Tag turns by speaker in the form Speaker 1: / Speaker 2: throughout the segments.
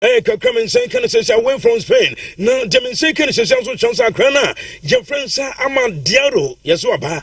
Speaker 1: Kakram and say can say away from Spain. Now Jemin say can say also chance Akrana. Your friends are Amadiaro, Yaswaba.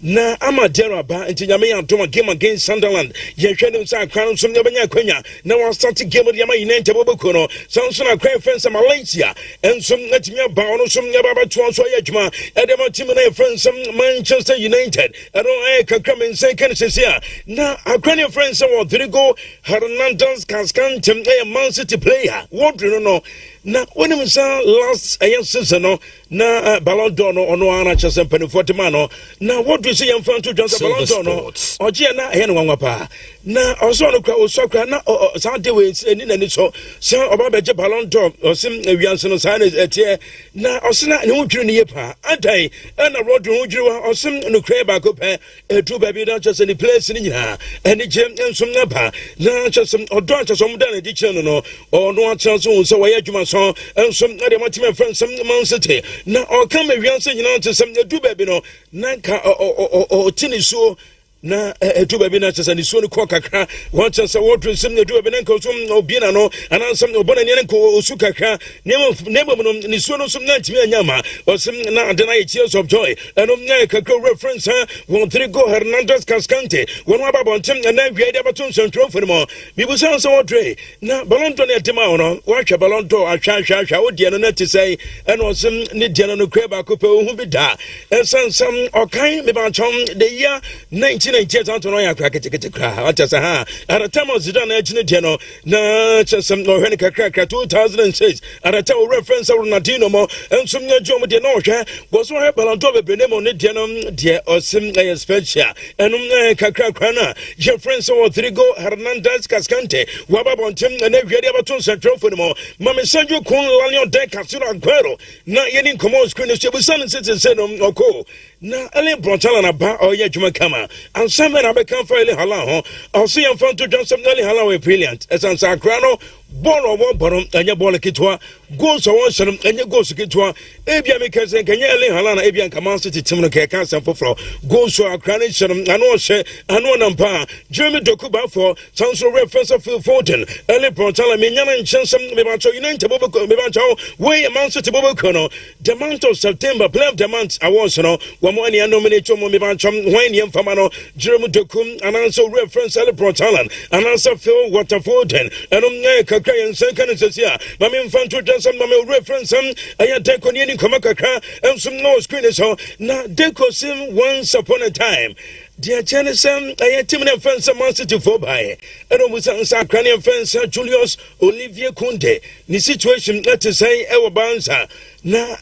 Speaker 1: Na Amadero ba nti nyame yanto game against Sunderland ye hwede nsa akran so nyabanya kwanya na wa start game de yama United boboko no so na kwan friends Malaysia enso natimi aba ono so nyaba to so ye adwuma e de team na friends Manchester United ero kakram nsa kan sesia na akran friends Rodrigo Hernandez Cascante Man City player what no na onim sa last season no na Ballon d'Or no ono ana chese penifort man no na what we see yam fan to Johnson Ballon d'Or no oje na he no wanwa pa na oso no kwa osokra na sa de we ni na ni so sa oba beje Ballon d'Or osim wianse no sa na etie na osena ne ho twiri ne ye pa adai na Rodri ho twiri wa osim no kra ba ko pe etu ba bi na chese ni place ni nyina eni gem ensum na pa na chese odo chese mo da na di cheno no ono a chance so wa ye adwuma so ensum na de mo team friends Man City na o come wianse nyina to some edu ba bi no na ka o tini so na etu ba bi na chese ni so ni ko kakra won chese Rodri sim edu ba bi na ko so obi na no ana sam obona ni ko osu kakra nemo no ni so no so na timi anyama o sim na ade na tears of joy eno nya kakra reference Rodrigo Hernandez Cascante won wa ba bontem na wi ade ba tun central for mo mi bu san so Rodri na Ballon d'Or na tema no wa hwa Ballon d'Or ahwa o de no na ti sei eno sim ni de no kra ba ko pe ohun bi da sam okan me ba chom the year 1998 Antonio ya kra kra ata sa ha ara tamo Zidane na chine de no na chesam no hwe kakra 2006 ara ta reference Ronaldinho mo ensum nya jom de no hwe go so he Ballon d'Or be mo ne de no de osim special enum kakra kra na je friends Rodrigo Hernandez Cascante wa ba bontem na hwe de ba ton central for mo mame Sergio Kun Lalion de Casino Aguero na yeni komo screen so bu san citizen no oko na ele brontala na ba oye dwuma kama ansam na be kan fa ele hala ho o se yam fan to Johnson ele hala we brilliant esansa akra no ball o borom anya ball kitwa goals o won anya goals kitwa ebia me kase kanya ele hala na ebia Man City team no ke kan san foforo goals o akra ne shem ano hye ano nampa Jeremy Doku ba for Sanso reference of Phil Foden ele brontala me nyana nchensem me ba cho United boboko me ba cho we Man City boboko no the month of September player of the month awards no mo ani nominate mo me ba chom when yem fama no Jeremy Doku and also reference ele brontala and also Phil Waterfoden and kakra yen senka ne sesia mame mfanto transam mame reference aya Deco ni koma kakra ensum no screen so na Deco sim once upon a time dia chenesem aya team na fence Man City for by eno musa nsa krane fence Julius Olivier Kunde ni situation let us say e banza na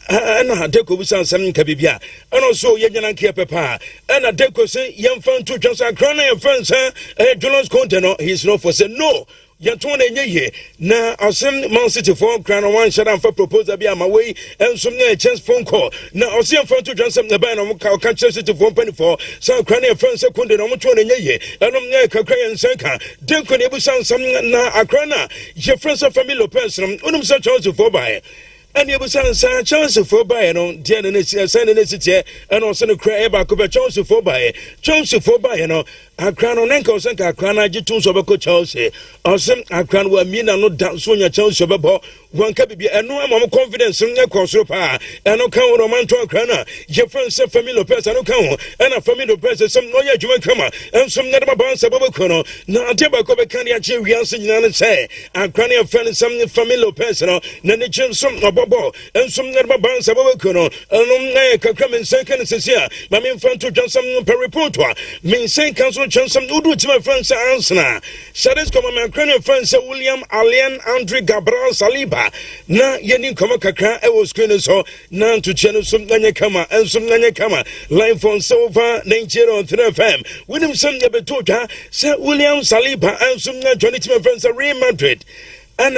Speaker 1: Deco busa nsam ka bibia eno so ye nyana nke pepa na Deco say yemfa to transa krane fence Julius Kunde no he is not for say no yantone enye na asem Man City for crown one shot and for proposal be am away and some chance phone call na osem for to transem na buy na ka Chelsea City for 24 so crown e friend second na mo tone enye enom nya kakra yen senka denko ne busan sam na akrana je friends of family Lopez unum so Chelsea for buy and you was saying chance for buy no dear and sending it and also no cry about chance for buy no a crown on ankle sent a crown I just told so Chelsea or some a crown were mean and not dance when your Chelsea one can be and no I'm confidence in the consul pa and no count on man to a crana your friends of family Lopez and no count and a family Lopez some no yet you come and some never bounce above a corner now Tebako can actually we answer and say and cranny of friends some family Lopez and then some bobo and some never bounce above a corner and come in second says here my main friend to Johnson per report mean saying council Johnson Udu to my friends answer Shadows come my cranial friends William Alien Andre Gabriel Saliba na yeni koma kakra e was screen so na to channel some nanya kama and some nanya kama line phone silver 90.3 FM with him some beto Sir William Saliba and some na join to my friends Real Madrid and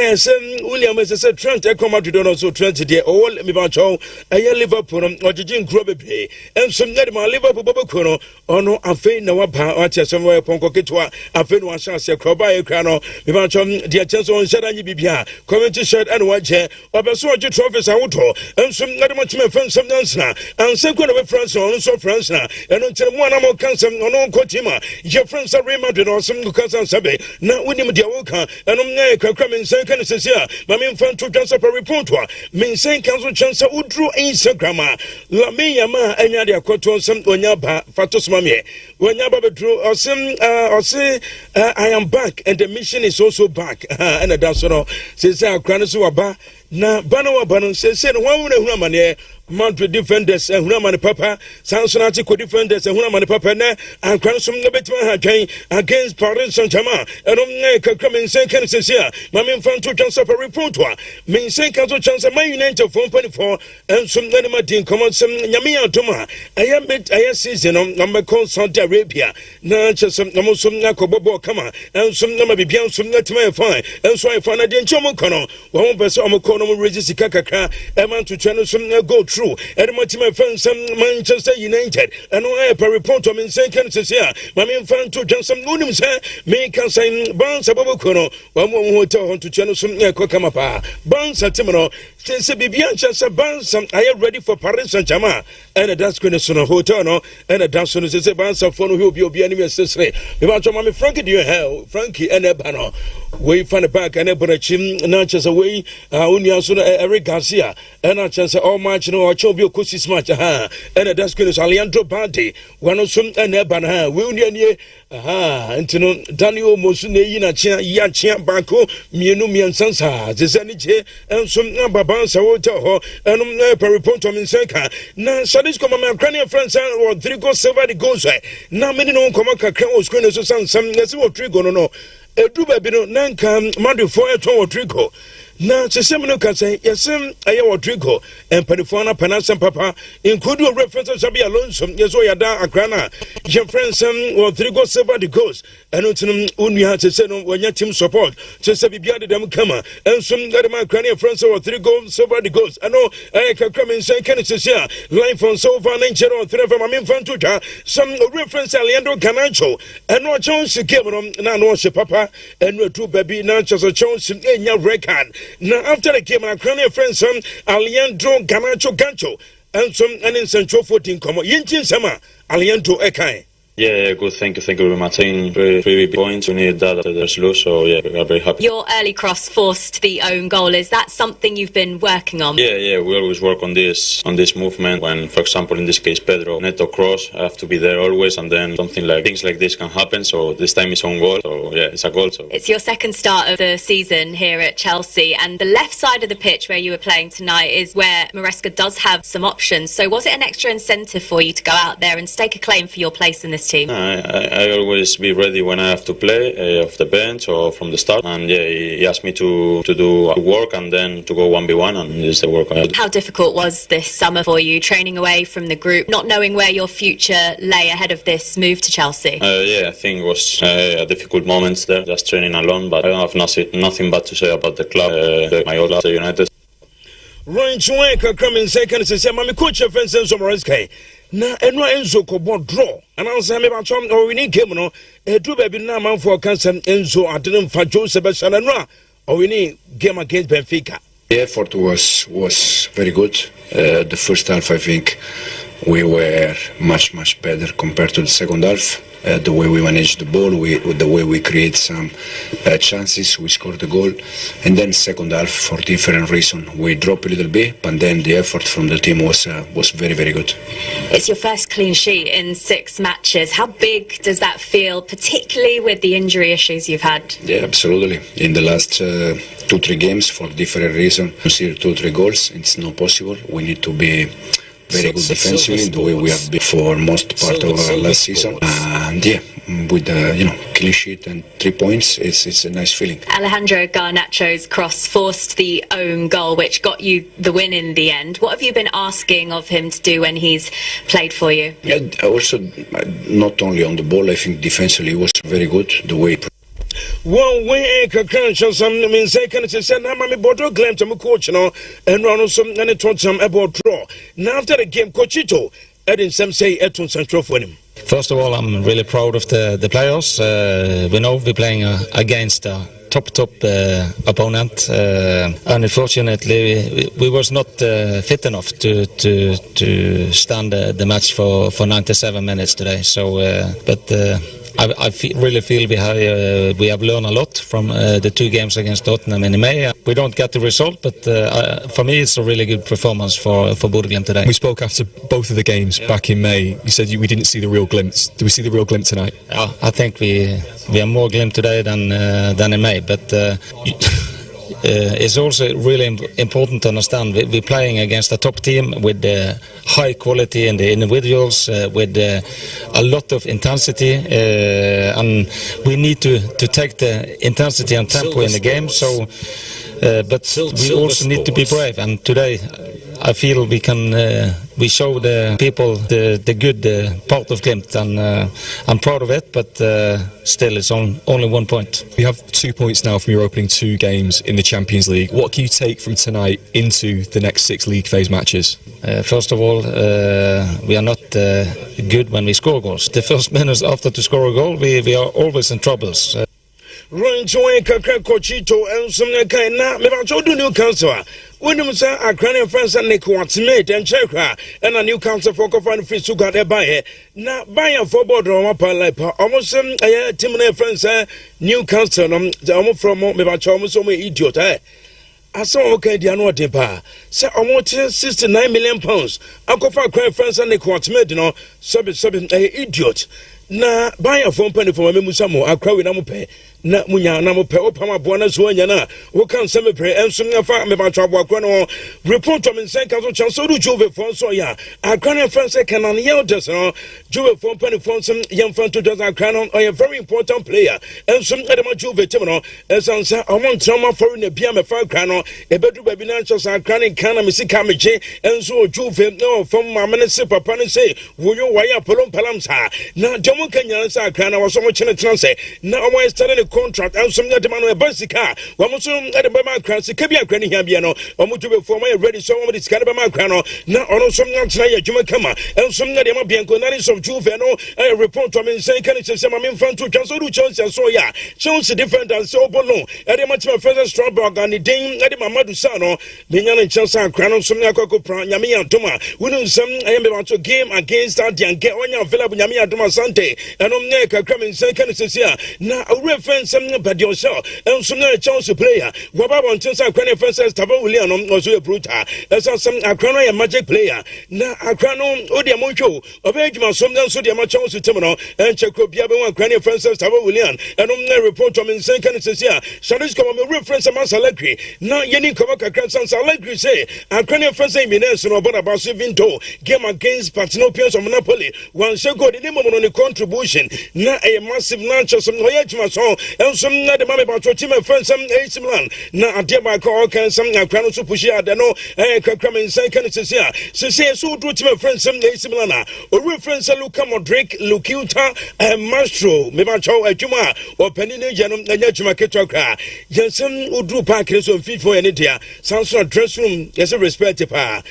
Speaker 1: William as I said Trent I come out to do also Trent today all me ba chow aye Liverpool or Jin Krobe play and some net my Liverpool Bobokono ono afi na wa ba o che somewhere ponko ketwa afi no chance kroba e kra no me ba chow dia chance on shada nyi bibia comment shirt and wa che obeso oje trophies awoto and some net my team fan some dance na and say ko na France on so France na and on tell mo na mo kan some ono ko team your friends are Real Madrid or some ko kan sabe na woni me dia wo kan and on na kakra mensan kan sese a ma me mfa to twansa pa report wa mensan kan so twansa udro Instagram a la me yama anya de akoto nsem onya ba fatosoma me onya ba bedro ose I am back and the mission is also back and that's no sese akran so waba na bana wa bana sese no wan na huna mane Madrid defenders huna mane papa Sansonati co defenders huna mane papa na akran so no betima ha twan against Paris Saint-Germain enom kakra mensan kan sese a ma me mfa to twansa pa report wa mensan kan so twansa Man United 4.4 and some name din come some nyame atoma I season on Saudi Arabia na chesem na some na kobobo kama and some na bibia some na tima fine and so I find na den chomo kono wo person am kono mo register kakaka e man to channel some na go through and my team fan some Manchester United and I per report on mensan kan sese a ma me fan to twansa unim say me kan say ban sabobo kono wo mo hotel to channel some na ko kama pa ban satimno say bibia chese ban some are you ready for Paris Saint-Germain and that's going to hotel no and that's going to say ban some phone who be enemy sister me ba choma me Frankie do you hell Frankie and Ebano we find back and Ebonachim na chese we unia so Eric Garcia and na chese all match no Chobio Kusis match and that's going to Leandro Bandi one some and Ebana we unia ntino Daniel Mosune yina chia ya chia banko mienu miansansa zezani je ensom na babansa hotel ho enum per report on mensanka na sadis koma me Ukrainian friends Rodrigo Silva de goes na many no koma kakra o screen so sam ngesi Rodrigo no edu ba bi no nanka Madrid for eto Rodrigo na sesem no ka say yesem aye Rodrigo and Penifona Penasam Papa include references Xabi Alonso yeso yada akrana your friends Rodrigo Silva de goes and untum unia to say no when team support to say bibia de dem kama and some that my Ukrainian friends Rodrigo Silva de goes I know I can come and say can it say line from so far 903 from my main fan to some reference Leandro Garnacho and no chance game na no she papa and no two baby na just a chance enya record. Now after the game, my Ukrainian friends, Leandro Garnacho, and some in Central 14 come. Yintin Sama, Leandro Ekai.
Speaker 2: Yeah, good. Thank you very much. In very big points, we need that there's low, so yeah, we are very happy.
Speaker 3: Your early cross forced the own goal. Is that something you've been working on?
Speaker 2: Yeah, we always work on this movement. When, for example, in this case, Pedro Neto cross, I have to be there always, and then things like this can happen. So this time it's on goal. So yeah, it's a goal. So
Speaker 3: it's your second start of the season here at Chelsea, and the left side of the pitch where you were playing tonight is where Maresca does have some options. So was it an extra incentive for you to go out there and stake a claim for your place in this team?
Speaker 2: I always be ready when I have to play off the bench or from the start, and yeah, he asked me to do work and then to go 1v1, and this is the work I do.
Speaker 3: How difficult was this summer for you, training away from the group, not knowing where your future lay ahead of this move to Chelsea?
Speaker 2: Yeah, I think it was a difficult moments there, just training alone, but I don't have nothing bad to say about the club, my old club, United.
Speaker 1: Ryan Chueka coming second to say, Mammy coach of Vincent Somoreski. Na eno Enzo ko bo draw anansa me ba chom o winning game no edu ba bi na man for cancer Enzo adem fa Joseph Sananwa o winning game against Benfica.
Speaker 4: The effort was very good. The first half I think we were much better compared to the second half. The way we managed the ball, the way we create some chances, we scored the goal. And then second half, for different reason, we dropped a little bit, but then the effort from the team was very good.
Speaker 3: It's your first clean sheet in 6 matches. How big does that feel, particularly with the injury issues you've had?
Speaker 4: Yeah, absolutely. In the last 2-3 games, for different reasons, to see 2-3 goals, it's not possible. We need to be very good defensively, the way we have been for most part of last season, and yeah, with clean sheet and 3 points, it's a nice feeling.
Speaker 3: Alejandro Garnacho's cross forced the own goal, which got you the win in the end. What have you been asking of him to do when he's played for you?
Speaker 4: Yeah, also not only on the ball, I think defensively was very good, the way.
Speaker 1: One way a crunch on some means second to send Mammy Bordeaux claim to my coach and run some and it taught some about draw. Now after the game, Cochito, adding some say Eton Central for him.
Speaker 5: First of all, I'm really proud of the players. We know we're playing against a top opponent. Unfortunately, we was not fit enough to stand the match for 97 minutes today. So, but I really feel we have learned a lot from the 2 games against Tottenham in May. We don't get the result, but for me it's a really good performance for Bodø Glimt today.
Speaker 6: We spoke after both of the games back in May. You said we didn't see the real glimpse. Do we see the real glimpse tonight?
Speaker 5: I think we are more glimpse today than in May, but it's also really important to understand we're playing against a top team with high quality in the individuals, with a lot of intensity, and we need to take the intensity and tempo in the game. So, but we also need to be brave, and today I feel we can we show the people the good part of Glimt, and I'm proud of it, but still it's only 1 point.
Speaker 6: You have 2 points now from your opening 2 games in the Champions League. What can you take from tonight into the next 6 league phase matches?
Speaker 5: First of all, we are not good when we score goals. The first minutes after to score a goal, we are always in troubles.
Speaker 1: Join Kaka Cochito and some kind now. Maybe I told you Newcastle. When you say a Ukrainian friends and Nick wants mate and Chekra and a Newcastle for confined free to got there by it. Now, buy a football drama pile almost a team friends, Newcastle, almost from maybe I told me so many idiot. I saw okay, the annual depa. Say, almost 69 million pounds. I go for Ukrainian friends and Nick wants mate, you know, sub idiot. Na buy a phone penny for me Musamo, I cry with Namupe. Na munya na mo pe opama boana so anya na wo kan se me pre enso me fa me ba twa bo akwa no report to me sen kan so chan so du Juve fon so ya akran France can an elders no Juve fon pen fon some young fan to does akran a very important player enso me de ma Juve team no enso say o mon trauma for na bia me fa akran no e bedu ba bi na ncho sa akran kan na me sika me je enso Juve no fon ma me se papa ne say wo yo wa ya polom palam sa na jomo kan yan sa akran na wo so mo chene tran say na o mo started contract and some of man Basica. One was at the Bama Crown, Kabia Granny Habiano, or Mutu for my ready so many Scalabama Crano, now on some Nantia Jumakama, and some Nadima Bianco, that is of Juveno, a report from in St. Kenneth, some infant to Chancellor Jones and Soya, shows the different and so below, at a much more further Strawberg and the Dane, at Mamadu Sano, Binyan and Chancellor Crown, some Yakoko Pran, Yami and Toma, winning some I am about to game against that and get on your Villa Yami and Toma Sante, and on Neka coming St. Kenneth here. Now a reference. But yourself, and some chance to player. What about Tinsa Cranny Francis Tabo William also a bruta? As some Acrano a magic player. Now Acrano, Odia Moncho, of Edgeman, some dance to the Machon to Timino, and Checo Biabo, Cranny Francis Tabo William, and on the report from in St. Kenneth here. Shall this come a reference among Salegri? Now Yenny Kavaka Cranson Salegri say, Acrano Francis Mines or about Vinto, game against Partinopians of Monopoly. One Shako the name on the contribution. Now a massive launch of some Edgeman song. And some not the mommy about your team and friends, some AC Milan. Now, I dare my call can some Crano to push out. I know I can come in St. Kenneth here. So say, so do to my friends, some AC Milan. Or reference a Luca Modric, Lucuta, and Mastro, Mimacho, a Juma, or Penina Janum, and Yachuma Ketaka. Jensen Udru Parkers on feet for any dear. Sounds like dress room, yes, a respected pa.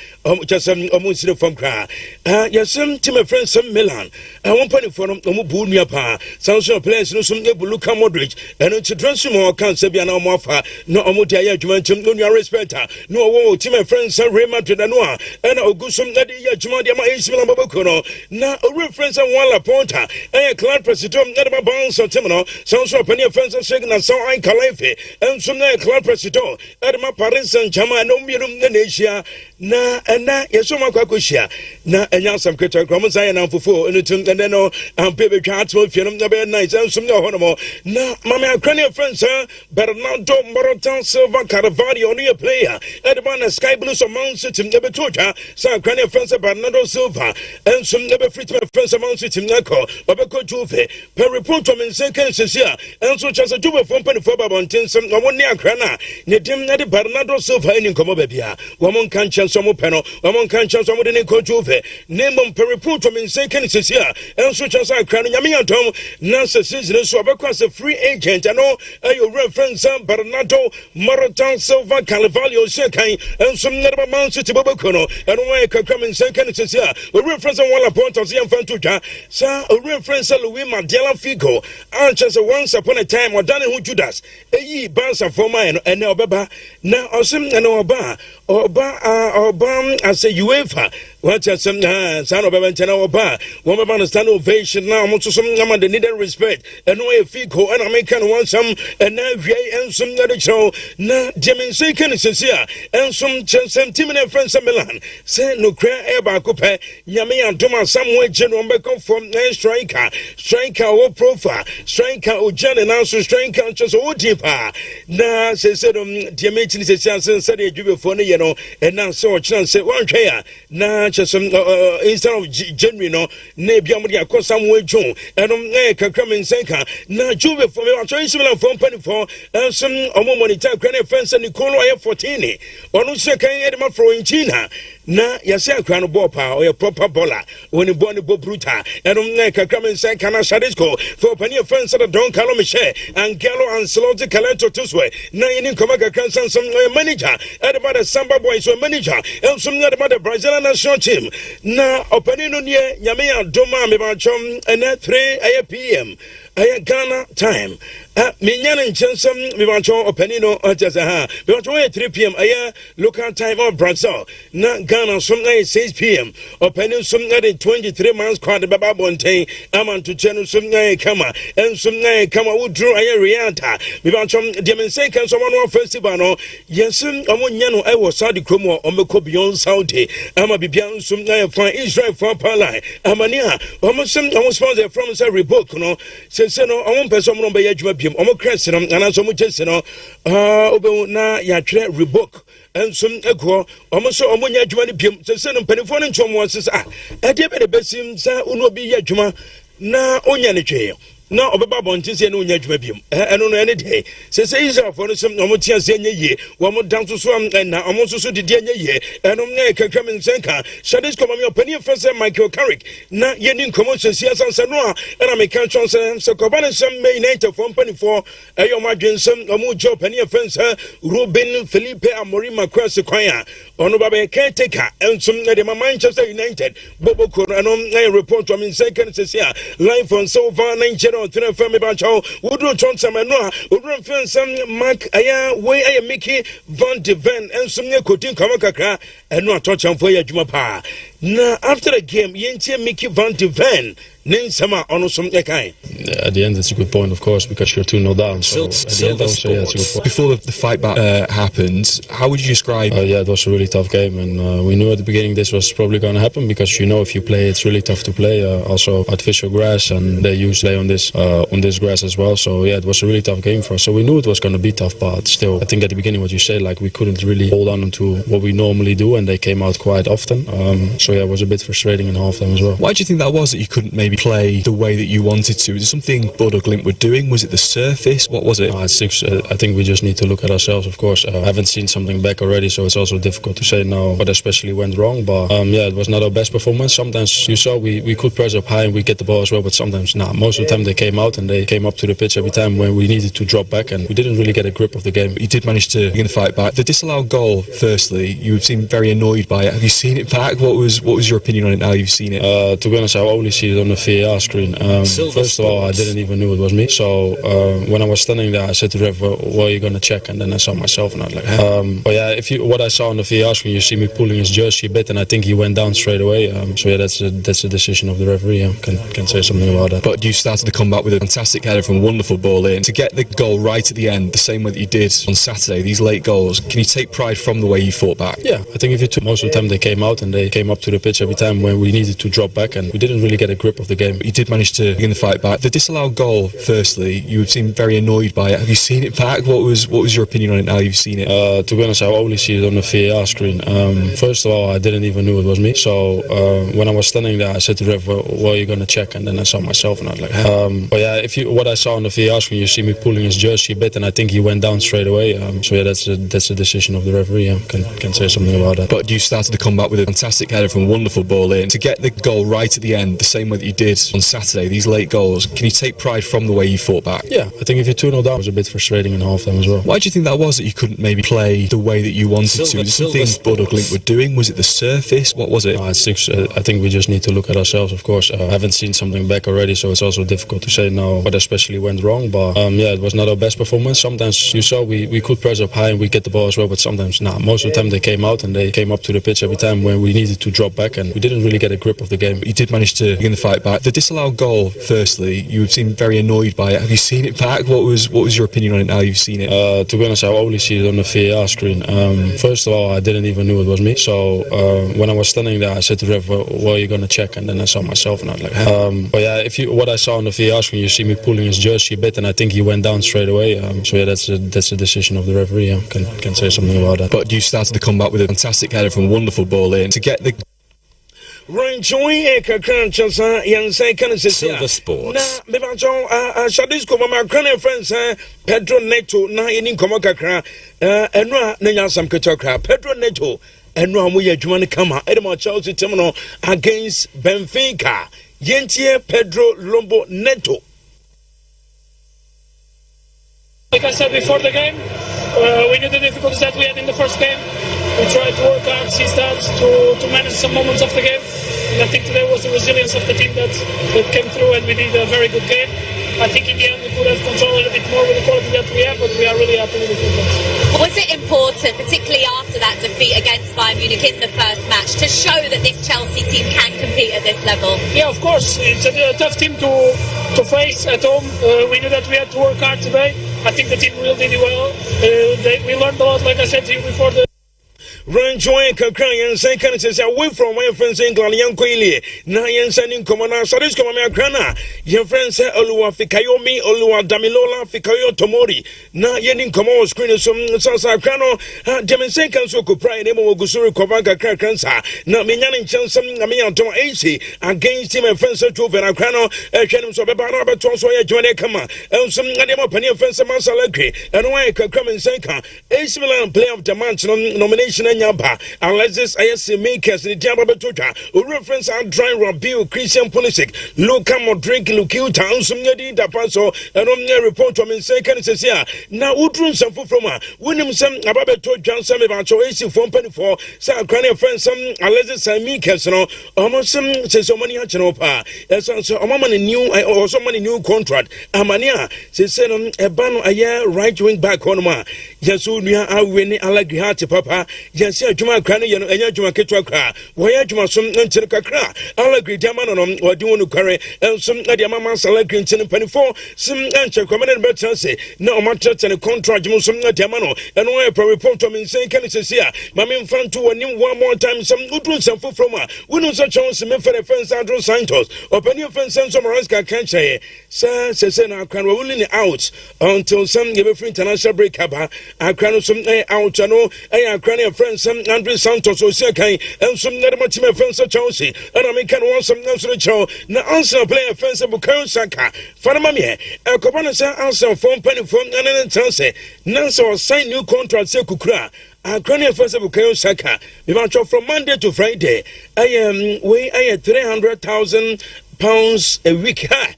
Speaker 1: Just some almost from cry. Yes, some to my friends, some Milan. I won't put it for them, no more pa. Sounds like place, no some Luca Modric. And it's a transformer can't say no more for no Omotia Jumantum, no your respecter, no team and friends, Real Madrid and Noir, and Augustum Nadia Jumadia Islam Babacono. Now a reference on Walla Ponta, and a clan president, not about Bounce or Timino, sounds like penny friends of second and so I Calefe, and some clan president, Adama Paris and Jama, no Mirum Nenesia, na and na Yasoma Kakushia, na and young some critical comments I am for 4 and then no, and paper cards will film the bad nights and some no honour. Na Mamma Ukrainian friends, sir, Bernardo Morotan Silva Caravaggio, only a player. Edman Sky Blues among Sitim never torture, San Ukrainian friends Bernardo Silva, and some never free to my friends among Sitim Nako, Babako Juve, per report from in second here, and so just a Juve from Penny for Babontin, some one near Crana, Nedim Nadi Bernardo Silva in Comobia, Woman can't chance some panel, Woman can't chance some of the Nico Juve, name on per report from in second here, and so just a Crana Yamiatom, Nasa season, so across the free agent ano ayo reference Bernardo Marathon Silva Carvalho Sekai and some never man city babakono and why come in second says here a reference on one point of the Fantuja sir a reference Louis Mandela Figo anchors once upon a time or Danny Judas a ye bansa for mine and now baba now awesome and oba as a UEFA what are some son of Oba one of understand ovation now most of some the needed respect and no Figo and American want some and now and some other show na Jemin Sekan says here and some sentiment friends of Milan say no cry eba coupe Yami and Thomas somewhere general become from striker or profile striker or Jan and also striker just o deeper na say Diameti says said you for you know and now so chance say one player na just instead of January no na biamudi akọ somewhere John and kakram Senka na Juve for me trying similar from penny for some monitor credit friends and Nicolo 14 onu se kan edema from China na yase akra no ball pa or proper baller when you born bo bruta and kakram Senka na Shadisco for penny friends that Don Carlo Michel and Gallo and Sloti Calento Tuswe na in Komaka Kansan some manager at about the Samba boys or manager and some about the Brazilian national team na opening on ye Yamea Doma Mebachom and at 3 p.m. Ghana time. Minyan and Chanson, Mivancho, Openino, Jazaha. Mivancho 3 p.m. Local time of Brazil. Not Ghana, some night 6 p.m. Opening some night 23 months called Baba Bonte, Aman to Channel some night Kama, and some night Kama would draw a Rianta. Mivancho, Demonstration, someone festival. Yes, Amuniano, I was Saudi Cromo, Omeko beyond Saudi. Ama Bibian, some night for Israel for Palai. Amania, almost sponsor from Reebok, no. Since no, I won't pass on by Edge. Omo Crescent and as so much as no na ya tre Reebok and some echo almost so omonya juma ni biem se no penifo nchom won e dey be the besim sa uno bi ya juma na onya ne twe na obeba bonti se no onya juma biem eno no ene dey se Israel for no some omo tia se nya ye wo mo dan so na omo so de nya ye eno na kakram nsenka Shadis come me opani first Michael Carrick na ye ni nkomo se siasa nsa no a na me kan chon se kobane some me United for penifo ayo madwen some omo jo opani first Ruben Felipe Amorim across the choir ono baba caretaker and some na de Manchester United Bobo Corano na report to me second se sia live on Silva 90 on three family bancho would turn some no would find some Mark aya way aya Mickey Van de Ven and some cotin kamakaka and no touch on for ya juma pa na after the game yentie Mickey Van de Ven Ninsama on some kind.
Speaker 7: At the end, it's a good point, of course, because you're 2-0 down. So at the end, I would say it's a good point.
Speaker 6: Before the fight back happened, how would you describe?
Speaker 7: Yeah, it was a really tough game, and we knew at the beginning this was probably going to happen because if you play, it's really tough to play. Also, artificial grass, and they usually on this grass as well. So yeah, it was a really tough game for us. So we knew it was going to be tough, but still, I think at the beginning, what you say, like we couldn't really hold on to what we normally do, and they came out quite often. So yeah, it was a bit frustrating in halftime as well.
Speaker 6: Why do you think that was that you couldn't maybe play the way that you wanted to? Is it something Bodo Glimt were doing? Was it the surface? What was it?
Speaker 7: I think we just need to look at ourselves, of course. I haven't seen something back already, so it's also difficult to say now what especially went wrong. But yeah, it was not our best performance. Sometimes you saw we could press up high and we get the ball as well, but sometimes not. Most of the time they came out and they came up to the pitch every time when we needed to drop back, and we didn't really get a grip of the game.
Speaker 6: You did manage to begin the fight back. The disallowed goal, firstly, you seem very annoyed by it. Have you seen it back? What was your opinion on it now you've seen it?
Speaker 7: To be honest, I only see it on the VAR screen. First of all, I didn't even know it was me. So when I was standing there, I said to the ref, "Well, you're gonna check?" And then I saw myself, and I was like, "But yeah, what I saw on the VAR screen, you see me pulling his jersey a bit, and I think he went down straight away. So yeah, that's a decision of the referee. I can say something about that."
Speaker 6: But you started the comeback with a fantastic header from a wonderful ball in to get the goal right at the end, the same way that you did on Saturday. These late goals. Can you take pride from the way you fought back?
Speaker 7: Yeah, I think if you took most of the time they came out and they came up to the pitch every time when we needed to drop back, and we didn't really get a grip of the game.
Speaker 6: You did manage to begin the fight back. The disallowed goal, firstly, you seem very annoyed by it. Have you seen it back? What was your opinion on it now you've seen it?
Speaker 7: To be honest, I only see it on the VAR screen. First of all, I didn't even know it was me. So when I was standing there, I said to the ref, "Well, you're gonna check?" And then I saw myself, and I was like, "But yeah, what I saw on the VAR screen, you see me pulling his jersey a bit, and I think he went down straight away. So yeah, that's a decision of the referee. I can say something about that."
Speaker 6: But you started the comeback with a fantastic header from a wonderful ball in to get the goal right at the end, the same way that you did on Saturday, these late goals, can you take pride from the way you fought back?
Speaker 7: Yeah, I think if you're 2-0 down, it was a bit frustrating in half time as well.
Speaker 6: Why do you think that was, that you couldn't maybe play the way that you wanted to? Was it something Bodo Glimt were doing? Was it the surface? What was it?
Speaker 7: I think we just need to look at ourselves, of course. I haven't seen something back already, so it's also difficult to say now what especially went wrong. But yeah, it was not our best performance. Sometimes you saw we could press up high and we get the ball as well, but sometimes most of the time they came out and they came up to the pitch every time when we needed to drop back, and we didn't really get a grip of the game.
Speaker 6: You did manage to begin the fight back. The disallowed goal, firstly, you seem very annoyed by it. Have you seen it back? What was your opinion on it now you've seen it?
Speaker 7: To be honest, I only see it on the VAR screen. First of all, I didn't even know it was me. So when I was standing there, I said to the ref, "Well, you're gonna check?" And then I saw myself, and I was like, "But yeah, what I saw on the VAR screen, you see me pulling his jersey a bit, and I think he went down straight away. So yeah, that's a decision of the referee. I can say something about that."
Speaker 6: But you started the comeback with a fantastic header from a wonderful ball in to get the.
Speaker 1: Ranchoy Kakranchasa, Yansay
Speaker 8: Silver Sports.
Speaker 1: Na Bebajo, Shadisco, my cranny friends, Pedro Neto, na in Comakakra, and Naya Sam Katokra, Pedro Neto, and Ramuya Juan Kama, Edmond Chelsea Terminal against Benfica, Yentie Pedro Lombo Neto.
Speaker 9: Like I said before the game, we knew the difficulties that we had in the first game. We tried to work hard, seize times to manage some moments of the game. And I think today was the resilience of the team that came through, and we did a very good game. I think in the end we could have controlled a little bit more with the quality that we have, but we are really happy with the results.
Speaker 3: Was it important, particularly after that defeat against Bayern Munich in the first match, to show that this Chelsea team can compete at this level?
Speaker 9: Yeah, of course. It's a tough team to face at home. We knew that we had to work hard today. I think the team really did well. We learned a lot, like I said to you before the
Speaker 1: Ranchoy Kakran and say can say away from my friends in England, young Quayle, Nayan sending Commander, so this Commander Crana, your friends say Olua Fikayomi, Olua Damilola, Fikayo Tomori, Na Yenin Common screen some Sansa Crano, Demonstration so could pry Nemo Gusuri Kovaka Crakansa, not Minyan chance something I mean to AC against him and friends to Venacrano, Chatham so Baba Tonsoya Joanna Kama, and some Ademo Penny friends of Mansalakri, and why Kakram and Sanka, AC Milan player of the month nomination. Alexis ISC makers in the Diablo Betoja, who reference our dry Rabiu, Christian Pulisic, Luka Modric, Lukiu Town, Sumyadi, Dapaso, and on the report from second says here. Now, Udrun Samfu from her, William Sam, Ababeto Johnson, about AC 424, South Crania friends, some Alexis makers, almost some says so many Hachanopa, as also a woman new or so many new contract. Amania says, a ban a year right wing back on ma. Yasunia, I win Alagrihati Papa. Yes, Juma Crani and Juma Ketra, where Juma some Kakra, Allegri Diamano, or Duano Curry, and some Adiamama Salagri in 24, some answer commanded Bertansi, no matter than a contract, some Diamano, and why a report to me saying, can it say, Mammy fan to a new one more time, some Udrun Samfu from her, we know such a for the fence Andrew Santos, or Penny Fence and some Raska can't say, Sir, says, I can roll in out until some give a free international break up. I can some out, I know, I can friends, some Andrew Santos or Sekai, and some Nedamatima friends of Chelsea, and I make want some answer chow. Now answer play a fence of Bukayo Saka. Fanamamia, a Cobana answer from Penny from and Chelsea. Nancy sign new contract, say Kukra. A cranial first of Bukayo Saka. We want from Monday to Friday. I am 300,000 pounds a week high.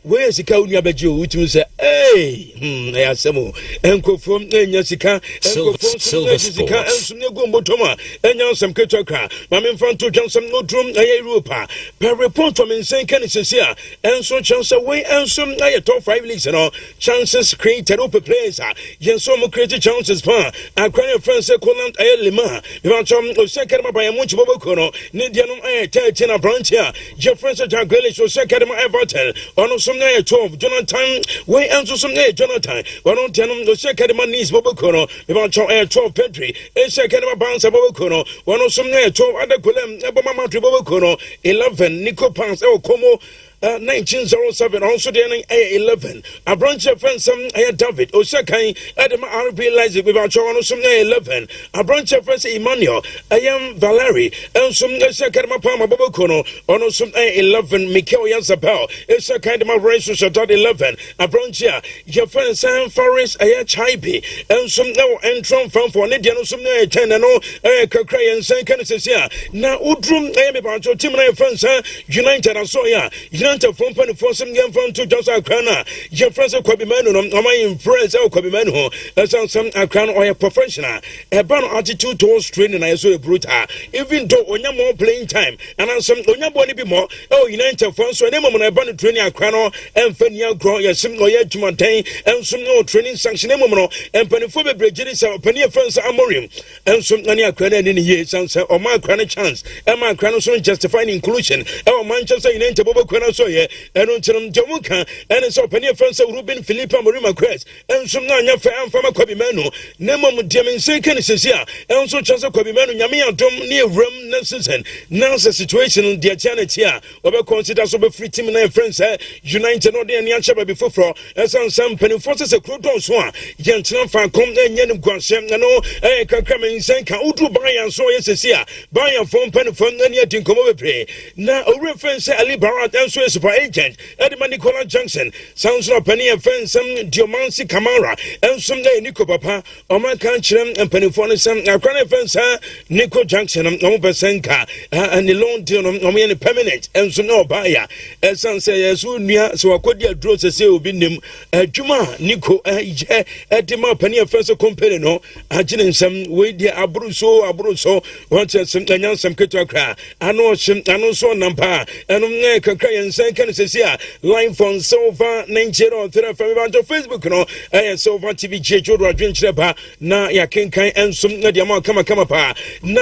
Speaker 1: Where is the Kaunia Bejo, which will say, hey, I have some Uncle from Yasika, Silver Sports, and some Gomotoma, and now some Ketaka, Mammy Fanto Johnson, no drum, a Europa. Per report from Insane Kennedy here, and so chance away, and some top 5 leagues and all chances created open players. Yes, some created chances. I cry a friend, Secoland, a Lima, Ivancham, or second by a Munch Bobocono, Nidianum, a 13 branch here, your friends at Jagalish, or second my Everton, on some 12, Jonathan, way answer some Jonathan, one on 10, the second man needs Bobocono, Ivancham, 12 Petri, a second bounce of Bobocono, one on some 12 other Kulem, Ebama Bobocono, 11, Nico Pans, El Como. 1907 also the 11 Abranche friend some David Osakai Adam RP Liza with our channel some 11 Abranche friend Emmanuel I am Valerie and some Sakama Pama Bobokono on some 11 Mikel Yansapel it's a kind of my race to 11 Abranche your friend Sam Forest I Chaibi and some no entron from for Nidiano some 10 and all Kakray and San Kansas now Udrum I am about your team and friends United and Soya United from Penny for some game from 2000 Krana your friends of Kwabimano my impress El Kwabimano as some Akran or a professional a ban attitude towards training I saw a brutal even though on your more playing time and on some on your body be more United for so name on a ban training Akrano and Fenia Grow your sim lawyer to maintain and some no training sanction and Pennyphobe Bridges Penny friends Amorim and some Nania Krana in the years and or my Krana chance and my Kranoson justifying inclusion our Manchester United Bobo Kranasoye and on Jamuka and it's Penny friends of Ruben Philippa Marima Crest and some Nanya Fan from a Kwabimano Nemo Diamin Second Cecilia and also Chance of Kwabimano Yamia Dom near Rum Nelson now's the situation dear Janet here over consider so free team and friends United or the Yansha before for as on some penny forces a crudo swan Yantan Fan come and Yen Guansem and all Kakram and Sanka Udu Bayan so yes here Bayan phone penny from any thing come over play now a reference Ali Barat and so super agent Edmund Nicola Johnson sounds like penny and friends some Diomansi Kamara and some day Nico Papa or my country and penny for some Akran friends Nico Johnson and Obasenka and the loan deal on permanent and so no buyer as some say so near so I could get draws to say will be named Juma Nico at the map penny friends of company no I didn't some way dear Abruso wants some Kenyan some Ketuakra I know so number and Kakray and Sankan says here line from Sova 90 from Facebook no and Sova TV Joe Radwin Cheba na ya Kenkai and some Nadia Kama pa na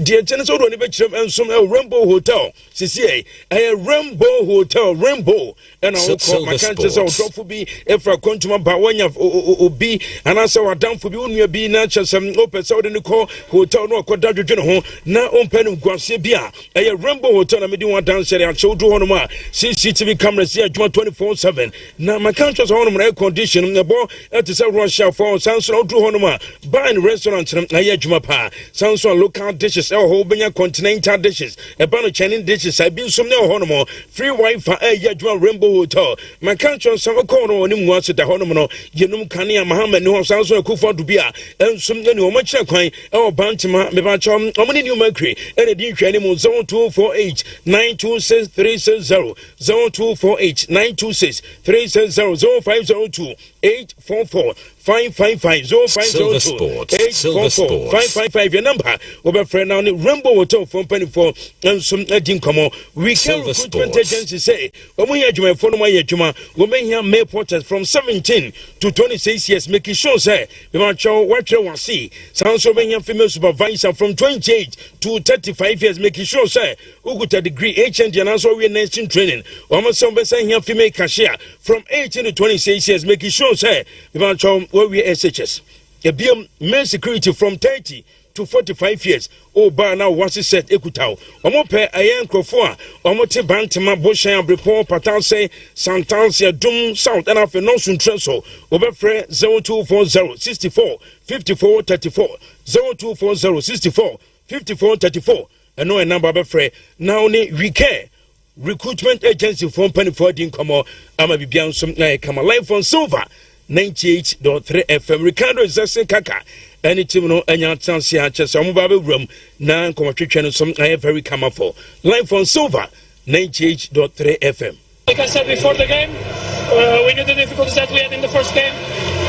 Speaker 1: dear Genesis on the and some Rainbow Hotel CCA a Rainbow Hotel Rainbow and I'll call my countries out for be if I come to my Bawanya Obi and I saw a down for you be natural some open so the call hotel no Kodaju General na on pen of Guasibia a Rainbow Hotel I made one dance and showed to one of my CCTV cameras here 24/7 now my country's on air condition the ball at the Russia for Samson to Honoma buying restaurants and Ayajumapa Samson local dishes a whole Benya continental dishes a ban of Chinese dishes I've been some no Honomo free Wi-Fi a Yajuma Rainbow Hotel my country some corner on him was at the Honomo Yenum Kania Mohammed no Samson Kufa Dubia and some new much quine our Bantima Mebachom Omini New Mercury and a deep animal 0248 926 360 0248 926 360 0502 844 555 0502 844 555 your number over friend now Rainbow Hotel from 24 and some Edin Como we can recruitment agency say when we had my phone my juma we may hear male porters from 17 to 26 years making sure say we want to watch one see sounds over here female supervisor from 28 to 35 years making sure say who got a degree HND and also we nursing training almost some saying here female cashier from 18 to 26 years making sure say we want to where we SHS a BM male security from 30 to 45 years oh ba now what's it said ekutao omo pe ayen krofo a omo te bantema boshan report patal say santansia dum south and after no suntreso obefre 0240 64 54 34 0240 64 54 34 and no number obefre now ni we care recruitment agency from penny for din komo ama bibian some na kama live on silver 98.3 FM Ricardo Zasen Kaka any team no anya chance ya chese omo ba be wram na nkomotwetwe no some I very come for live on silver 98.3 FM.
Speaker 9: Like I said before the game, we knew the difficulties that we had in the first game.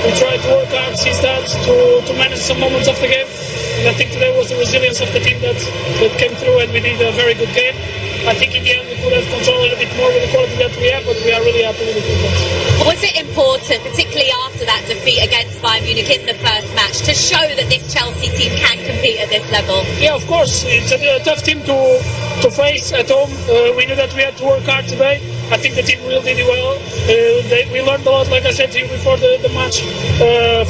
Speaker 9: We tried to work hard, see stats to manage some moments of the game. And I think today was the resilience of the team that came through and we did a very good game. I think in the end we could have controlled a little bit more with the quality that we have, but we are really happy with the results.
Speaker 3: Was it important, particularly after that defeat against Bayern Munich in the first match, to show that this Chelsea team can compete at this level?
Speaker 9: Yeah, of course. It's a tough team to face at home. We knew that we had to work hard today. I think the team really did well. We learned a lot, like I said to you before the match,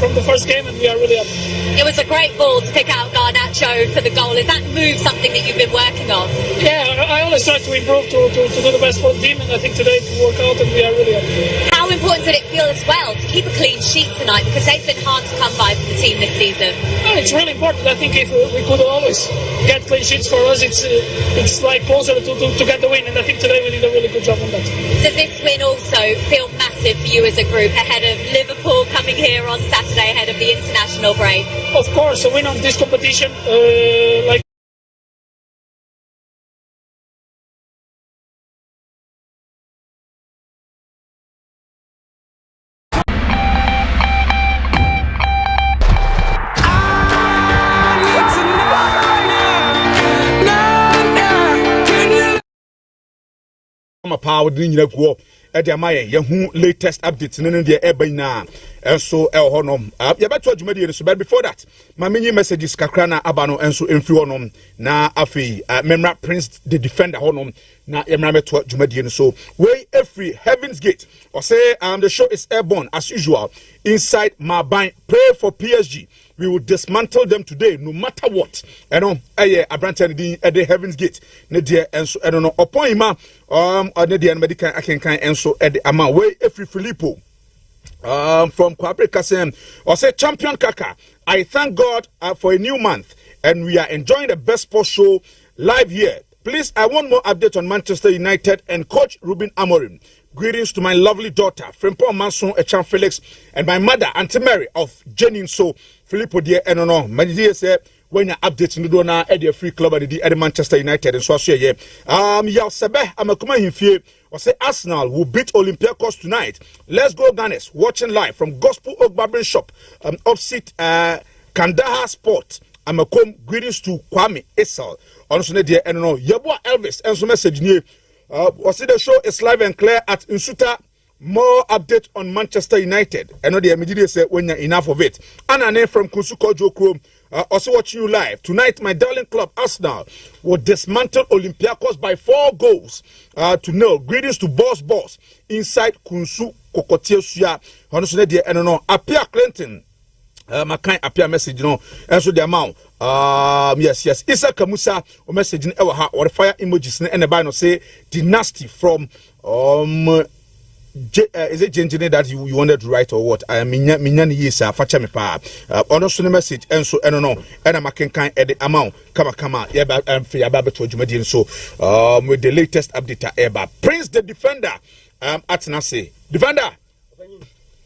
Speaker 9: from the first game, and we are really happy.
Speaker 3: It was a great ball to pick out Garnacho for the goal. Is that move something that you've been working on?
Speaker 9: Yeah, I always just try to improve to do the best for the team, and I think today it worked out and we are really happy.
Speaker 3: How important did it feel as well to keep a clean sheet tonight, because they've been hard to come by for the team this season?
Speaker 9: Yeah, it's really important. I think if we could always get clean sheets for us, it's like closer to get the win, and I think today we did a really good job on that.
Speaker 3: Does this win also feel massive for you as a group ahead of Liverpool coming here on Saturday ahead of the international break?
Speaker 9: Of course, a win of this competition, like
Speaker 8: power din nyina guo e de amaye ye hu latest updates ne de eba nyina enso e ho nom ye beto adwumadi so but before that ma menyi messages kakra na aba no enso emfi ho nom na afei memra Prince the defender ho nom na ye mra meto adwumadi so we every Heaven's Gate or say the show is airborne as usual inside Maban. Pray for PSG. We will dismantle them today, no matter what. You know, Abranten the Heaven's Gate. Ne dear and so I don't know. Upon him, or ne dear medical I can and so at the amount way every Filippo. From Kwabre Kasem or say Champion Kaka. I thank God for a new month, and we are enjoying the best sports show live here. Please, I want more update on Manchester United and Coach Ruben Amorim. Greetings to my lovely daughter, Frimpong Manson Echan Felix, and my mother, Auntie Mary of Jenin. So, Filippo dear, and no, my dear say, when you update in the donor at the free club at the Manchester United, and so I say, Yal Sabeh, I'm a command here, or say Arsenal will beat Olympiacos tonight. Let's go, Gunners, watching live from Gospel Oak Barbering Shop, opposite Kandahar Sport. I'm a greetings to Kwame Esal. Honestly, dear, and no, Yabua Elvis, and so message near. The show is live and clear at Nsuta. More update on Manchester United. I know the immediately say when you're enough of it. And a name from Kusuko Jokro. Also watching you live. Tonight, my darling club, Arsenal, will dismantle Olympiacos by 4 goals to 0. Greetings to Boss inside Kunsu Kokotie Suya. Honestly, dear, and no, Apia Clinton. My kind appear message, you know, and so the amount. Yes. Isa Kamusa or message in our or fire emojis and the bino say dynasty from is it Jenjine that you wanted to write or what? I am Minyani Yisa Fachami Pa. Honest message and so and no and I'm a kind edit amount. Kama yeah, I'm free about to Jumadian so with the latest update ever. Prince the defender at Nase. Defender.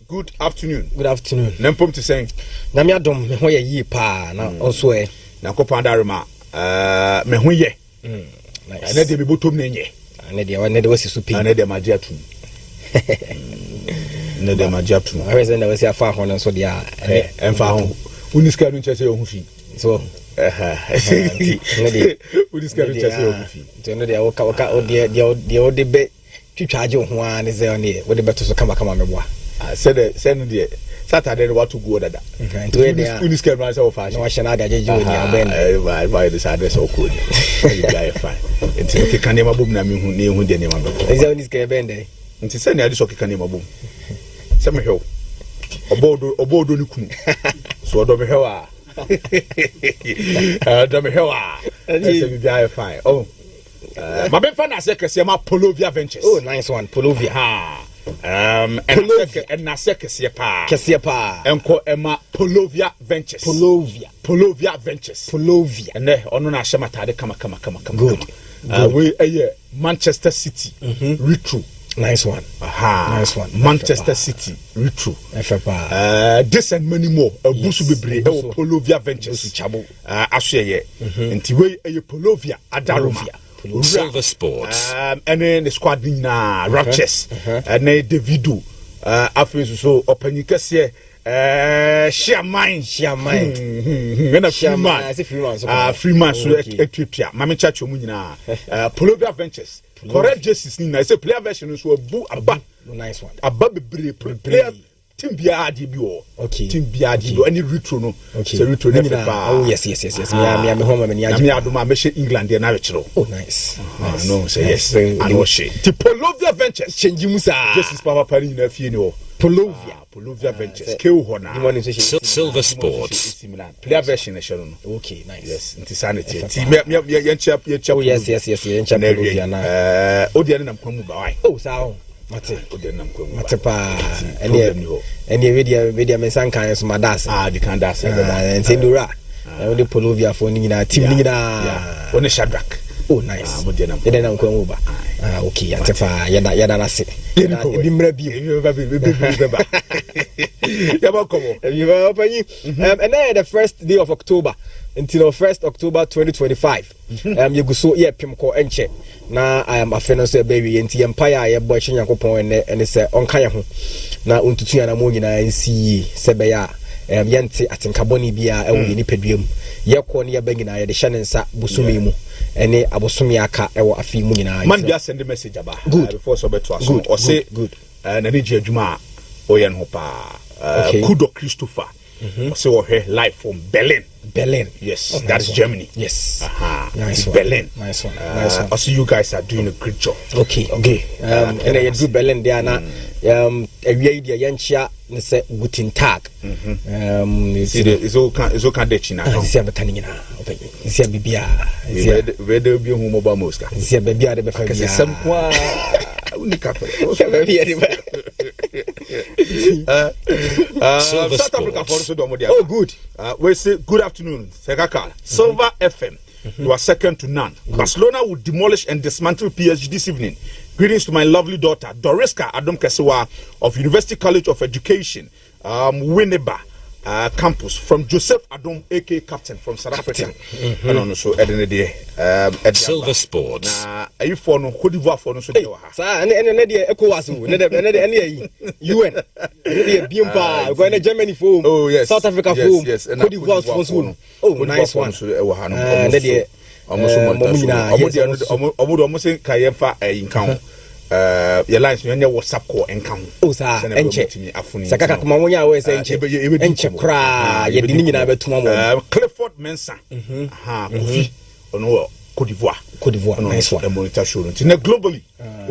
Speaker 8: Good afternoon.
Speaker 10: Good afternoon.
Speaker 8: Nempom to saying.
Speaker 10: Namiadom, me ho ye yi pa na also e.
Speaker 8: Na ko panda rema. Me ho ye.
Speaker 10: Nice.
Speaker 8: Ana de be botom na nye.
Speaker 10: Ana de wa ne de wasi supi.
Speaker 8: Ana de magia tu. Na de magia tu.
Speaker 10: I was na wasi afa ho na so dia.
Speaker 8: Emfa ho. Uniska no chese ho fi.
Speaker 10: So
Speaker 8: ne de uniska no chese ho fi.
Speaker 10: So no de waka o de be twitwa je ho an ze on e wo de beto so kama meboa.
Speaker 8: Said the Saturday what to go that. Unis can rise of fashion.
Speaker 10: No, I shall not judge you.
Speaker 8: I buy this address or could. Fine. It's a canema boom. I mean, who knew who didn't remember.
Speaker 10: Is only Skabende.
Speaker 8: And to send I just canema boom. Some hill. A board on you. So I don't know. Fine. Oh, my best friend, I said, Polovia Ventures.
Speaker 10: Oh, nice one. Polovia.
Speaker 8: And Naseka
Speaker 10: Kesiapa
Speaker 8: Enko Emma Polovia Ventures. Polovia Ventures.
Speaker 10: Polovia.
Speaker 8: And there on Nashamata kama.
Speaker 10: Good.
Speaker 8: We a Manchester City. Retro.
Speaker 10: Nice one.
Speaker 8: Nice one. Manchester City Retro. This and many more. A busu bebre Polovia Ventures.
Speaker 10: Chabo.
Speaker 8: Ashe and Tiwe a Polovia Adarovia.
Speaker 11: Silver Sports.
Speaker 8: And then the squad in Ratches. And then Davido. After so open you can say share mine. When a free man so Ethiopia. Mami Chacho Munina. Polovia Ventures. Correct justice Nina. It's a player version so a
Speaker 10: nice one.
Speaker 8: A baby player. Team BRDBO.
Speaker 10: Okay.
Speaker 8: Team BRDBO. Any retro no.
Speaker 10: Okay.
Speaker 8: So retro never.
Speaker 10: Oh yes. Me home me
Speaker 8: aduma me England there na retro.
Speaker 10: Oh nice.
Speaker 8: No say yes. I know she. The Polovia Ventures.
Speaker 10: Change musa.
Speaker 8: Justice Papa Pari na fie ni o.
Speaker 10: Polovia
Speaker 8: Poluvia Ventures. Kill Hona.
Speaker 11: Silver Sports.
Speaker 8: Player version.
Speaker 10: Okay, nice.
Speaker 8: Yes, insanity.
Speaker 10: Yes. Oh, so. Mate pa ene media mensan kan so madas
Speaker 8: the can dance
Speaker 10: entendura the Polovia for ni na team ni na
Speaker 8: on Shadrack.
Speaker 10: Oh nice ede na nkwan uba okay antefa yada na se ebi mra bi
Speaker 8: yaba komo
Speaker 10: you open and then the first day of October until 1st October 2025 you go so yeah pimko enche na I am a friend of baby enti empire ye boy Nyankopon ene se onka ye ho na ontutu ya na mo nyina nsi sebe ya yente atenkaboni bia ewo ye nipaduam ye ko ne ye bangina ye de hye ne nsa bosumi mu ene abosomi aka ewo afi mu nyina
Speaker 8: man bia send the message aba before so beto aso
Speaker 10: or
Speaker 8: say na ni je adwuma oyen ho pa Kudo Christopher so we live from Berlin. Yes,
Speaker 10: oh,
Speaker 8: that's
Speaker 10: nice
Speaker 8: Germany.
Speaker 10: Yes.
Speaker 8: Nice
Speaker 10: one.
Speaker 8: Berlin.
Speaker 10: Nice one.
Speaker 8: Also you guys are doing a great job.
Speaker 10: Okay. And you do Berlin there na every idea yanchia ne say guten tag.
Speaker 8: It's all kind of China.
Speaker 10: This is mechanic na. This is bibia.
Speaker 8: Where there be home mobile mosca.
Speaker 10: This is bibia de be fa bia.
Speaker 8: Some South Africa for
Speaker 10: oh good.
Speaker 8: We say good afternoon, Segaka. Silver FM. You are second to none. Barcelona will demolish and dismantle PSG this evening. Greetings to my lovely daughter Doriska Adam Kesewa of University College of Education, Winneba campus, from Joseph Adom, AK captain from South Africa. So
Speaker 11: Silver Sports.
Speaker 8: Are you for no Cote d'Ivoire for no so
Speaker 10: and ECOWAS, UN, Bimba, going to Germany for South Africa for Cote d'Ivoire for soon. Oh, nice one.
Speaker 8: Almost Kayefa in count. Your lines when you WhatsApp call and count.
Speaker 10: Oh, sir, and check. Sakaka Mamoya was and check cry. You didn't have tomorrow.
Speaker 8: Clifford Mensah. Kofi. No, Cote d'Ivoire. Nice one. Monitor show. Globally,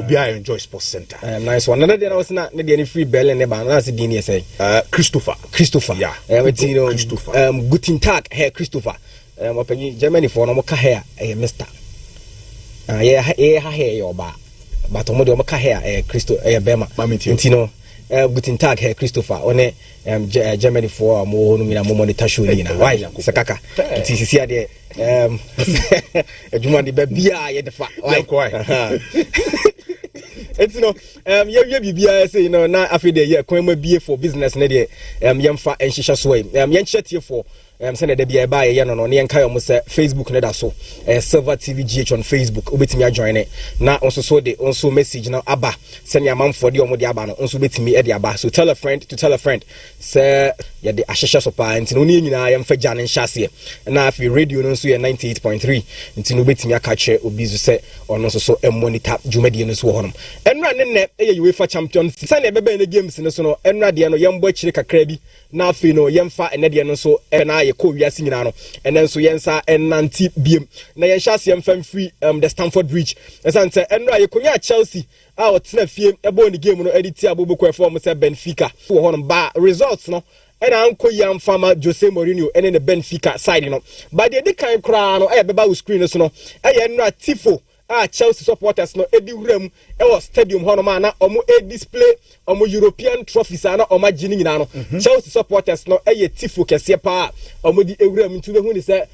Speaker 8: we enjoy Sports Center.
Speaker 10: Nice one. Another day I was not any free bell and never. That's the DNA say.
Speaker 8: Christopher.
Speaker 10: Yeah. Christopher. Guten Tag, Herr Christopher. Germany for no hair, Mister. Hair your bar. But omo ka hair Christo Bema. Intino guten Tag Herr Christopher one Germany for mo honu mina mo monitor show ni na why sakaka ntisi ade adwuma de ba bia ye defa why it's no ye bibia say na afide ye kwan ma bie for business na de yemfa enhihya so yenhye tie for send the bia ba ye no ne enka yo say Facebook ne da so Silver TV GH on Facebook obetimi join it na onso so de onso message na aba send your man for de omo de aba no onso betimi e de aba so tell a friend say ye de ahihya so pa ntino ne nyina yemfa jane nhase na afi radio no so ye 98.3 ntino betimi aka che obizu say ono so monitor jumadi no so honom enra ne UEFA Champions send bebe ne games ne so no enra de no yembo akire kakra bi na afi no yemfa ene de no so na ye ko wiase nyina no enen so yensa enanti biem na yen hyase yemfam free the Stamford Bridge esante enra ye konya Chelsea a otena fie ebo ni game no editi aboboko form say Benfica wo honom ba results no ena anko yam fama Jose Mourinho ene ne Benfica side no but the kan kra no beba wo screen so no enra tifo Chelsea supporters no edi wuram stadium hono ma na omo display omo European trophies ana omo gini nyina no Chelsea supporters no tifo kese pa omo di ewuram ntu be hu ni se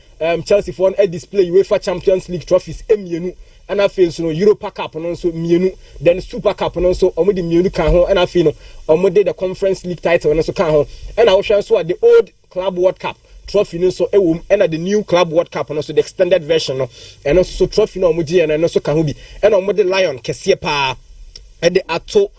Speaker 10: Chelsea for display UEFA Champions League trophies emienu ana fe so no Europa Cup no so mienu then Super Cup no so omo di mienu kan ho ana fe no omo de the Conference League title no so kan ho ana wo hwan so the old Club World Cup trophy no so ewum and the new Club World Cup no so the extended version no and also so trophy no omuji and no so ka ho bi and omo the Lion kese pa and the ato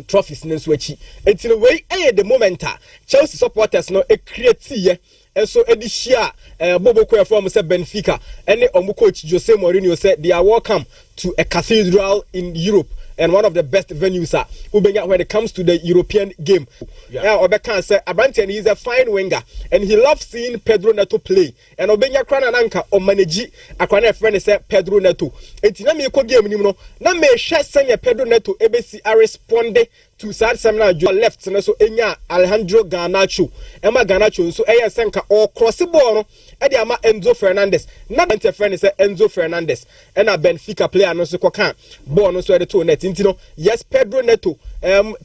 Speaker 10: trophies no so achi etino wey the moment Chelsea supporters no create ye and so edishia Bobo Koyafo say Benfica and the omo coach Jose Mourinho said they are welcome to a cathedral in Europe and one of the best venues when it comes to the European game. Obeka say Abantian is a fine winger and he loves seeing Pedro Neto play. And Obenya Krana Nanka or manage a Krana friend say Pedro Neto. And Tinami ko game ni no na me share send Pedro Neto ebesi a responde to side seminar left no so enya Alejandro Garnacho Garnacho so eya senka or cross ball no e dey ama Enzo Fernandez na enter friend say Enzo Fernandez and a Benfica player no so kwaka ball no so e dey to net intino yes Pedro Neto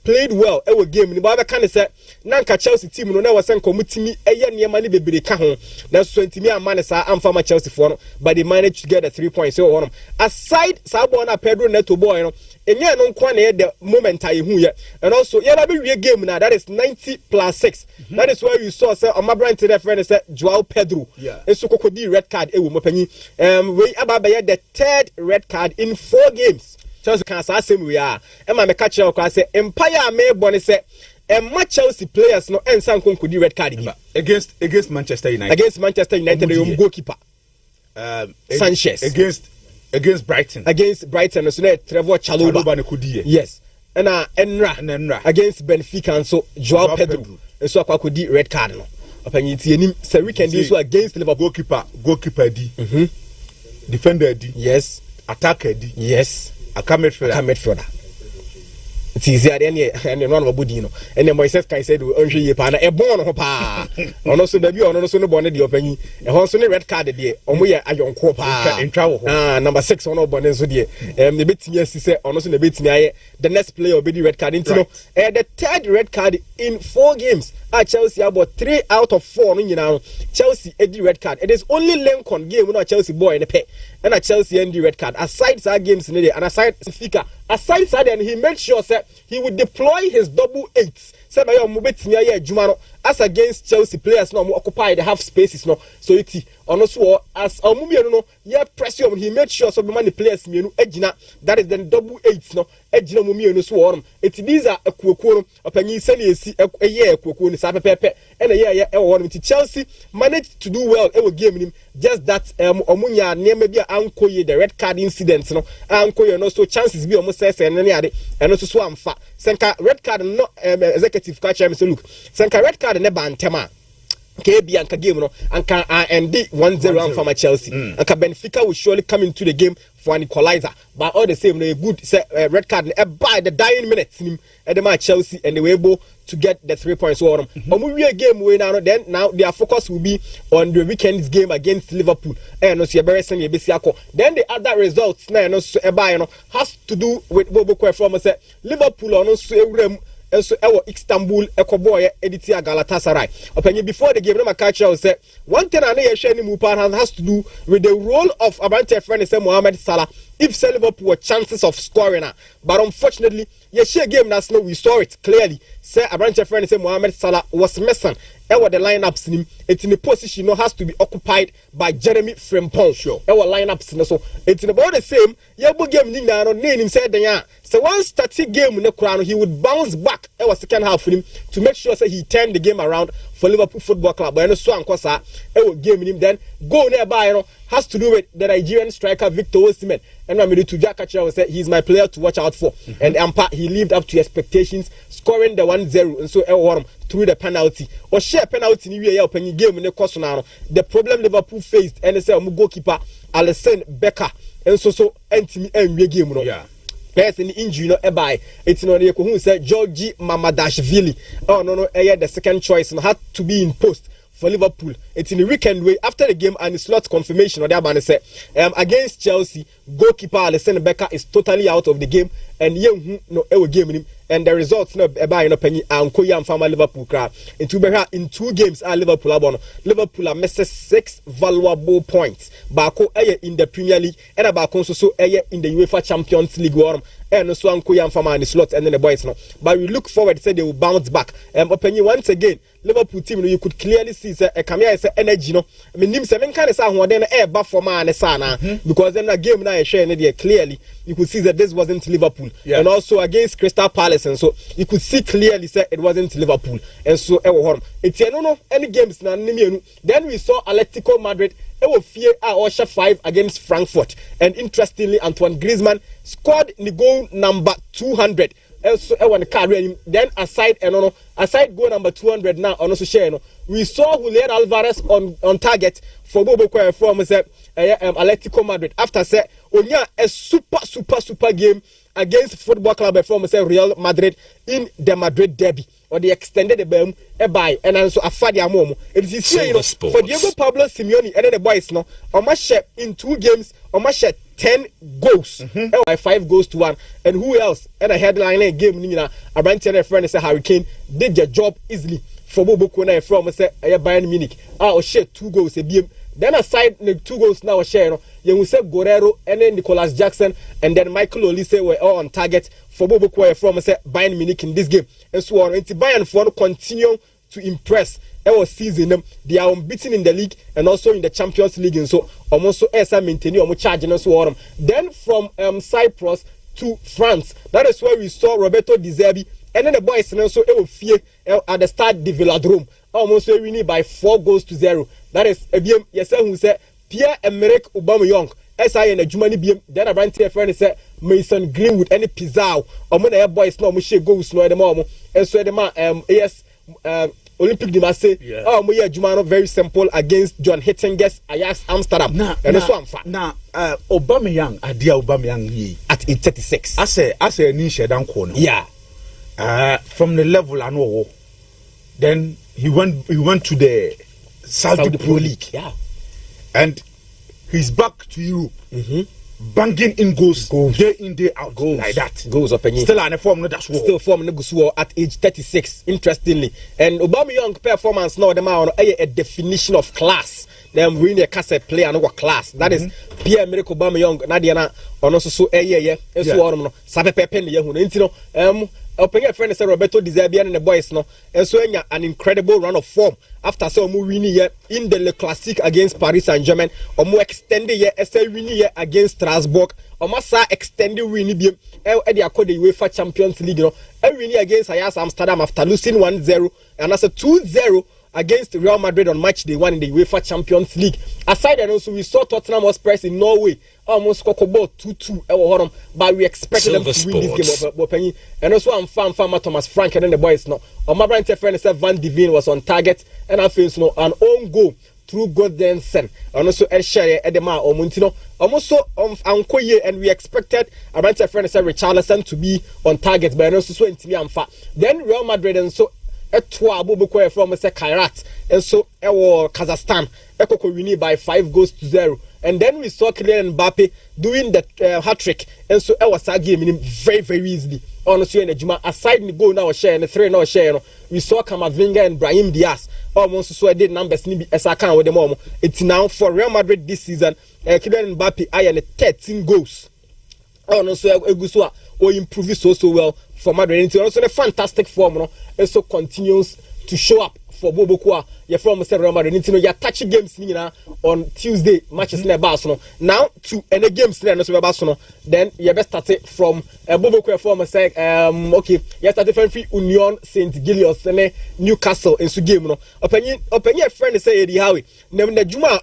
Speaker 10: played well e game ni ba be kan say na nka Chelsea team no na was senka mutimi eya niema ni bebere ka ho na so ntimi amane sa amfa ma Chelsea for no but they managed to get a 3 points so on aside sa ball na Pedro Neto boy no enye no nkwa na the moment I hu ye and also yeah be game now that is 90+6 that is where you saw say Omabran to their friend say Joao Pedro so kokodi red card e wo mopanyi we ababa the third red card in 4 games Chelsea can say same we are e ma me catch you say empire me born say Chelsea players no ensan konkodi red card
Speaker 8: against Manchester United
Speaker 10: the goalkeeper Sanchez
Speaker 8: against Brighton
Speaker 10: so Trevor Chalobah yes and Enra against Benfica and so Joao Pedro and so akodi red card no apanyi ti enim say weekend so against Liverpool
Speaker 8: goalkeeper D defender D
Speaker 10: yes
Speaker 8: attacker D
Speaker 10: yes
Speaker 8: aka midfielder
Speaker 10: it's easier than and one of body no and then Moises can say do onhwe ye pa na e bon no pa ono so da bi ono so no bon de opanyi e ho so ne red card de omo ye ayonko pa number 6 ono bon so de ne betimi asise ono so ne betimi aye the next player obedi red card intino the third red card in 4 games at Chelsea about 3 out of 4 no nyina Chelsea edi red card it is only Lincoln game no Chelsea boy ne pe and at Chelsea edi red card aside that games ne and aside Benfica aside that and he made sure that he would deploy his double 8s say by omo betimi aye adwuma no as against Chelsea players no occupy the half spaces no so iti ono so as omo mienu no ye press him he made sure so be man the players mienu agina that is the double 8s no agina mo mienu so on it these are akuokuo no opanyi sani esi eye akuokuo ni sa pepepe and ye e wo no Chelsea managed to do well e game nim just that omunya niam bia ankoye the red card incident no ankoye no so chances bi omo say ne ade eno so amfa senka red card no executive catch am say look senka red card ne bantema KB anka game no anka and 1-0 from Chelsea anka Benfica will surely come into the game for an equalizer but all the same no good say red card by the dying minutes nim e the match Chelsea and they were able to get the 3 points for them omu game we now their focus will be on the weekend's game against Liverpool and no see very same yebesiako then the other results na no so e buy no has to do with Bobo from say Liverpool on so ewrem and so Istanbul Ekoboy Editia Galatasaray. Openly before the game, no Makacha said one thing I know Shani Mupan has to do with the role of Abante friend Mohamed Salah. If Liverpool chances of scoring, but unfortunately, share game that's no we saw it clearly. Say Abante friend Mohamed Salah was missing. Our the lineups in the position no has to be occupied by Jeremy Frimpong. Sure. Our lineups so it's about the same. Yabu game ni na no name said then so once starting game in the crown he would bounce back our second half for him to make sure that he turned the game around for Liverpool Football Club. But so ankosa our game him then go nearby you know has to do with the Nigerian striker Victor Osimhen. And I'm ready to Jakacha say he's my player to watch out for. And he lived up to expectations, scoring the 1-0 and so through the penalty. Or share penalty in the open game in the course now. The problem Liverpool faced and they say goalkeeper Alisson Becker and so anti and game no. Yeah. Yes, in injury no by it's no who said Georgie Mamadashvili. Oh no the second choice and had to be in post for Liverpool. It's in the weekend way after the game and the slot confirmation or the man say against Chelsea goalkeeper Alisson Becker is totally out of the game and no game and the results no by no penny and Koya and Liverpool crowd in 2 games Liverpool are missed 6 valuable points Bako in the Premier League and Bako so in the UEFA Champions League one and so Koya and the slot and then the boys no but we look forward to say they will bounce back once again Liverpool team you could clearly see say energy no I mean nim say men kan say ahoden e ba for man say na because then the game na share there clearly you could see that this wasn't Liverpool and also against Crystal Palace and so you could see clearly say it wasn't Liverpool and so it's no any games na nimienu then we saw Atletico Madrid fear or 5 against Frankfurt and interestingly Antoine Griezmann scored the goal number 200 so the card then aside goal number 200 now on also share we saw Julian Alvarez on target for Bobo from Atletico Madrid after say onya a super game against football club from say Real Madrid in the Madrid derby or the extended the bam by and also afadi amomo. It is here, you know, for Diego Pablo Simeone and the boys no on my share in 2 games on my share 10 goals. 5 goals to 1. And who else? And a headline game nina Abrante friend say Harry Kane did your job easily for Bobo Kona from say Bayern Munich. Share 2 goals a BM. Then aside the 2 goals now share, you will say Guerrero and then Nicolas Jackson and then Michael Olise were all on target for Bobo Kona from say Bayern Munich in this game. And so on. Until Bayern for continue to impress our season them. They are unbeaten in the league and also in the Champions League, and so almost so maintaining almost charging us for them. Then from Cyprus to France, that is where we saw Roberto Di Zerbi and then the boys and also fear at the start the Velodrome almost winning by 4 goals to 0. That is BM yourself who said Pierre-Emerick Aubameyang SI and a Jumani BM. Then I ran to a friend said Mason Greenwood and Pizarro. Or boys no mushy goals no the mom and so the man Olympique de Marseille. Yeah. Jumano very simple against John Hittingers Ajax Amsterdam. And that's one fact.
Speaker 8: Now, Aubameyang, Adia Aubameyang
Speaker 10: at age 36.
Speaker 8: I say Nisha down corner.
Speaker 10: Yeah.
Speaker 8: From the level I know. Then he went to the Saudi Pro League.
Speaker 10: Yeah.
Speaker 8: And he's back to Europe. Banging in goals day in day out goals like that.
Speaker 10: Goals up
Speaker 8: still on a form that's
Speaker 10: still form at age 36. Interestingly, and Aubameyang performance now the man a definition of class. Them win a cassette player no class. That is Pierre-Emerick Aubameyang. Nadia on also so and so on. Sabe pepe ni yehu. Intino open your friend say Roberto Di Zerbi and the boys no and so an incredible run of form after so mu winning here in the Le Classique against Paris Saint-Germain or more extended here winning here against Strasbourg or massa extended winning be the UEFA Champions League, you know, winning against Ajax Amsterdam after losing 1-0 and that's a 2-0 against Real Madrid on match day 1 in the UEFA Champions League. Aside and also we saw Tottenham Hotspur in Norway almost scored 2-2 but we expected them to win this game. And also I'm fan Thomas Frank and then the boys now. My brand friend said Van de Ven was on target and I feel an own goal through Goddensen and also Eshere Edema or Montino. Almost so Ankoye and we expected our brand friend said Richarlison to be on target but also so in then Real Madrid and so Etwa Bobo from Kairat and so Kazakhstan Eko winning by 5 goals to 0. And then we saw Kylian Mbappe doing the hat-trick and so was that game very, very easily. Honestly, and Juma aside the goal now share and the 3 now share. We saw Kamavinga and Brahim Diaz almost so I did numbers as I can with the mom. It's now for Real Madrid this season. Kylian Mbappe I and 13 goals. Honestly, Egusua or improve so well for Madrid. It's also a fantastic form, no? And so continues to show up for Bobo Kwa. You're from Real Madrid. You know, you're touching games on Tuesday matches in the Barcelona. Now to any games in the Barcelona. Then you best start it from Bobo Kwa from okay. You start from Union Saint Gilloise and Newcastle in the game. No, opinion friend say Eddie Howe. Now the Juma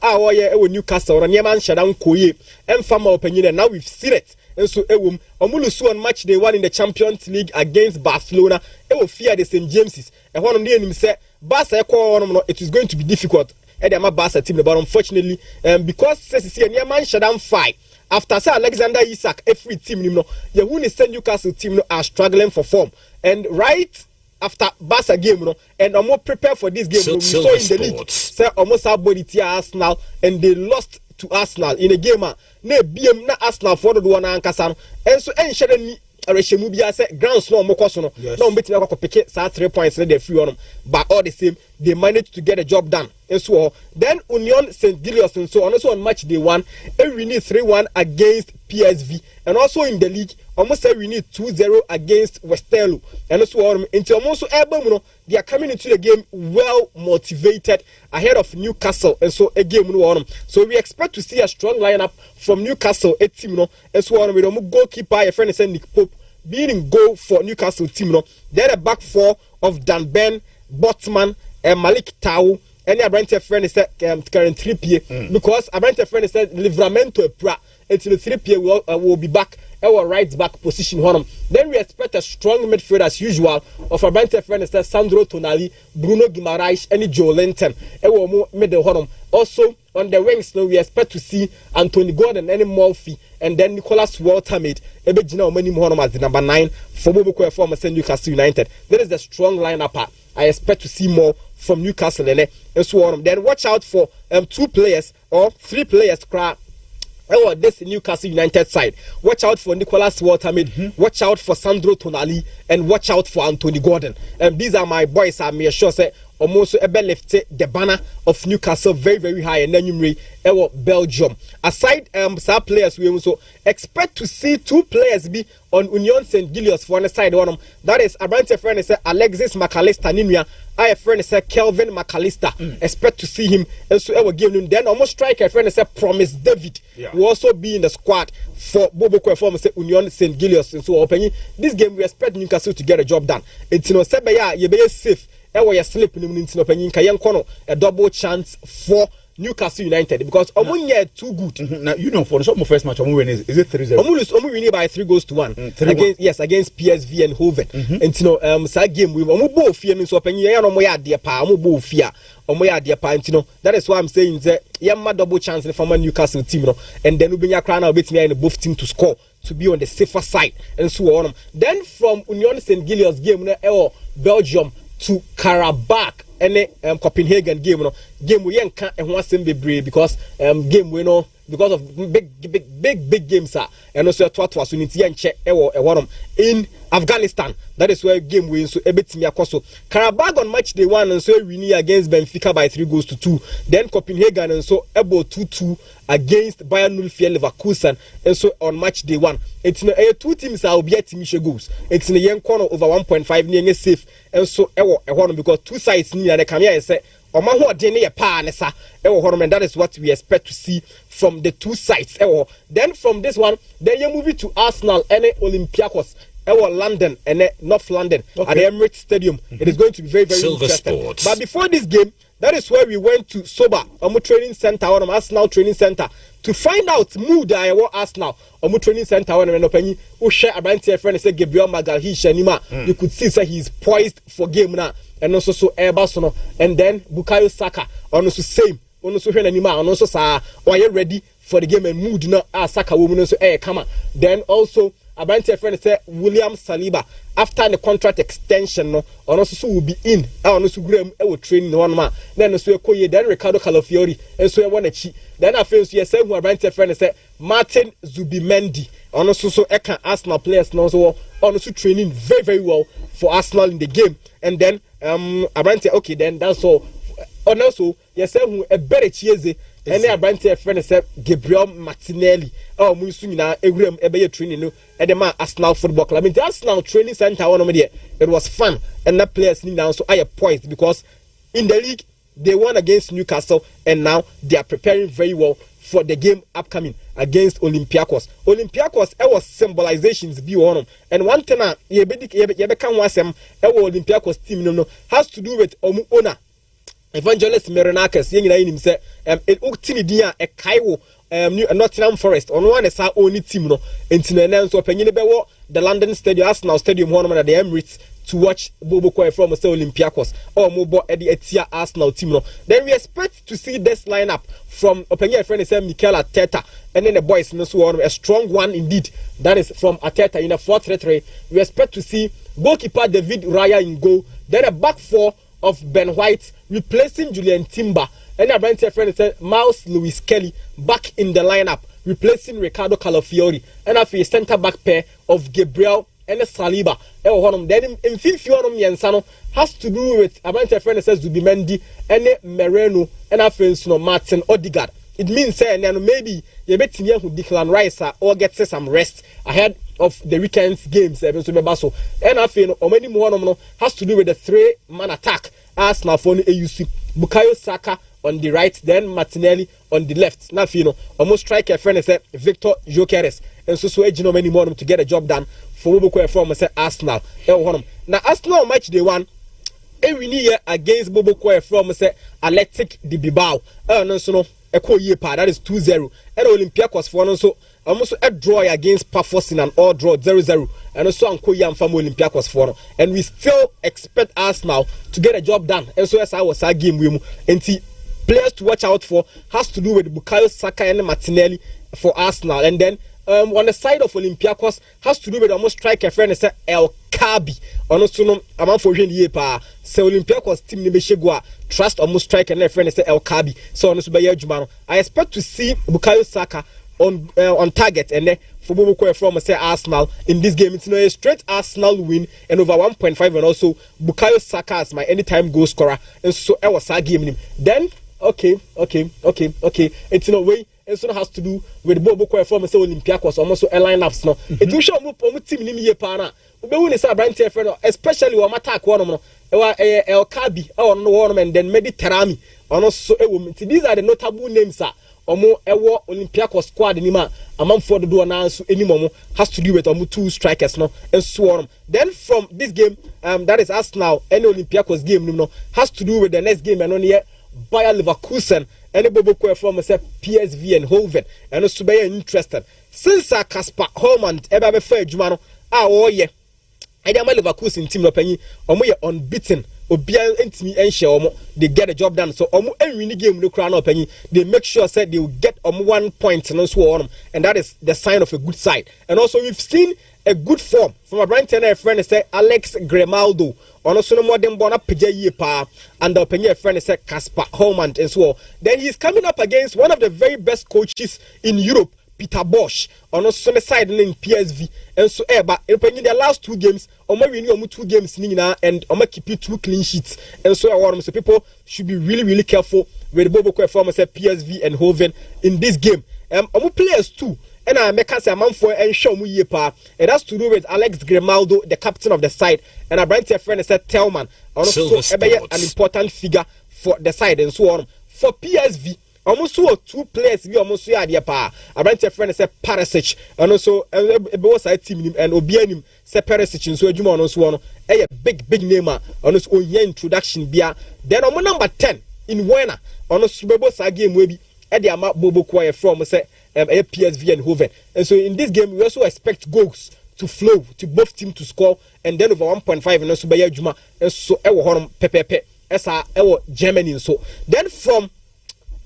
Speaker 10: Newcastle and Yaman Shadan Koye and Fama opinion. And now we've seen it. And so Omulusu on match day 1 in the Champions League against Barcelona. It will fear the St. James's. And one of them said, Barca, it is going to be difficult. And I'm a Barca team, but unfortunately, because Neman Shadan 5 after Sir Alexander Isak, every team, you St. Newcastle team are struggling for form. And right after Barca game, and I'm more prepared for this game. We saw in the league, say almost our body to Arsenal, and they lost to Arsenal in a game. Ne BM na Arsenal for the one ankasa and so enhyere ni arehemu bia say grounds no mokoso no na mbeti na kwapeke sa 3 points na dey free on but all the same they managed to get the job done and so then Union Saint Gilloise and so on match day 1 we need 3-1 against PSV and also in the league almost say we need 2-0 against Westerlo and so on into almost so they are coming into the game well motivated ahead of Newcastle and so a game so we expect to see a strong lineup from Newcastle a team and so on with goalkeeper a friend is Nick Pope being in goal for Newcastle team then a back 4 of Dan Ben, Botman and Malik Tau and a friend is Karen Trippier because a friend is Livramento Pra until the 3 will be back our right back position. Then we expect a strong midfield as usual of a Brentford friend Sandro Tonali, Bruno Guimaraes, and Joe Linton. Our middle. Also on the wings, we expect to see Anthony Gordon and Murphy, and then Nicholas Waltermaid. Ebejina many more as the number 9 for Bobo former Newcastle United. That is the strong lineup. I expect to see more from Newcastle and so on. Then watch out for 2 players or 3 players. This Newcastle United side. Watch out for Nicholas Waltermaid. Watch out for Sandro Tonali, and watch out for Anthony Gordon. And these are my boys. I'm sure say almost left the banner of Newcastle very, very high, and then you Belgium. Aside some players, we also expect to see 2 players be on Union St. Gilles for the side. That is a friend say Alexis McAllister Ninua. I have friend say Kelvin McAllister. Expect to see him, and so our game. Then almost strike a friend say Promise David will also be in the squad for Bobo Kweform say Union St. Gilles. And so opening this game, we expect Newcastle to get a job done. It's you be safe. You slip a double chance for Newcastle United because too good.
Speaker 8: Now you know for the first match, is it 3-0?
Speaker 10: Winning by 3-1 against PSV and Hoven. And game we both fear so that is why I'm saying that double chance in the former Newcastle team, and then we crown out bit me in both team to score to be on the safer side and so on. Then from Union St. Gilles game Belgium to Karabakh and Copenhagen game we can't and one be brave because game we know because of big games and also was in Afghanistan. That is where game wins so a bit me akoso. Karabakh on match day 1 and so we need against Benfica by 3-2. Then Copenhagen and so able 2-2 against Bayern Munich Leverkusen and so on match day 1. It's 2 teams are be team goals. It's in a young corner over 1.5 near safe and so because 2 sides need and come here say and that is what we expect to see from the 2 sides. Then from this one, then you move it to Arsenal and Olympiacos. London and North London at the Emirates Stadium. It is going to be very, very
Speaker 11: Silver
Speaker 10: interesting.
Speaker 11: Sports.
Speaker 10: But before this game, that is where we went to Soba, training center, Arsenal training center, to find out mood I want Arsenal, training center, who share a brand friend say Gabriel Magalhaes. You could see that he's poised for game now, and also so Airbus, and then Bukayo Saka, also same, also Anima, and also are you ready for the game and mood now? Saka woman also come on. Then also. Abante friend say William Saliba after the contract extension also will be in also Graham training one man then also then Ricardo Calafiori and so one chi then I feel so say who Abante friend say Martin Zubimendi also so Arsenal players also training very, very well for Arsenal in the game. And then Abante okay then that's all. And also yes who a better cheese and then Abante friend say Gabriel Martinelli Musuna Egraham training at the Arsenal Football Club. I mean, the Arsenal training center it was fun, and that players need now so higher points because in the league they won against Newcastle, and now they are preparing very well for the game upcoming against Olympiacos. Olympiacos, was symbolizations be on them, and one thing you become one some Olympiacos team has to do with owner Evangelist Meronakis. Him say it Uktinidia a Kaiwo. Nottingham Forest on one is our only team so the London Stadium Arsenal Stadium at the Emirates to watch Bobo Koye from Olympiacos or Mobo Eddie Etia Arsenal team. Then we expect to see this lineup from Openia friend is Mikel Arteta, and then the boys a strong one indeed. That is from Arteta in a 4-3-3. We expect to see goalkeeper David Raya in goal, then a back 4 of Ben White replacing Julian Timber. And a brand friend said Miles Lewis Kelly back in the lineup, replacing Ricardo Calafiori, and a centre back pair of Gabriel and Saliba. Then in Yansano has to do with a brand friend says Zubimendi and Moreno and a friend Martin Odegaard. It means maybe you bet me who Declan Rice or get some rest ahead of the weekend's games. And I feel many more has to do with the 3-man attack. Arsenal for AUC Bukayo Saka on the right, then Martinelli on the left. Now, almost strike a friend said Victor Jokeres, and so many more to get a job done for Bobo from Arsenal. Now, Arsenal match day 1. We need against Bobo from Athletic de Bilbao. Eko ye pa, that is 2-0. And Olympiacos for also almost a draw against Paphos in an all draw 0-0. And also Anko Yam from Olympiacos for, and we still expect Arsenal to get a job done. And so as I was a game we and players to watch out for has to do with Bukayo Saka and Martinelli for Arsenal, and then on the side of Olympiacos has to do with almost striker friend is El Kabi. Also no amount for year pa. So Olympiacos team ni beshegwa trust almost striker and friend is El Kabi. So on so I expect to see Bukayo Saka on target, and then for Bobo from say Arsenal in this game. It's a straight Arsenal win and over 1.5, and also Bukayo Saka as my anytime goal scorer, and so I was a game. Then okay. It's in a way. And so has to do with Bobo from say Olympiacos almost so lineups no. It will show mo team ni me pa we win is a brand friend, especially when attack one no. El Kabi on one and then Mediterranean. Also these are the notable names Omo ewo Olympiacos squad ni ma among for the do announce any momo has to do with omo two strikers no and so on. Then from this game that is Arsenal and Olympiacos game no has to do with the next game and on here Bayer Leverkusen and Bobo from say PSV and Hoven and also be interested since Kasper Holman ebe be fair juma no oye and the Leverkusen team no panyi omo ye unbeaten obia ntimi enhye omo they get the job done, so omo enwini game no kra no panyi they make sure say they will get omo 1 point no so on, and that is the sign of a good side. And also we've seen a good form from a brand tenor friend say Alex Grimaldo ono so no modern born up ye pa and the opinion friend say Kasper Holman and so on. Then he's coming up against one of the very best coaches in Europe, Peter Bosch, on the side in PSV, and so but in the last 2 games, or maybe 2 games and keep it 2 clean sheets, and so on. So people should be really careful with Bobo Kwefoma say PSV and Hoven in this game. Players too. And I make us a man for and show me pa. It has to do with Alex Grimaldo, the captain of the side, and a brand friend said Tellman, also an important figure for the side and so on. For PSV, almost 2 players we almost see idea pa. A brand friend said Perisic, and also a both side team and Obianim say Perisic, and so you on so on. A big name on his own introduction bia. Then on number 10 in Wena on a Super side game maybe at the amount Bobo Kwaya from say PSV and Hoven. And so in this game we also expect goals to flow to both teams to score, and then over 1.5 and also by Juma, and so ewo honum pepepe esa ewo Germany. So then from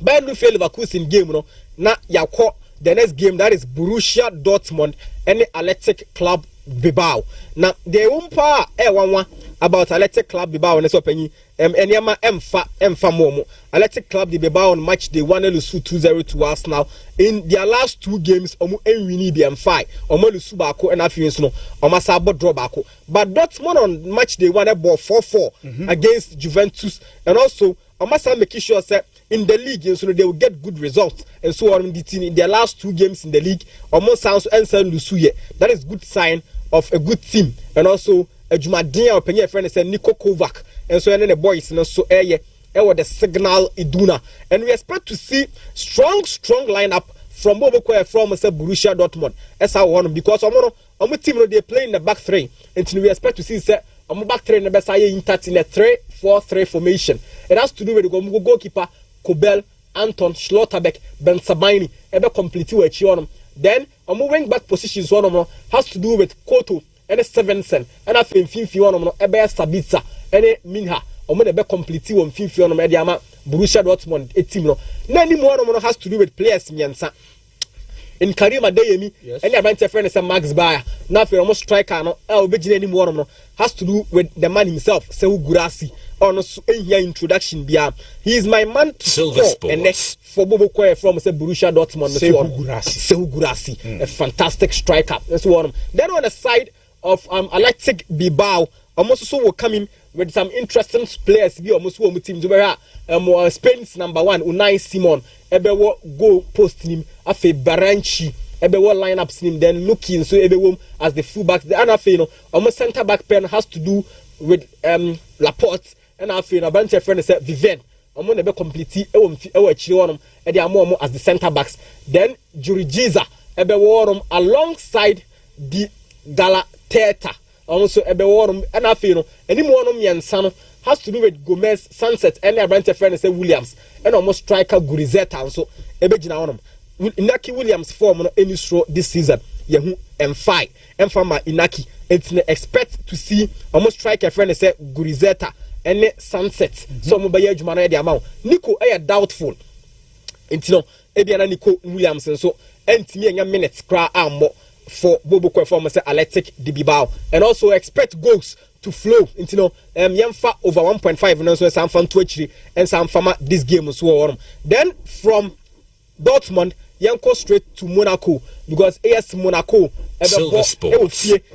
Speaker 10: Bayern Leverkusen game no na yakọ the next game, that is Borussia Dortmund and Athletic Club Bilbao. Now the umpa one about Athletic Club Bilbao and so penny enyama emfa momo Athletic Club Bilbao on match they won lose 2-0 to Arsenal in their last 2 games. Omo enwini bi emfa omo lose bako and afins no omo sabo draw bako, but Dortmund on match they won a ball 4-4 against Juventus, and also omo sa make sure say in the league so they will get good results, and so on in their last 2 games in the league omo sounds and lusuye. That is good sign of a good team. And also a Jumadin opinion friend said Niko Kovac, and so and the boys and so the signal iduna, and we expect to see strong lineup from Bobo Koya from Borussia Dortmund as our one, because our team they play in the back 3 until we expect to see our back 3 in the best in a 3-4-3 formation. It has to do with the goalkeeper Kobel, Anton Schlotterbeck, Ben Sabini ever complete with Chionum. Then a moving back positions one has to do with Koto and Stevenson, and I think Finfion Ebe Sabitza and Minha or maybe complete on Finfion Mediama Borussia Dortmund a team. None more has to do with players Miansa. In Karima Deyemi, and your friend friend is a Max Bayer. Now for almost striker no any more has to do with the man himself, Sehu Gurasi. On here introduction bia. He is my man to Silver Sports. And next for Bobo Koye from Borussia Dortmund. Sehu Gurasi, a fantastic striker. That's one. Then on the side of Athletic Bilbao, almost so will come in with some interesting players. Be almost one team to Spain's number 1 Unai Simon. Ebewo go post him afe Baranchi. Ebewo lineups him then looking so ebewo as the fullback. The other thing, almost centre back pen has to do with Laporte. And I feel a bunch of friends said Vivian. I'm going to be completely as the centre backs. Then Jurijiza alongside the Galateta. Also and I feel any more has to do with Gomez, Sunset, and a bunch of friends say Williams. and almost striker Gurizeta so ebegina onom Inaki Williams form no any straw this season yehu M5 Mfama Inaki it's expect to see almost striker friend say Gurizeta and Sunset so mo baye adwuma no e de amount Nico doubtful intino ebiana Nico Williams so entimi enya minutes kra ammo for Bobo Kwefo say Athletic Dibibao and also expect goals to flow into yemfa over 1.5 and so some fan to actually and some farmer this game so then from Dortmund yanko straight to Monaco because AS Monaco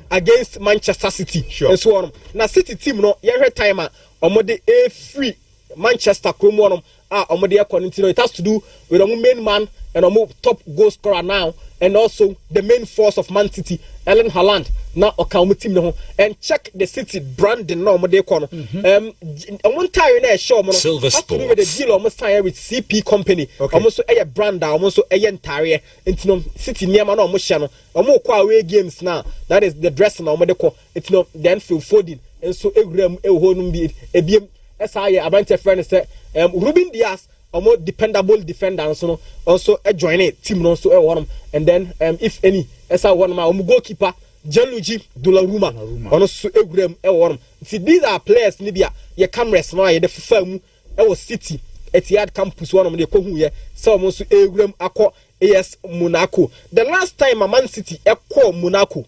Speaker 10: against Manchester City and so on now City team no year timer omode a free Manchester Chrome omode continue it has to do with a main man and a top goal scorer now and also the main force of Man City Erling Haaland now account team no and check the City branding no omode kono one time na show mo
Speaker 11: Silver Sports
Speaker 10: with the deal almost time with CP company almost a brand almost a entire into City niam na almost no omo kwa away games now that is the dressing na omode ko it's no then Phil Foden and so egrem ehonum bi ebiem esa ye abante friend say Ruben Dias more dependable defender so also a join team no so one and then if any esa one ma goalkeeper Gianluigi Donnarumma also egrem one see these are players nibia your cameras no ye the famu was City Etihad campus one of the ko hu ye so almost egrem akọ AS Monaco the last time Man City ekọ Monaco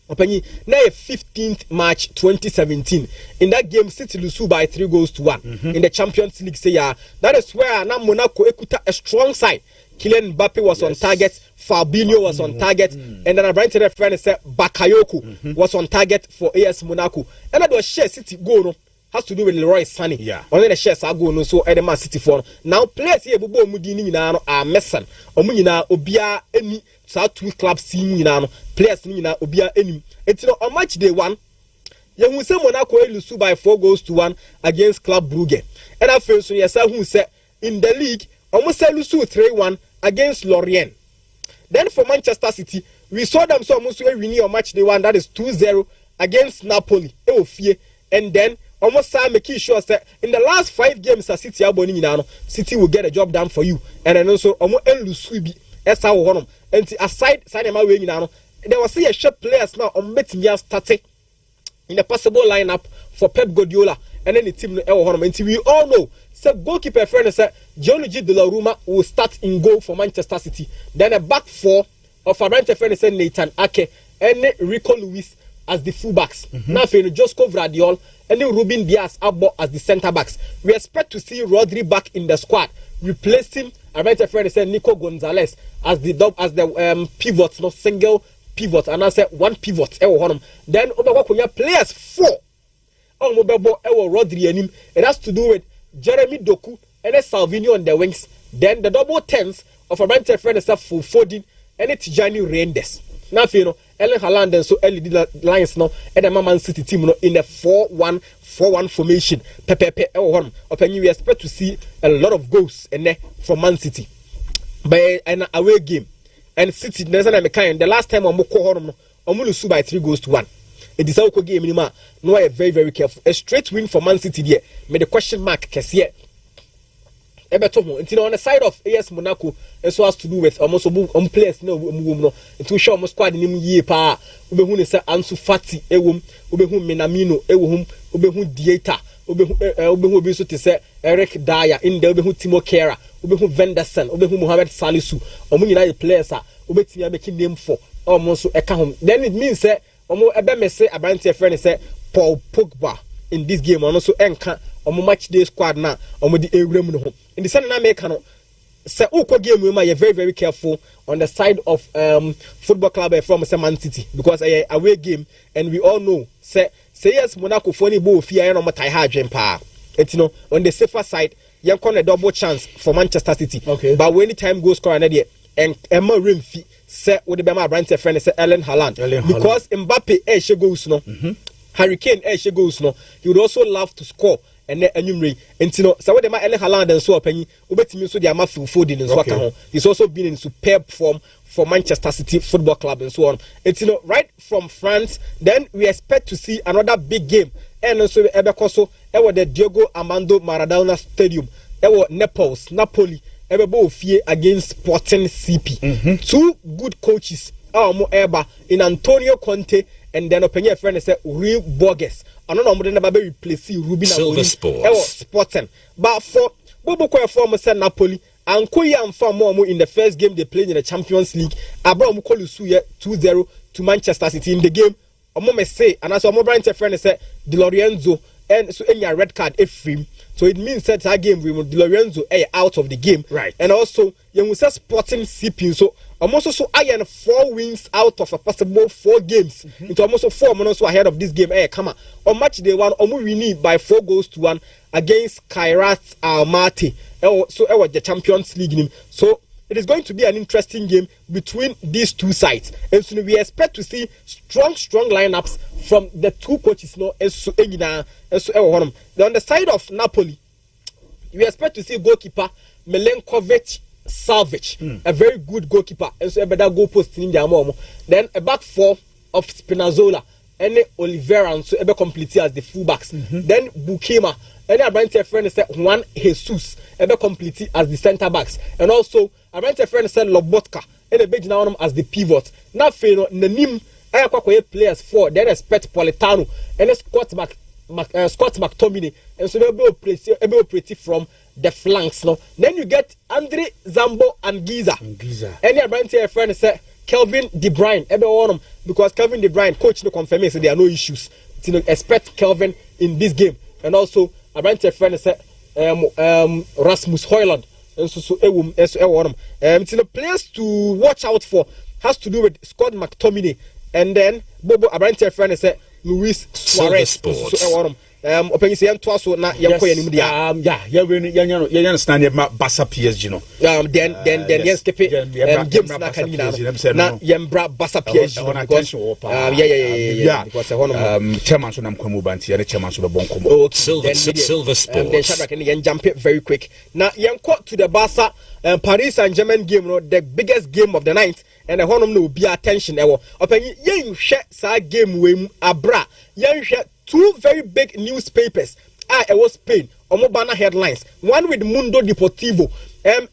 Speaker 10: Openyi na 15th March 2017 in that game City lose by 3-1 in the Champions League say that is where now Monaco ekuta a strong side Kylian Mbappe was on target Fabinho was on target and then a Brighton friend said Bakayoko was on target for AS Monaco and that was share City goal no has to do with Leroy Sané only the shares are go no so Man City for now players here bubo mudi ni nyina no are mesan omu nyina obia eni South two clubs team nyina no players ni nyina obia enim etino on match day 1 yehu se Monaco lose by 4-1 against Club Brugge and after so yesa hu se in the league almost lose 3-1 against Lorient then for Manchester City we saw them so almost win on match day 1 that is 2-0 against Napoli and then almost making sure that in the last 5 games City aboni City will get a job done for you and then also almost lose esa honum and aside Sanema we nyina there was a shop players now on betting starting in the possible lineup for Pep Guardiola and then the team no honum and we all know so goalkeeper friend say Gianluigi Donnarumma will start in goal for Manchester City then a back four of Abrante friend say Nathan Ake and Rico Lewis as the fullbacks now Josko Vradiol and Ruben Dias Abbo as the centre backs we expect to see Rodri back in the squad replacing I might have friend said Nico Gonzalez as the pivot, no single pivot, and I said one pivot. Then players 4. Rodri and him. It has to do with Jeremy Doku and Salvini on the wings. Then the double tens of a might have friend said Phil Foden and Tijani Reinders. Now you know Erling Haaland and so early Lions now and the Man City team in a 4-1 formation. We expect to see a lot of goals from Man City by an away game. And City the last time on lose by 3-1. It is a game anymore. No, I very, very careful. A straight win for Man City there. Made a question mark on the side of AS Monaco, and so has to do with almost players no to show almost squad in ye pa ubehun say Ansu Fati ubehun Minamino ubehun Dieta ubehun bi so te say Eric Dyer in the ubehun Timo Kehrer ubehun Venderson ubehun Mohamed Salisu nyina players a ubetimi make name for almost eka home then it means say ebe me say Abrante friend say Paul Pogba in this game and also enka match day squad na the ewrem no in the Sunday make no say game we are very, very careful on the side of football club from Man City because away game and we all know say yes Monaco for any ball fear no matter how pa it on the safer side you can a double chance for Manchester City but when the time goes score and Emma Rimfi say with the Abrante friend say Erling Haaland because Mbappe she goes no Harry Kane she goes no he would also love to score and then enumerate and so what the Erling Haaland and so penny ubetimi so the Phil Foden and so he's also been in superb form for Manchester City Football Club and so on. It's right from France. Then we expect to see another big game and also Ebekoso the Diego Armando Maradona Stadium Napoli ebebo fie against Sporting CP. Two good coaches eba in Antonio Conte and then open your friend say Real Borges. I don't know how never be replace Ruben Amorim Sporting. But for Bobo former say Napoli and Koya and Famomo in the first game they played in the Champions League. Abraham Kolusu 2-0 to Manchester City in the game. Omo say and as Omo Brian friend say Di Lorenzo and so any red card free. So it means that game we will Di Lorenzo out of the game. Right. And also you will say Sporting CP. So I'm also so iron 4 wins out of a possible 4 games. Into almost 4 months ahead of this game. Come on match day 1, Omu winning by 4 goals to 1 against Kairat Almaty. So it was the Champions League. So it is going to be an interesting game between these two sides. And so we expect to see strong lineups from the two coaches. On the side of Napoli, we expect to see goalkeeper Milenkovic Savic, a very good goalkeeper, and so a better goal post in the then a back 4 of Spinazzola and Oliveira, and so a complete as the fullbacks. Then Bukema and a brand friend said Juan Jesus, a complete as the centre backs, and also a brand friend said Lobotka and a big now as the pivot. Now, Nanim, I players 4, then expect Politano and a Scott McTominay, and so they'll be pretty from the flanks. No, then you get Andre Zambo and Giza. Any brand here friend say Kelvin De Bruyne. Because Kelvin De Bruyne coach no confirm so there are no issues. To expect Kelvin in this game, and also a brand here friend say Rasmus Højlund. And so the players to watch out for has to do with Scott McTominay, and then Bobo a brand here friend say Luis Suarez. Open say so na yam koya nim dia
Speaker 8: you understand ma Barca PSG no
Speaker 10: then yes keep games na kanina na yam bra Barca PSG because
Speaker 8: chairman so nam kwamu banti ya chairman so be bon komo
Speaker 11: Silver Sports
Speaker 10: then Shadrack and jump it very quick now yam cut to the Barca Paris Saint-Germain game no the biggest game of the night and the honum no be attention ewo open yen hwe sa game we abra yen hwe 2 very big newspapers it was Spain Omobana headlines, one with Mundo Deportivo.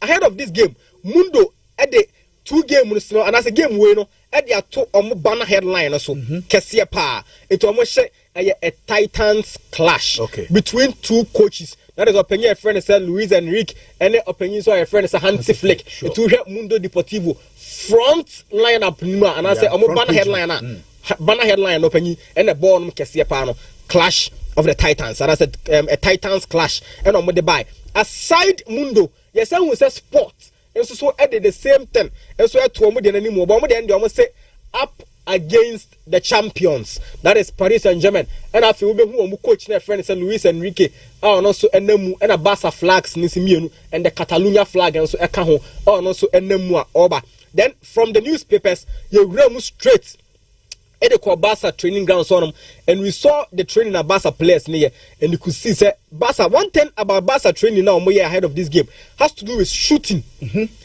Speaker 10: Ahead of this game, Mundo at the 2 games and as a game winner at the 2 Omobana headline also Kessia Pa. It almost a Titans clash between 2 coaches. That is opinion friend is Luis Enrique and the opinion so a friend is Hansi Flick. To help Mundo Deportivo front lineup and I say Omobana headline banner headline opinion and the ball Kessia Pano clash of the Titans, and I said a Titans clash, and on the buy aside Mundo, yes, I will say sport, and so added the same thing, and so I told me anymore, but then they almost say up against the champions, that is Paris Saint-Germain, and I feel who coach their friend Luis Enrique, and also and a Barca flags Nisimienu and the Catalonia flag, and so a Cajon, and also and Oba. Then from the newspapers, you run straight. At the Barca training grounds on them, and we saw the training of Barca players near, and you could see say Barca. One thing about Barca training now, more ahead of this game, has to do with shooting.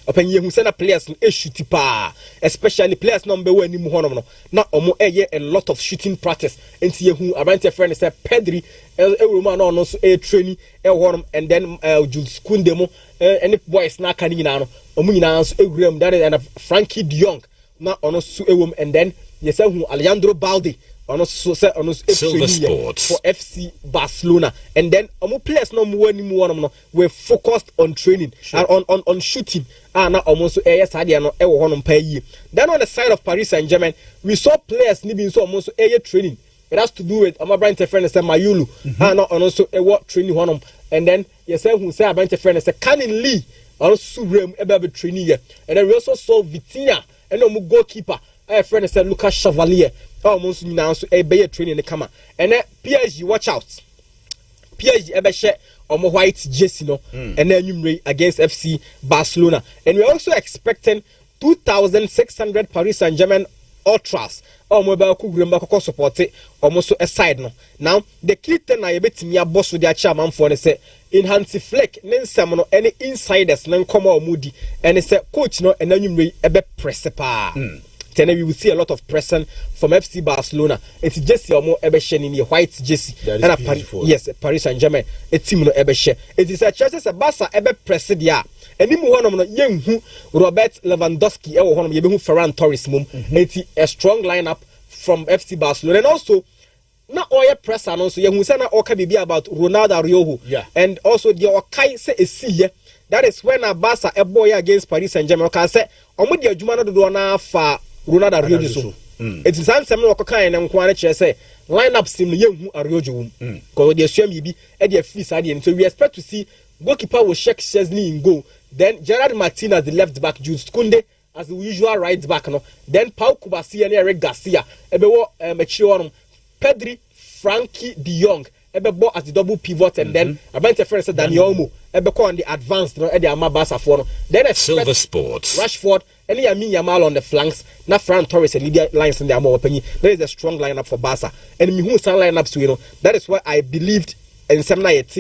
Speaker 10: Upon you who send a players a shooting pa, especially players number 1 in Muhono. Now, a lot of shooting practice. And see who around your friend said Pedri, a woman on also a training, and then Jules Kundemo, and the boys na Canina, Omina, a Graham, that is, and Frankie de Jong, now on us and then. Yes, Alejandro Balde on Silver
Speaker 11: Sports
Speaker 10: for FC Barcelona, and then players no more we're focused on training and on shooting. Now almost then on the side of Paris Saint-Germain, we saw players needing so almost training. It has to do with Brian friend is Mayulu, and also a work training one, and then yes, who say Brian friend is Canin Lee, also about training, and then we also saw Vitinha and goalkeeper. A friend said Lucas Chevalier almost now a bay training in the camera. And then PSG watch out. PSG ever share on white jersey and then you against FC Barcelona. And we're also expecting 2,600 Paris Saint-Germain ultras or mobile cook support it almost a side no. Now the key thing I bet me a boss with their chairman for say in Hansi Flick, then some any insiders, then come out moody, and they say coach no and then you may a bit press pa. then we will see a lot of pressing from FC Barcelona. It's Jesse Omo Ebeshe in the white Jesse. Yes, Paris Saint-Germain. A team no Ebeshe. It is a chance a Barca ebe pressed ya. And him one of young Robert Lewandowski or one of you Ferran Torres mum. It's a strong lineup from FC Barcelona. And also na oye press and also you say na oka be about Ronaldo Araujo.
Speaker 8: Yeah.
Speaker 10: And also the Okai say a see. That is when a Barca a boy against Paris Saint-Germain can say omo di adwuma no do na fa Ronaldo Araujo so. It is ansem no okokan na nkwane che say lineup sim no yehu Araujo wum. Because the assume be e dey free side and so we expect to see goalkeeper will check Chesney in goal. Then Gerard Martin as the left back, Jules Koundé as the usual right back no. Then Pau Kubasi and Eric Garcia. Ebewo Mechiono Pedri, Frankie De Jong. Ebebo as the double pivot and then Abante friend said Daniel Olmo. Ebeko on the advanced no Eddie Amabasa for. Then
Speaker 11: Silver Sports.
Speaker 10: Rashford, Eli Amin Yamal on the flanks. Na Ferran Torres and Lydia lines in the Amo opinion. There is a strong lineup for Barca. And me who stand lineups to that is why I believed in some night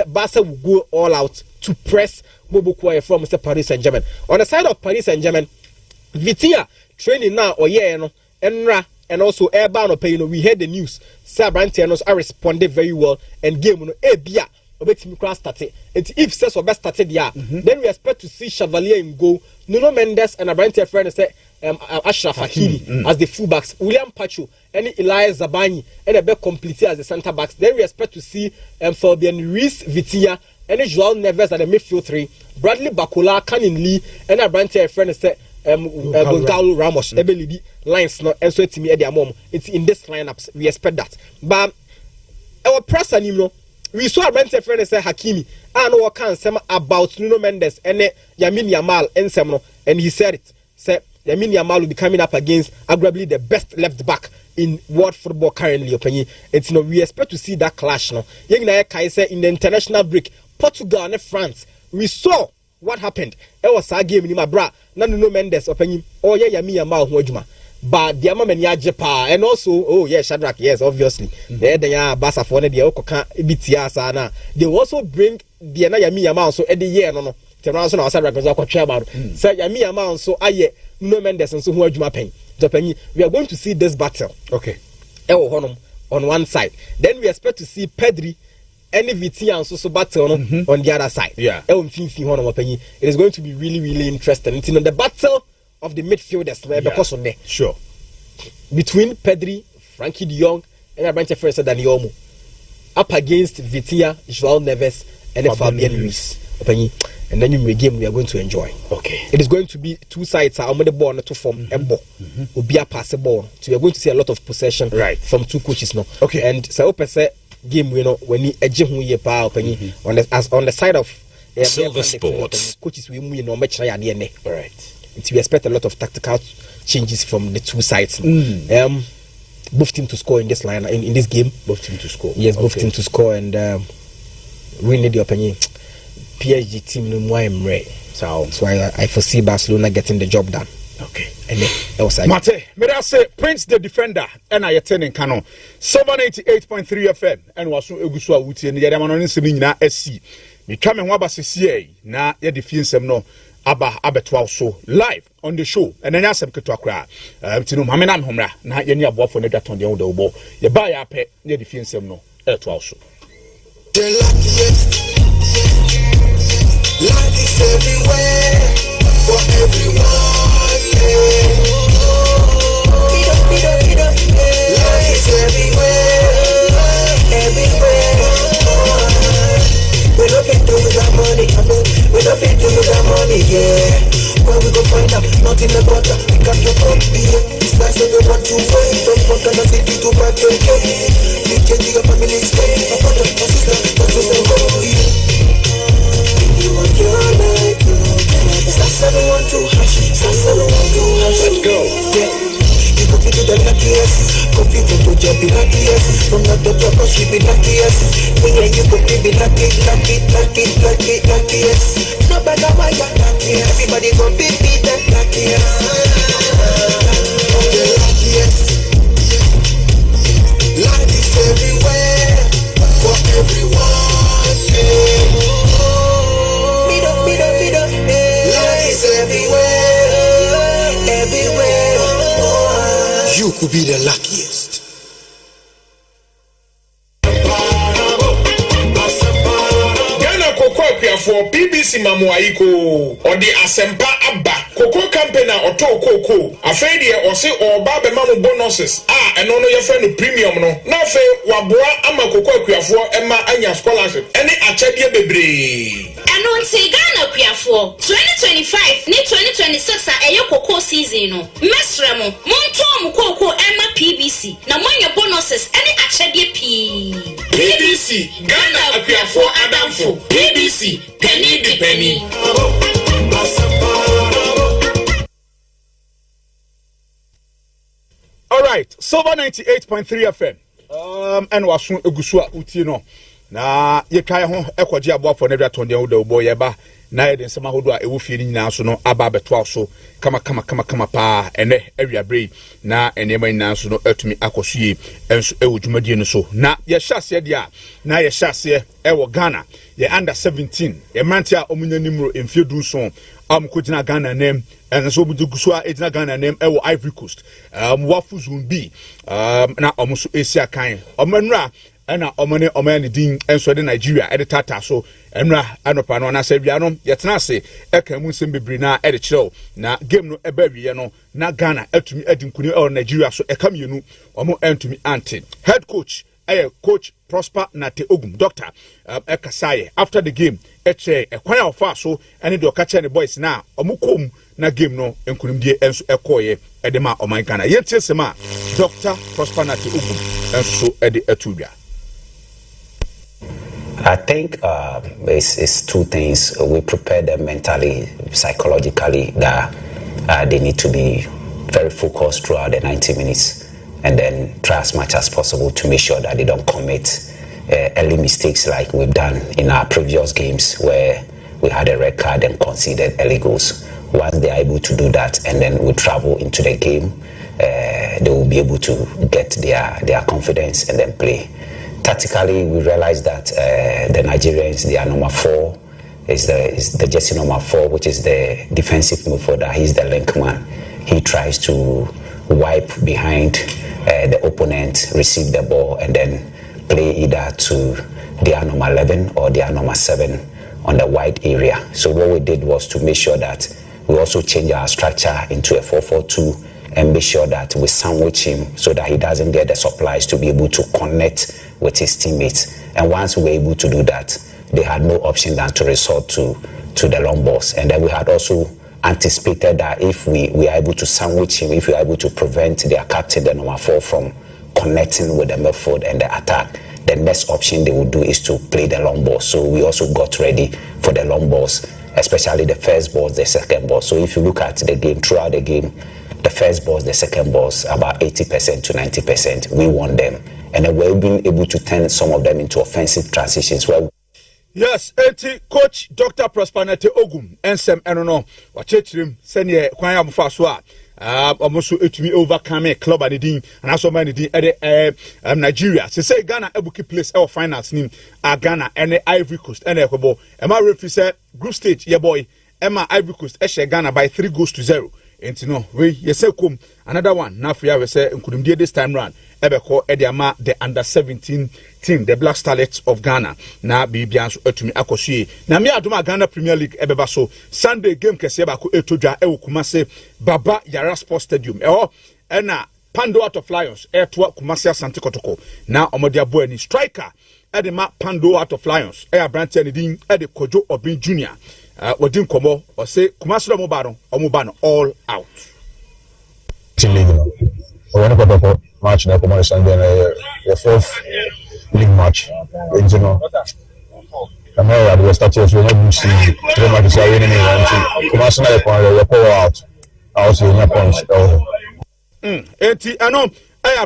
Speaker 10: Barca will go all out to press Bobo from Mr. Paris Saint-Germain. On the side of Paris Saint-Germain, Vitinha training now or Enra and also Airbound we heard the news. Sabrantianos are responded very well and game Bia started. And if says or best started then we expect to see Chevalier in goal, Nuno Mendes and Abrantia friend say Ashraf Hakimi as the fullbacks, William Pacho and Elias Zabani and a back completely as the centre backs. Then we expect to see Fabian Ruiz, Vitinha and Joao Neves at the midfield three, Bradley Bacola, Canin Lee and Abrantia friend say Gonzalo Ramos, Ebelidi lines not and so it's me at the moment. It's in this lineups. We expect that. But our press and we saw Abrantia friend say Hakimi and what can say about Nuno Mendes and Yamin Yamal and Semno, and he said it. Said Yamin Yamal will be coming up against arguably the best left back in world football currently. It's we expect to see that clash now. In the international break, Portugal and France, we saw what happened. It was a game in my bra. Nuno Mendes opinion. Oh yeah, Yamin Yamal who but the Amman Yajepa and also Shadrach, yes, obviously. They Barca for the Okoka BTS sana. They also bring the Yamin Yamal so at the year no. Terraso na Shadrach was about. Say Yamin Yamal so aye Nuno Mendes and so who pen. We are going to see this battle.
Speaker 8: Okay.
Speaker 10: On one side. Then we expect to see Pedri and Vitinha and so battle on the other side.
Speaker 8: Yeah.
Speaker 10: It is going to be really, really interesting. The battle of the midfielders because on there.
Speaker 8: Sure.
Speaker 10: Between Pedri, Frankie De Jong, and Abrantia Ferrer Daniel Olmo. Up against Vitinha, Joao Neves, and Fabian Ruiz. And then in the game we are going to enjoy.
Speaker 8: Okay.
Speaker 10: It is going to be two sides are on the ball to form and ball. Will be a pass ball. So we are going to see a lot of possession from two coaches now.
Speaker 8: Okay.
Speaker 10: And so game when he on the side of
Speaker 11: Silver Sports
Speaker 10: coaches we right. We expect a lot of tactical changes from the two sides. Both teams to score in this line in this game.
Speaker 8: Both teams to score.
Speaker 10: Yes, both teams to score and we need the opinion. PSG team no more so I foresee Barcelona getting the job done.
Speaker 8: Okay.
Speaker 10: And that was
Speaker 8: Mate, may I say Prince the Defender and I attend in Canon 788.3 FM and was Egusua Wuti and Yadaman Simina SC. We come and waba CCA na ya defense no aba abetwa so live on the show and then asem keto akra tinu mamena homra na ye ni aboafo ne daton de wo ye ba ya pe ya defense no etwa so.
Speaker 12: Life is everywhere for everyone. Life is everywhere, everywhere. We don't fit to that money, we don't fit to that money, yeah. Where we go find out, not in the butter. We got your copy, this life so they want to wait. From Pocana City to Patrick, you can see your family stay. My brother, my sister, my sister, you want your life, that's everyone to hush, that's everyone to hush. Let's go. Yeah. You go fit to the luckiest, go fit to just be luckiest. From the top, she be luckiest. Yeah, you go be luckiest. No matter why you're luckiest, everybody go be the luckiest. The luckiest. Life is everywhere for everyone. Yeah. Life is everywhere, everywhere. could be the luckiest.
Speaker 13: For BBC Mamuaiko or the Asempa Abba Cocoa Company or To Coco a failure or say or Baba Mamu bonuses and only your friend premium no fair Wabua Ama Cocoa for Emma Anya scholarship any Achadia Bebre.
Speaker 14: And on Ghana Piafo 2025 ni 2026 a Cocoa season Mesremo Montom Coco Emma PBC na your bonuses any Achadia P
Speaker 13: PBC Ghana Piafo Adamfo PBC penny the penny.
Speaker 8: All right, Silver 98.3 FM. And wasun egusua utino. Na ye kai ho ekwaje abo afo na biaton de wo boy yeba na ye den sema hodo a ewo fie ni nyina so no aba beto so kama pa ene awiabre na enema nyina so no atumi akosue enso ewo dwumadie no so na ye hyase de a na ye hyase ewo Ghana ye under 17 ye mante a omunya nimro emfie du so kojina Ghana name and so budugusua ejina Ghana name ewo Ivory Coast wafu zone B na omuso Asia kan omanra ena omane din enso de Nigeria editata so enra anopa no na sabia no yetena ase eka mu nsem bebre na edikireo na game no ebawie no na Ghana atumi adinkunu e Nigeria so eka mienu omo entumi anti head coach coach Prosper Nate Ogum doctor ekasaye after the game eche ekwan ofa so ene de okache ne boys na omukom na game no enkunimdie enso ekoye edema oman Ghana yetiesema Dr. Prosper Nate Ogum enso ede atubia.
Speaker 15: I think it's two things. We prepare them mentally, psychologically, that they need to be very focused throughout the 90 minutes and then try as much as possible to make sure that they don't commit early mistakes like we've done in our previous games where we had a red card and conceded early goals. Once they are able to do that and then we travel into the game, they will be able to get their confidence and then play. Tactically, we realized that the Nigerians, their number 4 is the jersey number 4, which is the defensive midfielder. He's the link man. He tries to wipe behind the opponent, receive the ball, and then play either to their number 11 or their number 7 on the wide area. So what we did was to make sure that we also change our structure into a 4-4-2 and make sure that we sandwich him so that he doesn't get the supplies to be able to connect with his teammates. And once we were able to do that, they had no option than to resort to the long balls. And then we had also anticipated that if we are able to sandwich him, if we are able to prevent their captain, the number 4, from connecting with the midfield and the attack, the next option they would do is to play the long ball. So we also got ready for the long balls, especially the first balls, the second balls. So if you look at the game, throughout the game, the first balls, the second balls, about 80% to 90%, we won them. And then we've been able to turn some of them into offensive transitions.
Speaker 8: Yes, coach Dr. Prosper Nate Ogum, Ensem Enono, Wachechrim, Senior Kwaya Mufaswa, almost etumi overcome club and the and also many Nigeria. So say Ghana ebuki place our finals nim Ghana and Ivory Coast and Ekwebo. Emma referee said group stage, yeah boy, Emma Ivory Coast eshe Ghana by 3-0. And you know, we yesekum another one. Now we have say nkudumdie this time round. Ebeko Ediama the under 17 team, the Black Starlets of Ghana. Na bibianso etumi akosue. Na me adoma Ghana Premier League ebeba so Sunday game kese bako etodwa ewo Kumase Baba Yara Sports Stadium. Ena Pando Out of Lions etwa Kumase Asante Kotoko. Na omode abo ani striker edema Pando Out of Lions. Brandt ani din ede Kojo Obin Junior. Wadin komo or say Kumasi Omubano all out.
Speaker 16: Team league. We want to go match na Kumasi Sunday the fourth league match. In general, I'm not the start of we not see the matches are winning and Kumasi na the power out. I was in points.
Speaker 8: Enti ano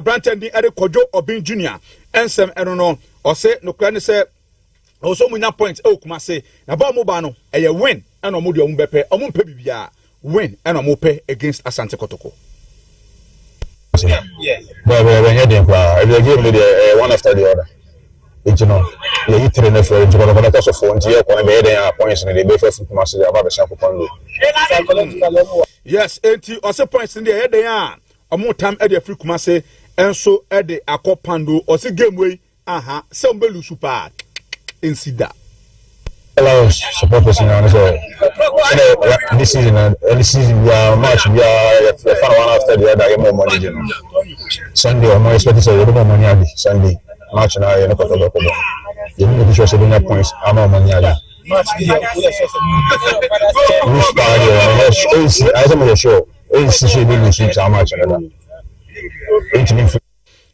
Speaker 8: Brandt and the Kojo Obin Junior. Ensem eno or say no can say also munya points Kumase na ba mobano a win and omo de ombepe omumpe bibia win and omope against Asante Kotoko.
Speaker 16: Yeah. But we had them every game one after the other. You know, you train for you got to also for you when be there points in the be for Kumase about the sample point. Yes, 80 also points in the head there.
Speaker 8: omo time e dey free Kumase enso e dey akopando o se game wey aha se o mbelu super insida
Speaker 16: allow supporters now so this season we are much we are far one after the other more money Sunday or more expected so more money Sunday match now you know about you need to show 7 points more money match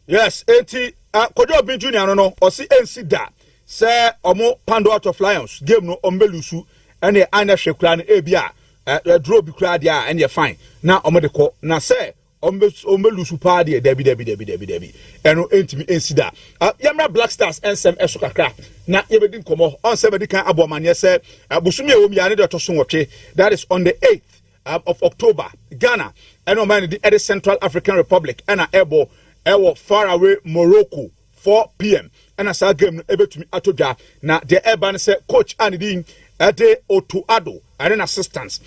Speaker 8: yes 80 Kojo Bin Junior no o si ensida say omo pando out of Lions game no ombelusu ene anya hwekura no ebia draw bi kura dia ene fine na omo de ko na say ombelusu pa dia debi eno entimi ensida yamra Black Stars ensem eso kakra na yebedi nkomo on se bedi kan abomane say busumi ewom ya ne de to so nwotwe that is on the 8th of October Ghana eno man the Central African Republic ena ebo ewo far away Morocco 4 p.m. and as a game ebetumi atodwa na the urban say coach Anidin Ade Otuado and an assistant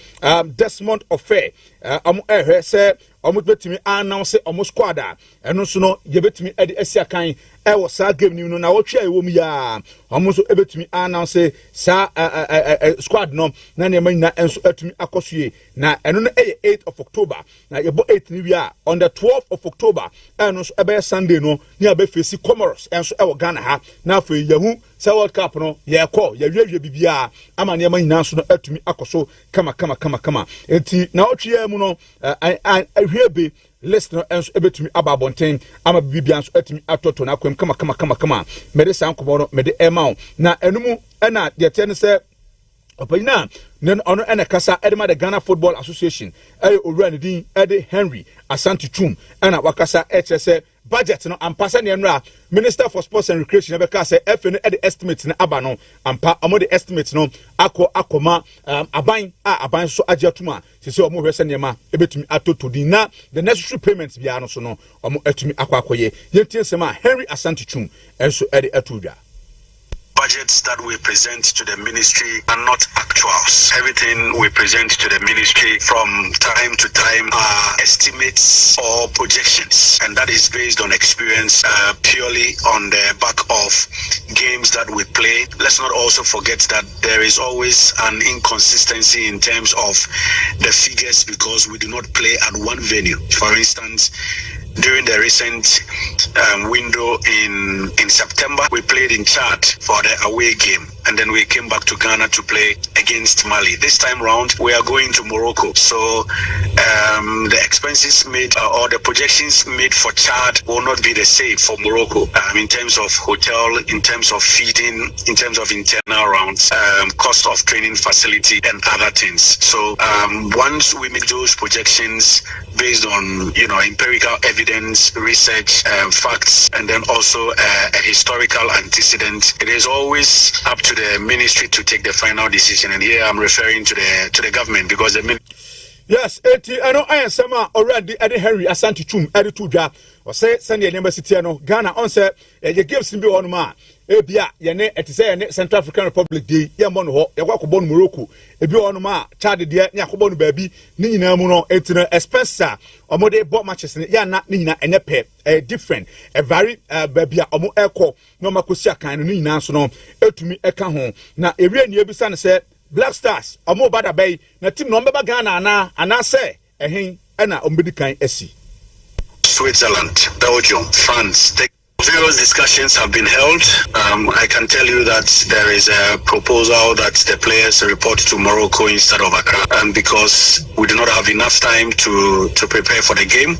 Speaker 8: Desmond Ofe say betumi announce squad and no so no yebetumi edi esia kan e wo sa game ni no na wo twa ewo mu ya so ebetumi announce sa squad no na ne manyina enso atumi akosue na eno no 8th of October na yebo 8 ni wi on the 12th of October eno so ebe Sunday no ni abefesi Comoros enso e wo Ghana ha na afi yahu sa World Cup no ye ko ye wiawie bibia ama ne manyina so no atumi akoso kama enti na wo twa mu no hwebe list no enso ebetumi ababonten ama bibia enso atumi atoto na akwem kama mede sankobo no mede emaw na enumu ena de ten se opanyina nen ono ena kasa edema the Ghana Football Association owura ne din Ede Henry Asante Tum ena wakasa se budget no ampasa ne enra Minister for Sports and Recreation ebeka say FN e estimate na aba no ampa omo the estimate no akoma aban so agiatuma se omo hwese nema ebetumi atoto din na the necessary payments bia no so no omo atumi akwakoye yentie sema Henry Asante Tum enso ede atodwa.
Speaker 17: Budgets that we present to the ministry are not actuals. Everything we present to the ministry from time to time are estimates or projections, and that is based on experience, purely on the back of games that we play. Let's not also forget that there is always an inconsistency in terms of the figures because we do not play at one venue. For instance, during the recent window in September, we played in Chad for the away game, and then we came back to Ghana to play against Mali. This time round, we are going to Morocco. So the expenses made or the projections made for Chad will not be the same for Morocco in terms of hotel, in terms of feeding, in terms of internal rounds, cost of training facility, and other things. So once we make those projections based on empirical evidence, research, facts, and then also a historical antecedent, it is always up to the ministry to take the final decision. And here I'm referring to the government because the
Speaker 8: yes, I know I am some already Ede Henry Asante Tum Ede Tudwa or say send your university no Ghana on say you give simbi on ma ebia ye ne etise Central African Republic dey ye mo no ho ye kwakobon Morocco ebi on ma Chad dey ne akobon baabi ni nyina mu no etino expense omode bo matches ne ya na ni nyina enye pe different very baabi a omo ekọ no makosi akan no nyina so no etumi eka ho na ewie ne ebisa ne say Black Stars omo bada bay na team no mbeba Ghana ana say ehin na ombedi kan asi
Speaker 17: Switzerland, Belgium, France. Various discussions have been held. I can tell you that there is a proposal that the players report to Morocco instead of Accra, and because we do not have enough time to prepare for the game.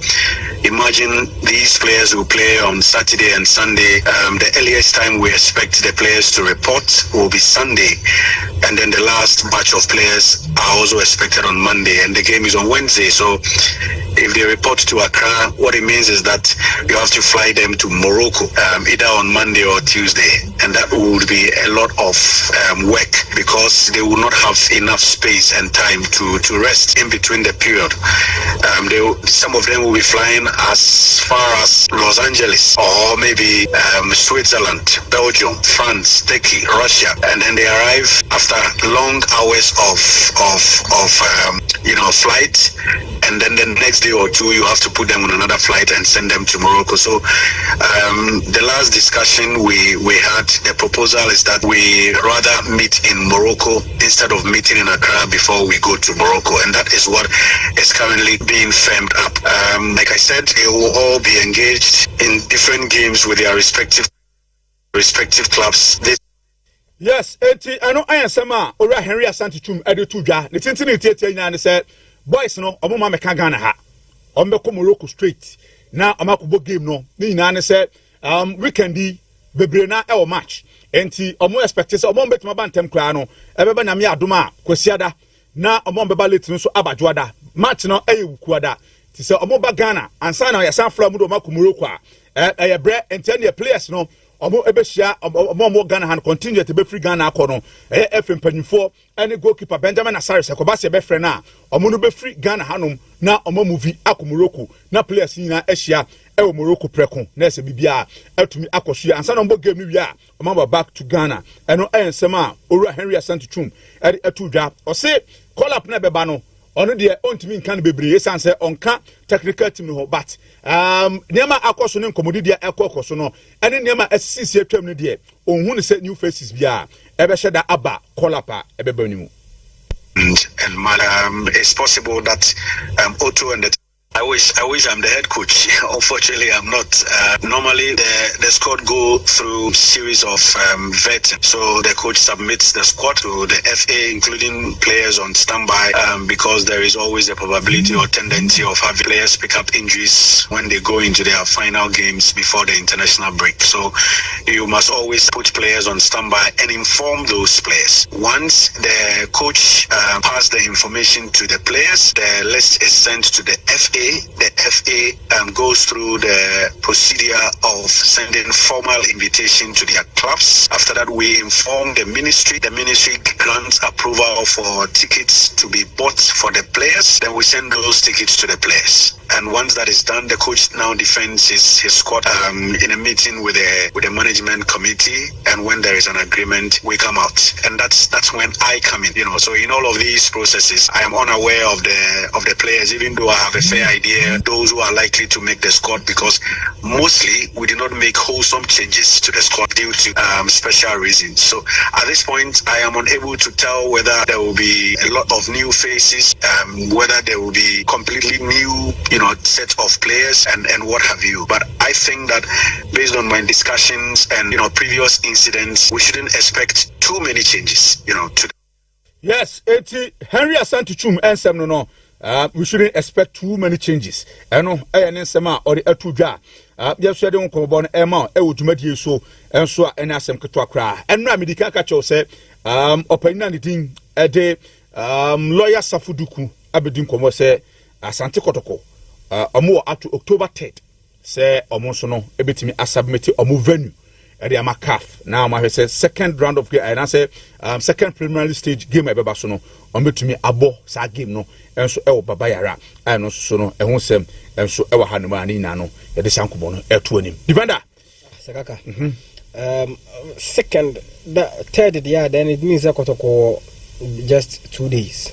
Speaker 17: Imagine these players will play on Saturday and Sunday. The earliest time we expect the players to report will be Sunday, and then the last batch of players are also expected on Monday, and the game is on Wednesday. So if they report to Accra, what it means is that you have to fly them to Morocco either on Monday or Tuesday, and that would be a lot of work because they will not have enough space and time to rest in between the period. Some of them will be flying as far as Los Angeles or maybe Switzerland, Belgium, France, Turkey, Russia, and then they arrive after long hours of flight, and then the next day day or two, you have to put them on another flight and send them to Morocco. So the last discussion we had, the proposal is that we rather meet in Morocco instead of meeting in Accra before we go to Morocco, and that is what is currently being firmed up. Like I said, they will all be engaged in different games with their respective clubs.
Speaker 8: Yes, I know I am Sama or Henry Asantichum Edutuja. The Tintin and said, boys, no, Obama Mekagana ha. Ombeko Morocco straight. Now Amakubo game no. Nina said, weekendi Bebrena our match. Enti omo expected omo bet ma bantem kra no. Ebeba na me adoma kwasiada. Na omo beba late no so abadwada. Match no wukuada. Ti say omo ba Ghana ansa na ya san fla mu do maku Morocco a. Bre enti the players no. Omo ebehia omo Ghana han continue to be free Ghana akono FM panimfo ene goalkeeper Benjamin Asare se koba se be frɛ na omo no be free Ghana hanom na omo movie akɔ Morocco na players nyina ehia ewo Morocco preko na se bibia atumi akɔso ansa na omo game no wi a omo back to Ghana eno ensem a Owura Henry Asantuchum atudwa ɔse call up na beba no ono de ontimi nkan bebre esanse onka technical team no but niema akoso ne nkomodi de ekokoso no ene niema asisi atwam no de onhu ne se new faces bia ebe sheda aba call up ebe banimu
Speaker 17: and it's possible that Otto and the I wish I'm the head coach. Unfortunately, I'm not. Normally, the squad go through series of vetting. So the coach submits the squad to the FA, including players on standby, because there is always a probability or tendency of having players pick up injuries when they go into their final games before the international break. So you must always put players on standby and inform those players. Once the coach passes the information to the players, the list is sent to the FA. The FA goes through the procedure of sending formal invitation to their clubs. After that, we inform the ministry. The ministry grants approval for tickets to be bought for the players. Then we send those tickets to the players. And once that is done, the coach now defends his squad in a meeting with the management committee. And when there is an agreement, we come out. And that's when I come in. So in all of these processes, I am unaware of the players, even though I have a fair idea those who are likely to make the squad, because mostly we did not make wholesome changes to the squad due to special reasons. So at this point, I am unable to tell whether there will be a lot of new faces, whether there will be completely new set of players and what have you. But I think that based on my discussions and previous incidents, we shouldn't expect too many changes to
Speaker 8: Yes, Henry Asantuchum ensem no. We shouldn't expect too many changes. Eno ensema or the atudwa. Yes, we don't come on Emma, Ewutumadi so, and so asem ketwa kra. And Ramidika Kacho said, opinion a day, lawyer Safuduku, Abedin Komo say, Asante Kotoko, more up to October 3rd, say, Omonsono, ebitimi asubmit or move venue. Ediama CAF. Now my say second round of game and I say second preliminary stage game ebe so no ombetumi abo sa game no enso e baba yara and so no e ho sem enso e wa hanum ani na no e de sankobo no eto anim defender
Speaker 10: Sakaka second third yeah, then it means Kotoko just 2 days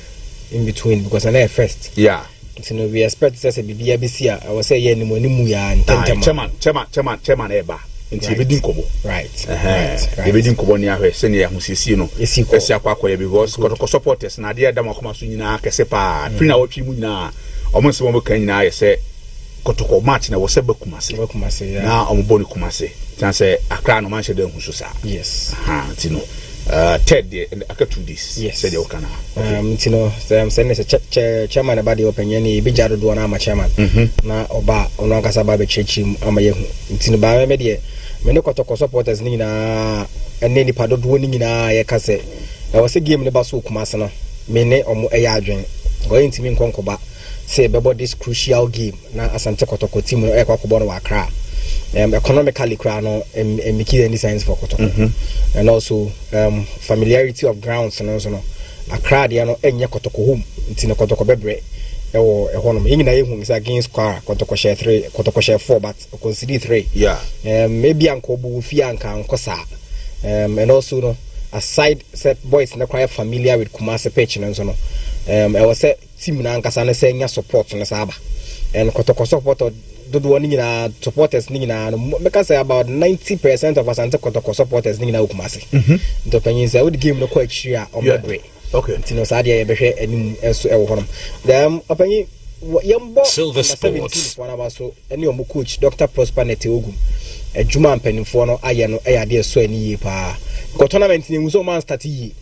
Speaker 10: in between because I know first we expect to say bibia bisia I was say ye ni mo ni mu ya chairman eba nti ebedin kobo right ebedin kobo ni ahwe se ne ya husisi no esi akwa akwa because Kotoko supporters na de dam akoma so nyina kese pa free na wotwi mu nyina omo se mo kan nyina ye se Kotoko match na wo se bakumase na omo boni kumase tan se Accra no man shede husu sa yes nti no Ted aka 2 days said you kana nti no say se chairman about the opinion ni bi jaro do na ma chairman na oba ono ankasa ba be chechi ama ye nti no ba me de me ne Kotoko supporters ni na ene ni pado do ni na ye ka se e wo se game ne ba so kumase no me ne omo e ya adwen go nti mi nkonkoba say bebo this crucial game na Asante Kotoko team no e kwa kobo no wa Accra economically no make any sense for Kotoko and also familiarity of grounds and also no Accra dia no enye Kotoko home nti ne Kotoko bebre ewo ehonom yingina yehu is against Kwara Kotoko share 3 Kotoko share 4 but consider 3 maybe anko bu fi anka ankosa and also no aside set boys na quite familiar with Kumasi pitch and so no I was say team na ankasa na say nya support na saba and Kotoko supporter dodo ni na supporters ni na make say about 90% of Asante Kotoko supporters ni na Kumasi to panyin say would game no kwa chia on Medway
Speaker 8: okay
Speaker 10: tino sadia ye behwe anim enso e wo honom dem apanyin yambo
Speaker 11: Silver Sports
Speaker 10: wana baso eni omo coach Dr. Prosper Neteogum adwuma mpanimfo no aye no e ade so ani yi pa ko tournament ni muso man start yi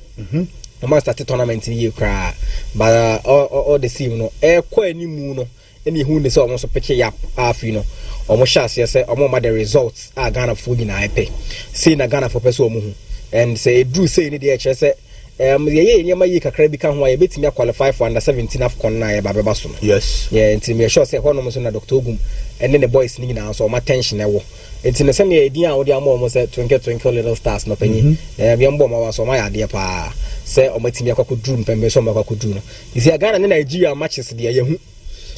Speaker 10: man start tournament ni yi kra ba all the team no e kwa animu no eni hu ne se omo so pick ya afi no omo shase se omo ma the results a Ghana fo nyina epe see na Ghana fo person omo hu and say do say ni dey che se ye nyama yi kakra bi ka ho ya betimi qualify for under 17 AFCON na ya babeba so no
Speaker 8: yes
Speaker 10: yeah ntimi me sure say hono mo so na Dr. Ogum ene ne boys ni nyina so ma tension e wo ntimi se ne edin a wo dia mo se twinkle little stars no panyi bi mbo ma wa so ma ya de pa se o matimi akwakoduru mpembe so ma akwakoduru no isi Ghana ne Nigeria matches de ye hu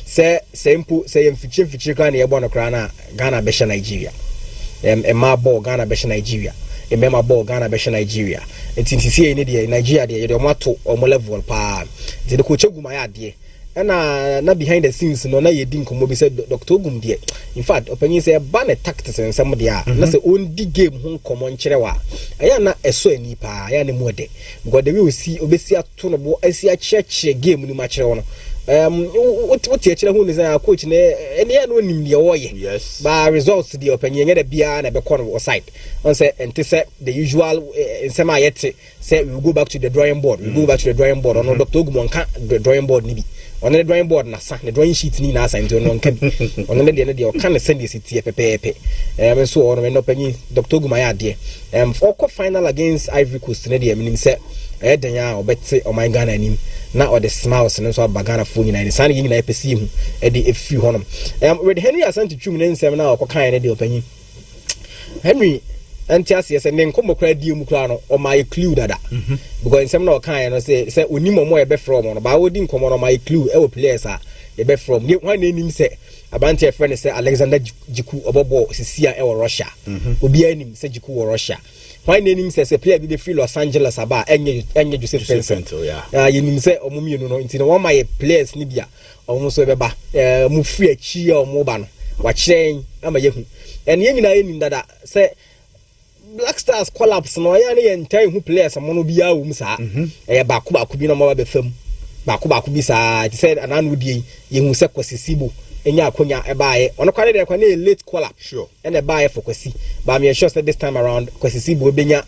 Speaker 10: se simple se yem fiche kan ye bo no kra na Ghana be Nigeria ma ball Ghana be Nigeria emema ball Ghana be Nigeria ntintisi ni de Nigeria de ye de omato omo level pa de ko cheguma ya de na behind the scenes no na ye din komo bi se Dr. Ogum de in fact opanyin say ban tactics en some de a na say on di game ho komo nkirewa aya na eso ani pa aya ne mu de because the way we see obesi ato no bo asi a cheche game ni ma kire no what you actually who is a coach and no nim the oye
Speaker 8: yes
Speaker 10: by results the opinion the bia na be corner side on say and to say the usual in some yet say we go back to the drawing board on Dr. Ogum can the drawing board ni bi on the drawing board na sa the drawing sheet ni na assign to no can on the can send this it pepe so on no opinion Dr. Ogum ya de for final against Ivory Coast na de minim say dan ya obetse o my Ghana nim na or the smiles and so Ghana fo nyina ni san nyina epesi hu e de efi honom with Henry Asante twum ne nsem na okokan ne de opanyi Henry antias yes ne nkomo kra di mu kra no o my clue dada because nsem na okan no say onimo mo e be from no ba wodi nkomo no my clue e wo players a e be from ne wan ne nim say abante friend say Alexander Jiku obobo sisia e wo Russia obi anim say Jiku wo Russia why name says a player be free Los Angeles aba enye Joseph Vincent you nim say omumi no nti no one my players ni bia omo so beba mu free achi omo ba no wa kire ama yehu and ye nyina nim dada say Black Stars collapse no ya ne entire hu players mo no bia wo mu sa ba ko bi no mo ba fam ba ko bi sa ti said ananu die ye hu se Kwasisibo enya akonya ebaye ono kwale de kwa na late call up
Speaker 8: sure
Speaker 10: and ebaye for Kwasi but me sure that this time around Kwasisibo benya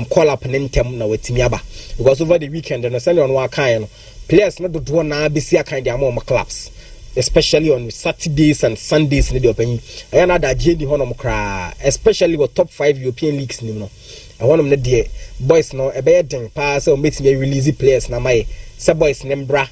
Speaker 10: call up nentem na watimi aba because over the weekend no send on wa kan no players no do na besi akan de amom clubs especially on Saturdays and Sundays ne de open aya na da jendi honom kra especially with top 5 European leagues nim no honom ne de boys no ebeye den pa say o metimi release players na mai say boys nembra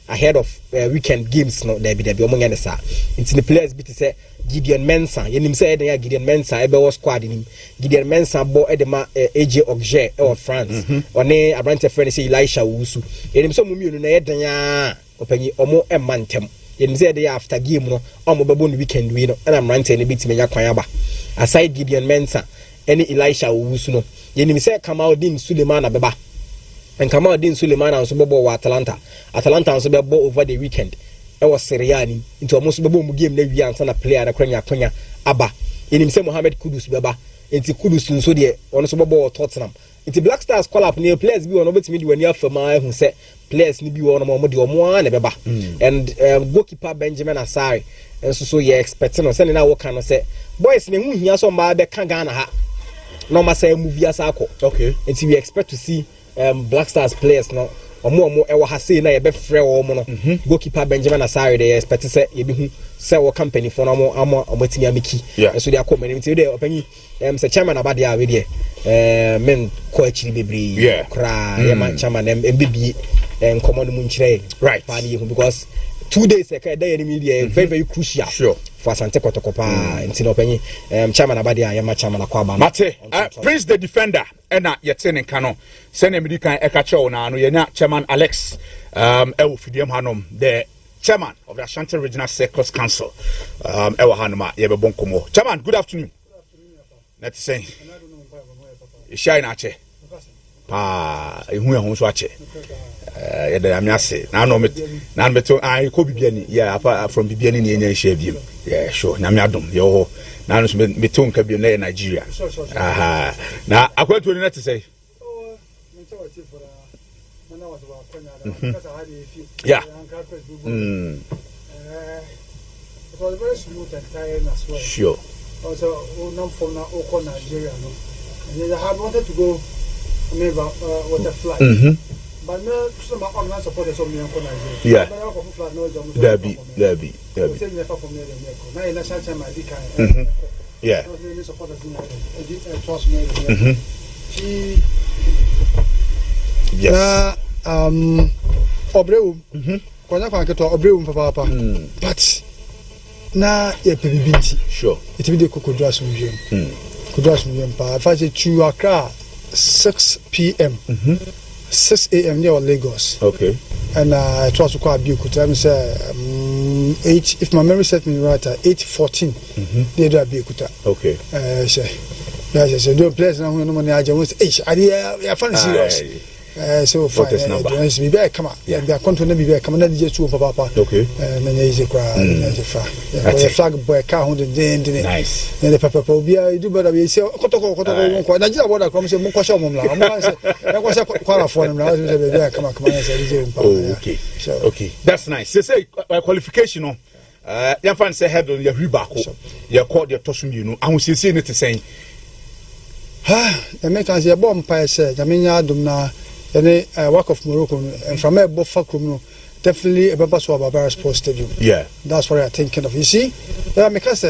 Speaker 10: ahead of weekend games no there be omo sa into the players bit say Gideon Mensah yenim say eden Gideon Mensah ebe was squad nim Gideon Mensah bo edema AJ Ogje of France one abrante friend say Elisha Wusu yenim so mumienu na eden ya opanyi omo emantem yenim say eden after game no omo bebo no weekend we no na abrante ne bit menya kwan aba aside Gideon Mensah any Elisha Wusu no yenim say Kamaldeen Suleiman abeba and Kamaldeen Suleiman and so bobo wa Atalanta so bebo over the weekend e was Seriani into almost bebo mu game na wi ansa na player na kwanya aba enim say Mohamed Kudus beba enti Kudus nso de ono so bebo Tottenham enti Black Stars call up near players bi ono betimi de wani afama hu say players ni bi ono mo de omo na beba and goalkeeper Benjamin Asare enso so ye expect no say na wo kan no say boys ne hu hia so mba be kan Ghana ha no ma say movie asako
Speaker 8: okay
Speaker 10: enti we expect to see Black Stars players no omo e wa ha say na ye be frɛ wo mo no goalkeeper Benjamin Asare dey expect say ye bi hu say wo company for no mo amatimi amiki so dey akoma nim ti dey opanyi say chairman abade a we dey men ko achiri bebri kra ye man chairman mbb nkomo no mu nkyerɛ
Speaker 8: right
Speaker 10: pa ni because 2 days e ka dey any media very crucial for Asante Kotoko pa nti no opanyi chairman abade a ye ma chairman akwaba
Speaker 8: mate Prince the Defender ena yetene nka no se na medikan eka chew na no yenya chairman Alex ewo fidiem hanom the chairman of the Ashanti Regional Circus Council ewo hanoma ye be bonkomo chairman good afternoon net say ishai na che pa ehu ehun so ache yeah, the amiase. Now no to I ko bibiani. Yeah, apart from bibiani ni enye share biem. Yeah, sure. Na me adom. Yo. Now no me to nka biem na Nigeria. Aha. Na akwantu ni na to say. Yeah.
Speaker 18: It was very smooth and tiring as well.
Speaker 8: Sure.
Speaker 18: Also, from Nigeria, no. And I had wanted to go, maybe with a flight. But no, some online supporters of me on Nigeria.
Speaker 8: Yeah.
Speaker 18: Derby.
Speaker 8: Yeah.
Speaker 18: Yes. Obreu. Kwana kwa keto Obreu papa. But na ye pebibinti.
Speaker 8: Sure.
Speaker 18: It be the Kodras Museum. Kodras Museum pa. If I say to Accra 6 p.m. 6 a.m. near Lagos.
Speaker 8: Okay.
Speaker 18: And it was quite beautiful. I'm say 8. If my memory serves me right, 8:14. They do Abiyakuta.
Speaker 8: Okay.
Speaker 18: Yes. Don't play now. No money. I just I find serious. So fine. Be back. Come on. Yeah. They are control. Be back. Come on. Just two papa.
Speaker 8: Okay.
Speaker 18: Many easy crowd. Yeah. Flag boy car 100.
Speaker 8: Nice.
Speaker 18: And the papa you do better. You say kotoko. Nigeria border come say mo kwasha mo mla. Mo say na kwasha kwara for them. Now come on.
Speaker 8: Okay. Okay. That's nice. Say qualification no. Your fan say head on your ribako. Your call your tosum you know. I will see it saying.
Speaker 18: The make us a bomb pie said. I mean, Adumna, any work of Morocco, and from a Bofacum, definitely a Babaswa Barbara Sports Stadium.
Speaker 8: Yeah,
Speaker 18: that's what I'm thinking of. You see, because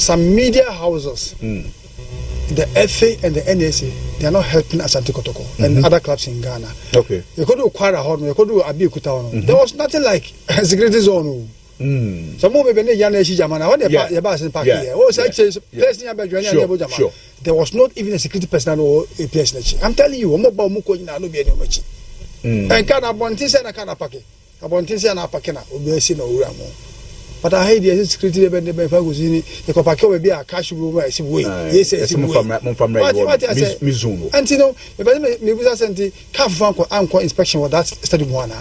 Speaker 18: some media houses, the FA and the NSA, they are not helping Asante Kotoko and other clubs in Ghana.
Speaker 8: Okay,
Speaker 18: you could do Kwara Horn, you could do Abiyakuta. There was nothing like a security zone. Some more maybe Yaneshi Jamana, when the bus in Park here. Oh, sure. There was not even a security personnel or a place. I'm telling you, I'm about Muko in Anubi and Omachi. And can Abontis and a can of packet. Abontis and a packet will be seen over. But I hate the security event the Fagusini, the Copaco will be a cash room. I see, yes, from
Speaker 8: Mizuno.
Speaker 18: And you know, maybe I sent the calf uncle inspection with that stadium one.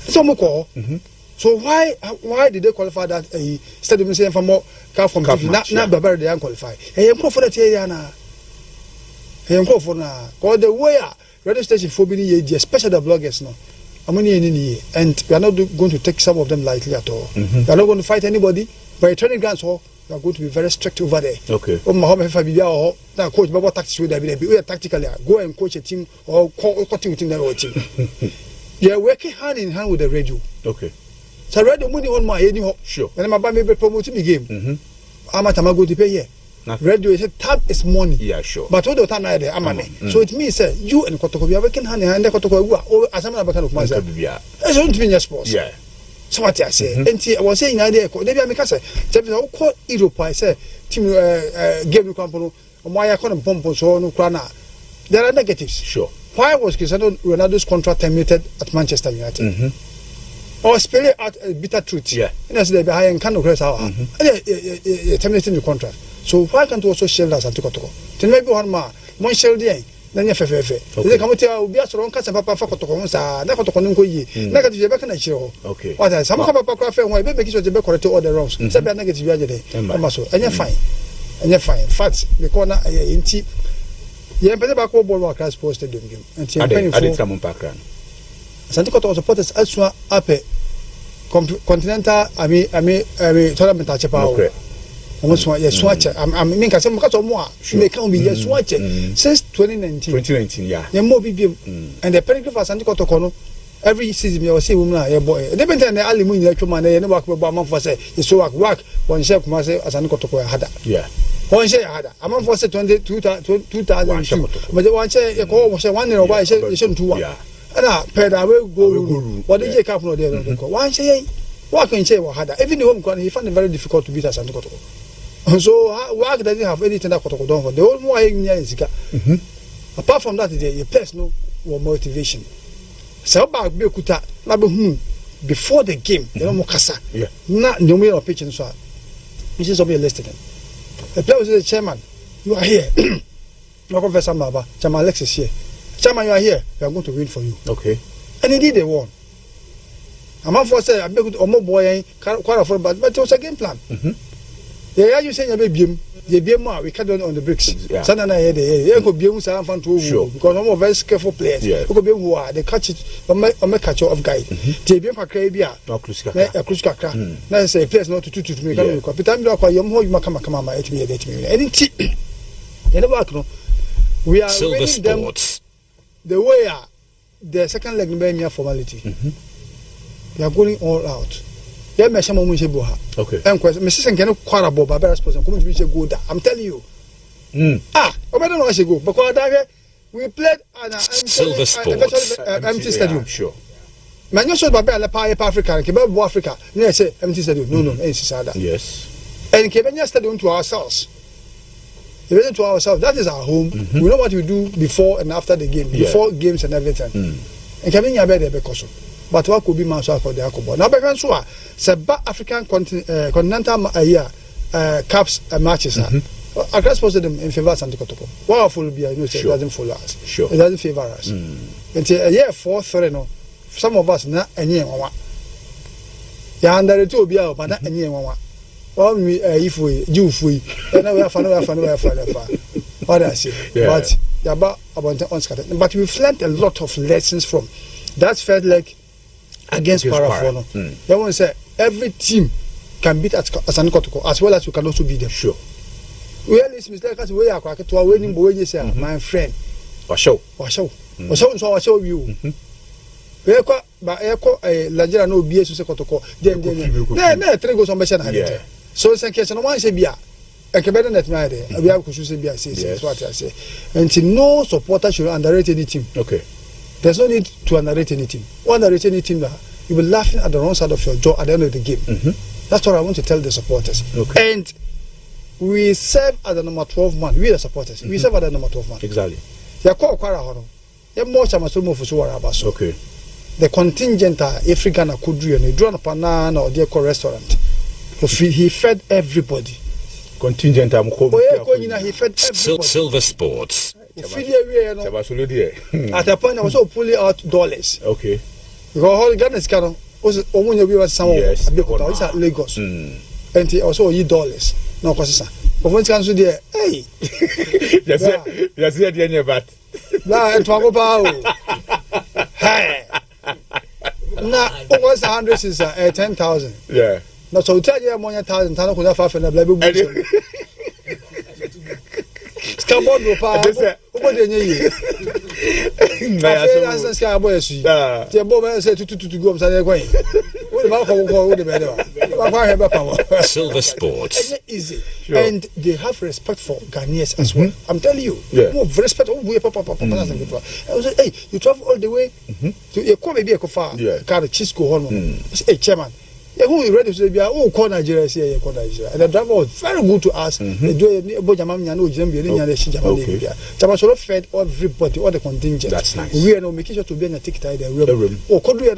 Speaker 18: So Muko. So why did they qualify that stadium saying for more car from not Barbara they unqualified? And you go for the Tiana. And you go for now. Because the way radio station for many years, especially the bloggers now. And we are not going to take some of them lightly at all. We are not going to fight anybody. By training grounds, we are going to be very strict over there.
Speaker 8: Okay.
Speaker 18: Now coach Baba tactics with we are tactically go and coach a team or coaching within their team. You are working hand in hand with the radio.
Speaker 8: Okay.
Speaker 18: So radio money on my any
Speaker 8: sure.
Speaker 18: And my baby promoting the game. I'm at go to pay here. Radio is a tab is money.
Speaker 8: Yeah, sure.
Speaker 18: But what the time there am money. So it means you and Kotoko are working hand in hand. Kotoko or as I'm not of myself. That's don't mean your sports.
Speaker 8: Yeah.
Speaker 18: So what I say. And I was saying idea. Maybe I make us say. So call Europe. I say team game company. Why I can't pump so no crana. There are negatives.
Speaker 8: Sure.
Speaker 18: Why was Cristiano Ronaldo's contract terminated at Manchester United? Or spell it out a bitter truth.
Speaker 8: Yeah.
Speaker 18: And as they behind can press our terminating the contract. So why can't we also share that Santo Kotoko? Then maybe one share the then you FFF. They come to be a strong cast and papa for Kotoko, Nakotoko, negative back and show.
Speaker 8: Okay.
Speaker 18: What I some papa craft and why make sure the back to all the wrongs. It's a bad negative and you're fine. And you're fine. Facts, the corner in tea. Yeah, but the back ball class posted in game. And
Speaker 8: I didn't come on background.
Speaker 18: Santo Kotoko supporters elsewhere up a continental, I mean, tournament at Chapao. Almost one year swatch. I mean, I said, more. They can't be yes, swatch since 2019.
Speaker 8: 2019, yeah.
Speaker 18: You're more BBM. And the penalty for Santo Kotoko every season, you will see woman, your boy. They been telling the aluminum electro man, they work about a month for say, it's so work one chef must say, as Santo Kotoko had.
Speaker 8: Yeah.
Speaker 18: One share had a month for say 2002. But the one say, you call was 1 year why you shouldn't do one. And I paid away go. What did you come from there? One say, what can you say? What had even the home corner, he found it very difficult to beat us Santo Kotoko. So work doesn't have anything that Kotoko done for the whole more apart from that, the personal motivation. So about Bikuta, before the game, you know, Mokasa, not no way of pitching. So this is somebody listed. The player was the chairman. You are here. No confess, Chairman Alexis here. Chairman, you are here. We are going to win for you.
Speaker 8: Okay.
Speaker 18: and indeed they won. I'm not for say I beg or more boy quite for but it was a game plan. Yeah, you saying a baby. The BMR we cut on the bricks. Sana na they go be some fan to because I'm very skillful players. We go be who are they catch it on my catch off guide. The BMR Crabia, no Kruska. Now say players not to me. But I'm not yam ho you come my 8 me. Any we are
Speaker 11: Silver Sports.
Speaker 18: The way the second leg no formality. We are going all out. Yeah, me shama munche boha.
Speaker 8: Okay.
Speaker 18: And question, me sisen kenu kwara bo ba sports and come to be go da. I'm telling you. Obedo no she go because that we played at
Speaker 11: Silver Sports.
Speaker 18: Empty stadium.
Speaker 8: Sure.
Speaker 18: Man, you should be able to Africa. Keba bo Africa. No say empty stadium. No, it's sada.
Speaker 8: Yes.
Speaker 18: And Kenya stadium to ourselves. Even to ourselves. That is our home. We know what we do before and after the game, before games and everything. And Kenya be there because. But what could be my for the Akobo? Now, because African continental cups matches. I can suppose them in favor of Santo Kotoko. What will be, it doesn't follow us.
Speaker 8: Sure.
Speaker 18: It doesn't favor us. Until a year 4-3, no, some of us not any one. Yeah, under the 2 be out, but not any one. Well, me, if we do, and we have fun. What I say. But, about but we've learned a lot of lessons from that felt like. Against Parafono. They want to say every team can beat Asante Kotoko as well as we can also beat them.
Speaker 8: Sure.
Speaker 18: We are this mistake as we are quite to our winning boy, my friend.
Speaker 8: Washow you. We are quite by Nigeria no BS to Kotoko. Then, 3 goes on Beshan. So, it's a case of one say beer. I can better net my day. We have to be says what I say. Until no supporter should underrate any team. Okay.
Speaker 18: There's no need to underrate any team. One underrate any team, you'll be laughing at the wrong side of your jaw at the end of the game. That's what I want to tell the supporters.
Speaker 8: Okay.
Speaker 18: And we serve as the number 12 man. We the supporters. We serve as the number 12 man.
Speaker 8: Exactly.
Speaker 18: Okay. The contingent African could do and drawn upon or the restaurant. He fed everybody.
Speaker 8: Contingent
Speaker 18: he fed everybody.
Speaker 11: Silver Sports.
Speaker 18: At a point, I was also pulling out dollars.
Speaker 8: Okay.
Speaker 18: Because all Ghana's canon was only someone at Lagos. And he also eat dollars. No, because but when it comes to the hey,
Speaker 8: you see the end of that.
Speaker 18: Nah, talk about hey. Now, what's 100 is 10,000.
Speaker 8: Yeah.
Speaker 18: Now, so tell you 1,000, 5 and a black Scabon will pass. What do you need? I said, Skyboy, the boy said to go on Sunday. What about the
Speaker 11: Silver Sports?
Speaker 18: Easy. And they have respect for Ghanaians as well. I'm telling you. More respect. I was hey, you travel all the way to a maybe a far. Car Chisco Hormone. Hey, chairman. Who is ready to say, oh, call Nigeria, say, call Nigeria. And the driver was very good to us. They do a Bojamania, no Jambia, Tamasolo fed everybody, all the contingent.
Speaker 8: That's nice.
Speaker 18: We are not making sure to be in a ticket in the room. Or could we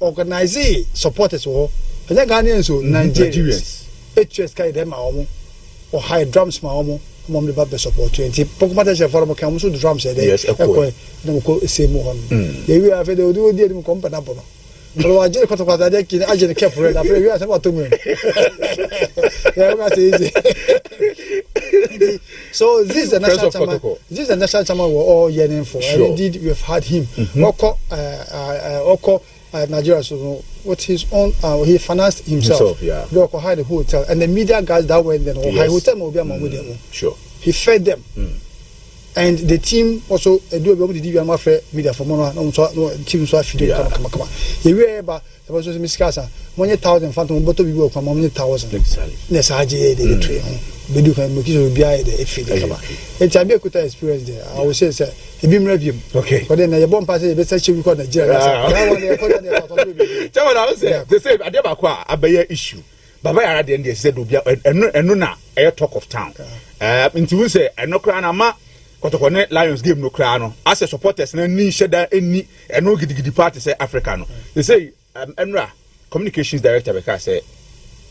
Speaker 18: organize supporters or Ghanaians or Nigerians? HS carry them or high drums, my homo. Mom the Baba support 20. Pokemata for Camus, the drums, yes, of course. No, say more. We have a do the company. So I just got I just kept red. I feel you are about to me. So this is the national chairman. This is the national chairman we're all yearning for. And indeed we have had him. Oko Nigeria, so what his own he financed himself. They had the hotel and the media guys that went there. Hotel will be among them.
Speaker 8: Sure.
Speaker 18: He fed them. And the team also do a media media for Mona, no team so feed come. He were about there was Miss Casa, 1,000 phantom, but we work from 1,000. Exactly. Yes, I did the train. We do can make it be a feed. It's a big experience there. I would say, sir, he beam review. Okay. But then your bomb passage, the best you record Nigeria.
Speaker 8: They say, I never quite a bear issue. Baba at the end, they said, and no, a talk of town. Into say, and no crown ama. Kotokone Lions game no crown. As a supporters, no need shedder any and no giddy party say Africano. They say, Emra, communications director, because say,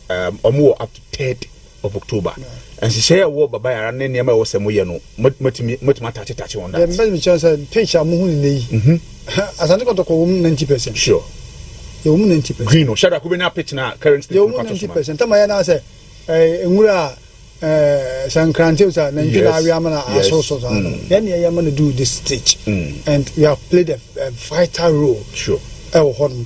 Speaker 8: or more up to 30 of October. And she say a war by a name or Samoyano, much on that.
Speaker 18: The best chance picture Muhuni. As I got to call 90%.
Speaker 8: Sure.
Speaker 18: The woman 90%.
Speaker 8: Green or Shada Kubina pitch now, currently
Speaker 18: 90%. Tamayana say, Mura Sankrantiusa, Nigeria Yamana, also. Then Yamana do this stage. And we have played a vital role.
Speaker 8: Sure.
Speaker 18: Our home.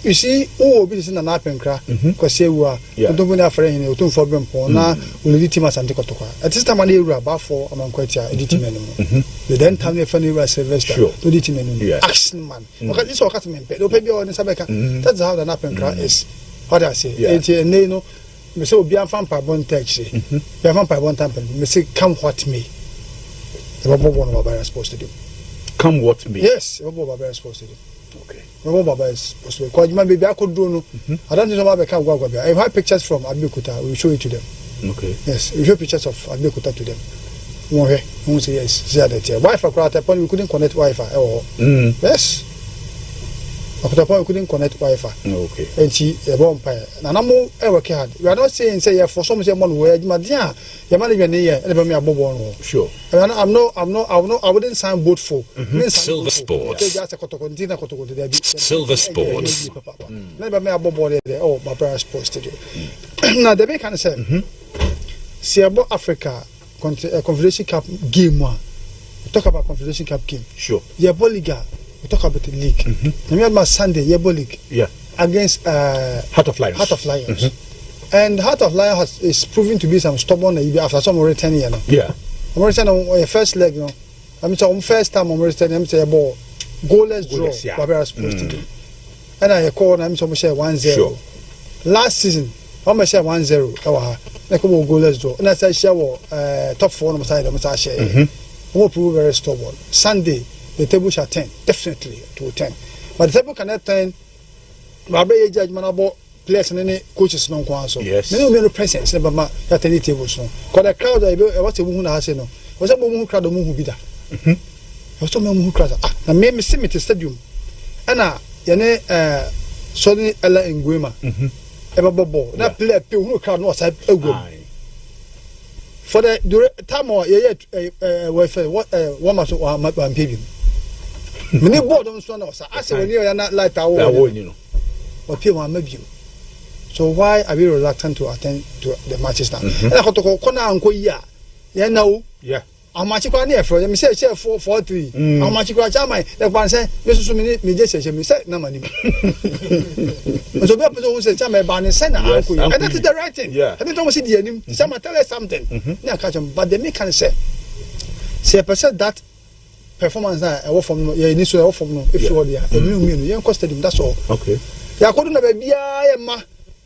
Speaker 18: You see, who will be in an apple crack because you are don't win a friend in the for Bempo. Now, will lead him as Anticotoca. At this time, I knew about for among quite editing anymore. The then time they funny was Sylvester to editing anymore. Action man. Okay, this or Catman, but open on the Sabeka. That's how the apple crack is. What I say, and they know, Miss Obian Fampa Bon Taxi. Fampa Bon Tampa, Miss Come What Me. The Bobo one of our supposed to do.
Speaker 8: Come what me?
Speaker 18: Yes, Bobo are supposed to do.
Speaker 8: Okay.
Speaker 18: Baba is possible. Because maybe I could do no. I don't know about Kagwagwa. I have pictures from Abeokuta. We will show it to them.
Speaker 8: Okay.
Speaker 18: Yes, we show pictures of Abeokuta to them. Won't say yes. Say that here. Wi-Fi crowd upon we couldn't connect Wi-Fi. Oh. Yes. Upon we couldn't connect Wi-Fi.
Speaker 8: Okay.
Speaker 18: And she a vampire. And I'm more ever hard. We are not saying say for some someone where you might your money when here and me a bobo.
Speaker 8: Sure.
Speaker 18: And I wouldn't sign both for.
Speaker 11: Silver Sports. Silver Sports.
Speaker 18: Never me a bobo there. Oh, my brother sports to do. Now the big can say see about Africa Confederation Cup game one. We talk about Confederation Cup game.
Speaker 8: Sure.
Speaker 18: Yebo Liga. We talk about the league. And we had my Sunday Yebo League.
Speaker 8: Yeah.
Speaker 18: Against
Speaker 8: Heart of Lions.
Speaker 18: Heart of Lions. And Heart of Lions is proving to be some stubborn after some returning.
Speaker 8: Yeah.
Speaker 18: I'm returning on first leg. You know, I'm saying first time I'm returning. I'm saying about goalless draw. Barbara supposed to do. And I call. I'm saying 1-0.
Speaker 8: Sure.
Speaker 18: Last season, I'm saying 1-0. I come goalless draw. And I say share top 4 on my side. I'm saying share. I'm prove very stubborn. Sunday. The table shall turn, definitely to 10. But the table cannot turn. Barbara judgment about players and any coaches non council.
Speaker 8: Yes.
Speaker 18: Many presence never at any tables. Because the crowd I was a woman has no. Was a woman who crowd the moon who be there. Was some woman who crowd. I made me see me to stadium. Anna, Yane Sonny Ella in Guima. Ever bobo. That player who crowd was a go. For the time or one must one paving. Many board on Swanos. I say when you are not like our own, you know. But people are maybe. So why are we reluctant to attend to the matches now? And I got to call Kona and Koya. Yeah, no.
Speaker 8: Yeah.
Speaker 18: How much you can hear from them? Say 4-3. How much you can tell me? The one say, this is me just say, me say, no money. So people who say, Chama Ban send an uncle. And that is the right thing.
Speaker 8: Yeah.
Speaker 18: I don't see the enemy. Someone tell us something. Yeah, catch them. But they make can say, percent that performance that I work from, yeah, need to work from no. If you are there, the new you costed him. That's all.
Speaker 8: Okay.
Speaker 18: Yeah, I couldn't have a beer, ma,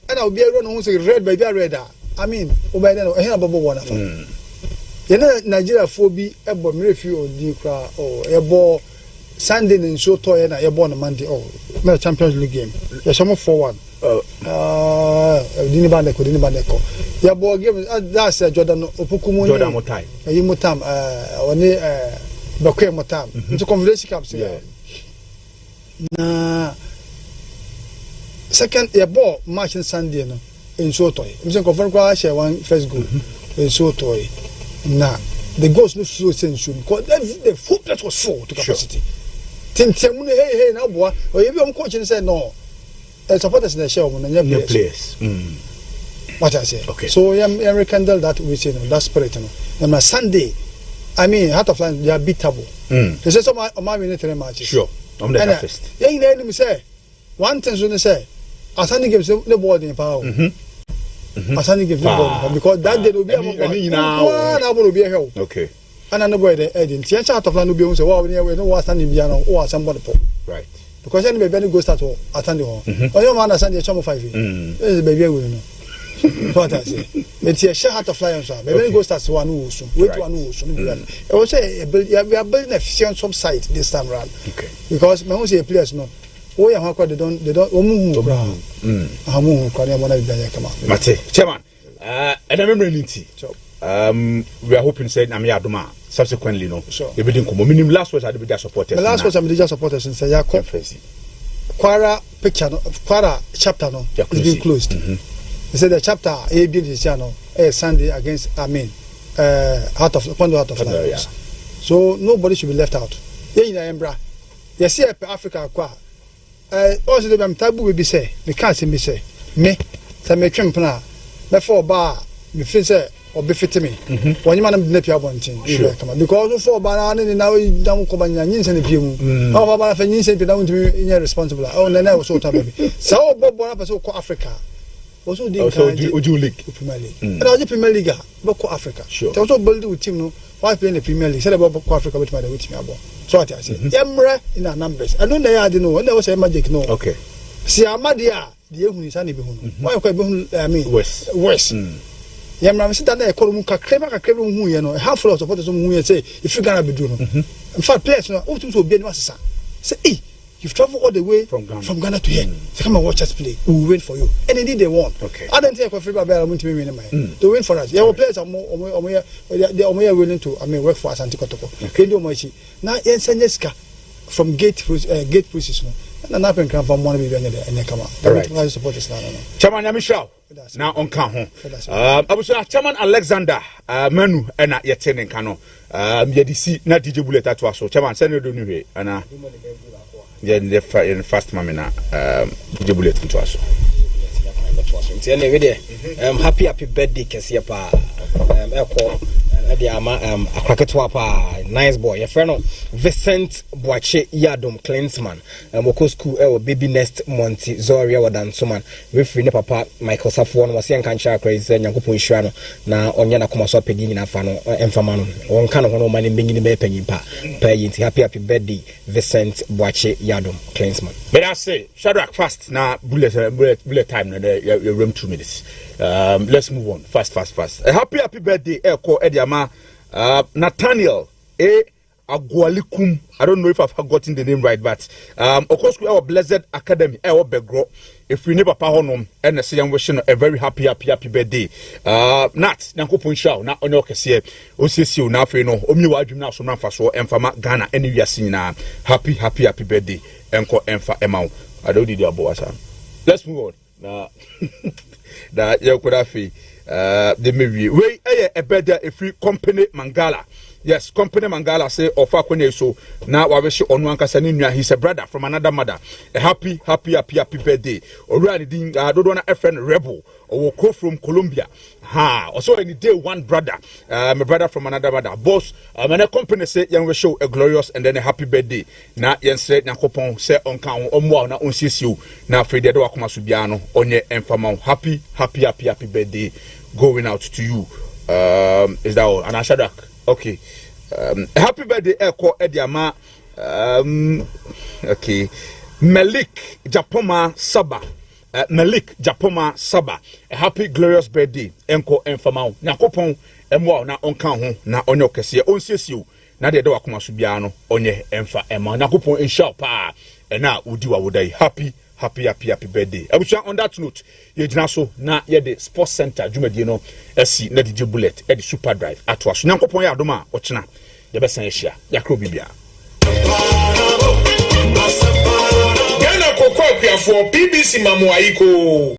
Speaker 18: and I'll be a run who say red by beer red. I mean, over there, I hear about one of them. You know, Nigeria phobia, a bomb refuge or Dukra or a ball Sunday and so toy and a born on Monday. Oh, my Champions League game. There's some 4-1. Dinibandeko. Yeah, ball game. That's Jordan Opokumu.
Speaker 8: Jordan Motai.
Speaker 18: A Mutam, one Bakwe Motam. It's a Confederation Cup. Nah. Second, a ball match on Sunday in so toy. I'm saying, confirm one first goal in so toy. Nah, the goals no slow sense because the full plate was full to capacity. Tintiamu hey now boy, or you be coach and say no. Supporters in the show when you
Speaker 8: players.
Speaker 18: What I say.
Speaker 8: Okay.
Speaker 18: So I rekindle that with that spirit. And my Sunday, I mean Heart of Lions they are beatable. They say some of my military matches.
Speaker 8: Sure. I'm the first.
Speaker 18: Yeah, you know say one thing when they say Sunday games no board in power. Asani give them because that day will be a
Speaker 8: okay.
Speaker 18: And another agent. The Heart of Lions will be on. So wow, we know what's standing behind or somebody.
Speaker 8: Right.
Speaker 18: Because any baby go start to attend the home. Or you man understand the chum 5. Is baby we know. What I say. It's a share Heart of Lions. Baby go start to one who soon. Wait one who soon. I will say we are building a efficient site this time round.
Speaker 8: Okay.
Speaker 18: Because my own say players no. Oh yeah, they don't omu amu kwani amona bibanya kama.
Speaker 8: Mate, chairman. And I remember we are hoping say na me adoma subsequently no. We be komo minimum last words I be supporters.
Speaker 18: The last words I'm the supporters in say Kwara picture no, Kwara chapter no, it's been closed. They said the chapter A B this channel Sunday against Heart of Lions.
Speaker 8: Yeah.
Speaker 18: So nobody should be left out. You see Africa also the tabu will be say me can't see me say me me twem plan before bar me feel say or be fit me when you man na pia bontin because for bar na now down ko banya nyinse ne pie mu how bar fa nyinse pie down to be responsible oh na was so time baby so bobo na person ko Africa also the
Speaker 8: Oju League
Speaker 18: Premier League and also Premier League but ko Africa they also build the team no why play in the Premier League said about ko Africa with my with me about so what I say emre in our numbers I don't know know when there was a magic no
Speaker 8: okay
Speaker 18: see amadia the ehunu sani be hunu why ko be hunu I mean west yamra me sit down there call mu kakra hu ye no half full of supporters mu ye say if you gonna be do no in fact players no o tun so be no say hey you've traveled all the way from Ghana to here so come and watch us play we will wait for you and indeed they won
Speaker 8: okay
Speaker 18: I don't think free baba am to me they win for us yeah players are they are willing to I mean work for us antikotoko kendi omochi na yenseneska from gate process no na pen kan from one be any come out supporters na no
Speaker 8: Chairman Yamishao na onka ho abuso Chairman Alexander Manu na yetene nka no yedisi na DJ Bullet ato so Chairman send do nu he ana in the first mamina DJ Bullet to us
Speaker 10: I'm happy birthday kesiya pa akraketwa pa nice boy your friend Vincent Boache Yadom Klinsman woko school baby nest Monty Zoria wadansoman referee ne papa Michael Safo no wase nka ncha crazy nyankopon hwira no na onya na koma so pedi nyina fa no emfama no wonka no hono mani bengi ne be panyi pa yinti happy birthday Vincent Boache Yadom Klinsman
Speaker 8: but I say Shadrack fast na bullet time na your room 2 minutes let's move on fast a happy birthday eko ediama Nathaniel Agwalikum. I don't know if I've gotten the name right, but of course we our Blessed Academy our Begro. If we never honum and say I'm wishing a very happy birthday. Nat Nankopon Shaw na onyo kese osisi na fe no omi wadwum na so na fa so emfama Ghana any wiase na happy birthday enko emfa emau. I don't need your boss. Let's move on. Na da yakura fi the maybe we a better if we company Mangala. Yes, company Mangala say offer kwenye so na waweshi onwankasa ni nua he's a brother from another mother. A happy birthday. Already ding dodo na friend Rebel or ko from Colombia. Also any day one brother, my brother from another mother. Boss, my company say young we show a glorious and then a happy birthday. Na yen say na kopon say onka omwa na onsisiu na Frede do akoma subiano onye enfama happy birthday going out to you. Is that all? And Shadrack. Okay. Happy birthday Eko Ediama okay. Malik Japoma Saba. A happy glorious birthday Enko Enfamao. Nyakopon emwa na onka ho na onye okese onsesiu na de do akoma subiano onye emfa ema nyakopon insha pa na udi wa wodai happy birthday. Abusha on that note, ye gina so na ye the sports center dwumadie no asi na DJ Bullet e the super drive atwa so nyankopon ya adoma ochina ye besan ehia yakro bibia
Speaker 13: Ghana kokwa piafo BBC mamuaiko